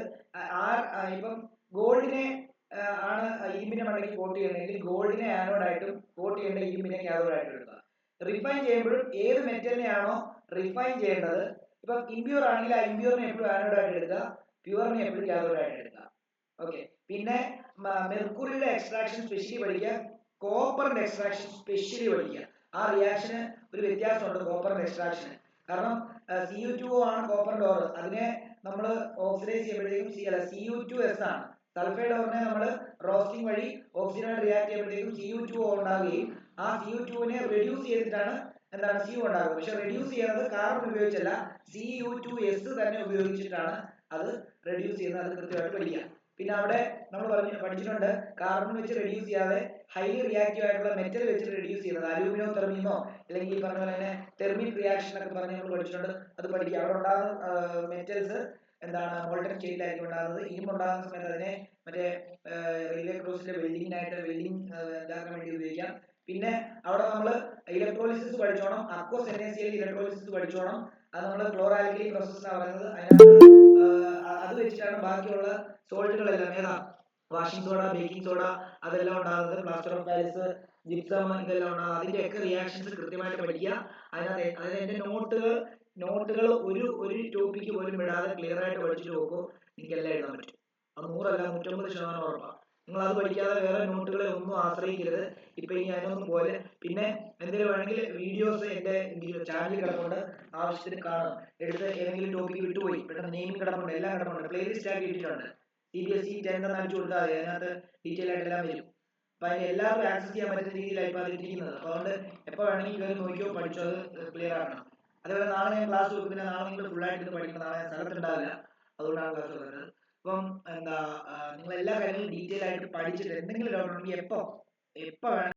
ഇപ്പം ഗോൾഡിനെ ആണ് ഇരുമ്പിന്റെ മണ്ടയ്ക്ക് കോട്ട് ചെയ്യണമെങ്കിൽ ഗോൾഡിനെ ആനോഡായിട്ടും കോട്ട് ചെയ്യേണ്ട ഇരുമ്പിനെ കാഥോഡായിട്ടും എടുക്കുക. റിഫൈൻ ചെയ്യുമ്പോഴും ഏത് മെറ്റലിനെയാണോ റിഫൈൻ ചെയ്യേണ്ടത്, ഇപ്പം ഇമ്പ്യൂർ ആണെങ്കിൽ ആ ഇമ്പ്യൂറിനെ എപ്പോഴും ആനോഡായിട്ട് എടുക്കുക, പ്യൂറിനെ എപ്പോഴും കാഥോഡായിട്ട് എടുക്കുക. ഓക്കെ, പിന്നെ മെർക്കുറിയുടെ എക്സ്ട്രാക്ഷൻ സ്പെഷ്യലി പഠിക്കുക, കോപ്പറിന്റെ എക്സ്ട്രാക്ഷൻ സ്പെഷ്യലി പഠിക്കുക. ആ റിയാക്ഷന് ഒരു വ്യത്യാസമുണ്ട് കോപ്പറിന്റെ എക്സ്ട്രാക്ഷന്. കാരണം Cu2O ആണ് കോപ്പറിന്റെ ഓർ. അതിനെ നമ്മൾ ഓക്സിഡൈസ് ചെയ്യുമ്പോഴത്തേക്കും Cu2S ആണ്. സൾഫൈഡ് ഓറിനെ നമ്മൾ റോസ്റ്റിംഗ് വഴി ഓക്സിജനുമായിട്ട് റിയാക്ട് ചെയ്യുമ്പോഴത്തേക്കും Cu2O ഉണ്ടാവുകയും ആ Cu2നെ റെഡ്യൂസ് ചെയ്തിട്ടാണ് എന്താണ് Cu ഉണ്ടാകുന്നത്. പക്ഷെ റെഡ്യൂസ് ചെയ്യുന്നത് കാർബൺ ഉപയോഗിച്ചല്ല, Cu2S തന്നെ ഉപയോഗിച്ചിട്ടാണ് അത് റെഡ്യൂസ് ചെയ്യുന്നത്. അത് കൃത്യമായിട്ട് പഠിക്കുക. പിന്നെ അവിടെ നമ്മൾ പഠിച്ചിട്ടുണ്ട് കാർബൺ വെച്ച് റെഡ്യൂസ് ചെയ്യാതെ ഹൈലി റിയാക്റ്റീവ് ആയിട്ടുള്ള മെറ്റൽ വെച്ച് റെഡ്യൂസ് ചെയ്യുന്നത്, അലൂമിനോ തെർമീനോ അല്ലെങ്കിൽ പറഞ്ഞ പോലെ തന്നെ തെർമിക് റിയാക്ഷൻ ഒക്കെ പറഞ്ഞ് നമ്മൾ പഠിച്ചിട്ടുണ്ട്. അത് പഠിക്കുക. അവിടെ ഉണ്ടാകുന്ന മെറ്റൽസ് എന്താണ് മോൾട്ടൻ സ്റ്റേറ്റിലായിരിക്കും ഉണ്ടാകുന്നത്. ഇരുമ്പുണ്ടാകുന്ന സമയത്ത് അതിനെ മറ്റേ റെയിൽവേ ക്രോസിലെ വെൽഡിങ്ങിനായിട്ട് വെൽഡിങ് ഇതാക്കാൻ വേണ്ടി ഉപയോഗിക്കാം. പിന്നെ അവിടെ നമ്മൾ ഇലക്ട്രോളിസിസ് പഠിച്ചോണം, അക്വസ് NaCl ഇലക്ട്രോളിസിസ് പഠിച്ചോണം. അത് നമ്മൾ ക്ലോറോ ആൽക്കലി പ്രോസസ് എന്നാണ് പറയുന്നത്. അതിനകത്ത് അത് വെച്ചിട്ടാണ് ബാക്കിയുള്ള സോൾട്ടുകളെല്ലാം, ഏതാ വാഷിംഗ് സോഡ, ബേക്കിംഗ് സോഡ അതെല്ലാം ഉണ്ടാകുന്നത്, പ്ലാസ്റ്റർ ഓഫ് പാരീസ്, ജിപ്സം ഇതെല്ലാം ഉണ്ടാകുന്നത്. അതിന്റെയൊക്കെ റിയാക്ഷൻസ് കൃത്യമായിട്ട് പഠിക്കുക. അതിന്റെ നോട്ടുകൾ ഒരു ടോപ്പിക്ക് പോലും വിടാതെ ക്ലിയർ ആയിട്ട് പഠിച്ചിട്ട് നോക്കും, എനിക്കെല്ലാം എഴുതാൻ പറ്റും. അത് 100 അല്ല 150% ഉറപ്പാണ്. നിങ്ങൾ അത് പഠിക്കാതെ വേറെ നോട്ടുകളെ ഒന്നും ആശ്രയിക്കരുത്. ഇപ്പൊ ഇനി അതിനൊന്നും പോലെ. പിന്നെ എന്തെങ്കിലും വേണമെങ്കിൽ വീഡിയോസ് എന്റെ ചാനലിൽ കിടപ്പുണ്ട്, ആവശ്യത്തിന് കാണും. എടുത്ത് ഏതെങ്കിലും ടോപ്പിക്ക് വിട്ടുപോയി പെട്ടെന്ന് നെയിമിംഗ് കിടപ്പുണ്ട്, എല്ലാം കിടപ്പുണ്ട്, പ്ലേലിസ്റ്റ് ആക്കി ഇട്ടിട്ടുണ്ട്. CBSE 10 എന്ന് അടിച്ചു കൊടുത്താൽ മതി, അതിനകത്ത് ഡീറ്റെയിൽ ആയിട്ട് എല്ലാം വരും. അപ്പൊ അതിന് എല്ലാവർക്കും ആക്സസ് ചെയ്യാൻ പറ്റുന്ന രീതിയിലാണ് ഇപ്പൊ അതിരിക്കുന്നത്. അപ്പൊ അതുകൊണ്ട് എപ്പോ വേണമെങ്കിൽ കയറി നോക്കിയോ, പഠിച്ചോ, അത് ക്ലിയർ ആക്കണം. അതേപോലെ നാളെ ഞാൻ ക്ലാസ് കൊടുക്കുന്നത്, നാളെ നിങ്ങൾ ഫുൾ ആയിട്ട് പഠിക്കണം. നാളെ ഞാൻ സ്ഥലത്തുണ്ടാവില്ല, അതുകൊണ്ടാണ് ക്ലാസ് കൊടുക്കുന്നത്. അപ്പം എന്താ നിങ്ങൾ എല്ലാ കാര്യങ്ങളും ഡീറ്റെയിൽ ആയിട്ട് പഠിച്ചിട്ട് എന്തെങ്കിലും ഡൗട്ട് ഉണ്ടെങ്കിൽ എപ്പോ വേണമെങ്കിൽ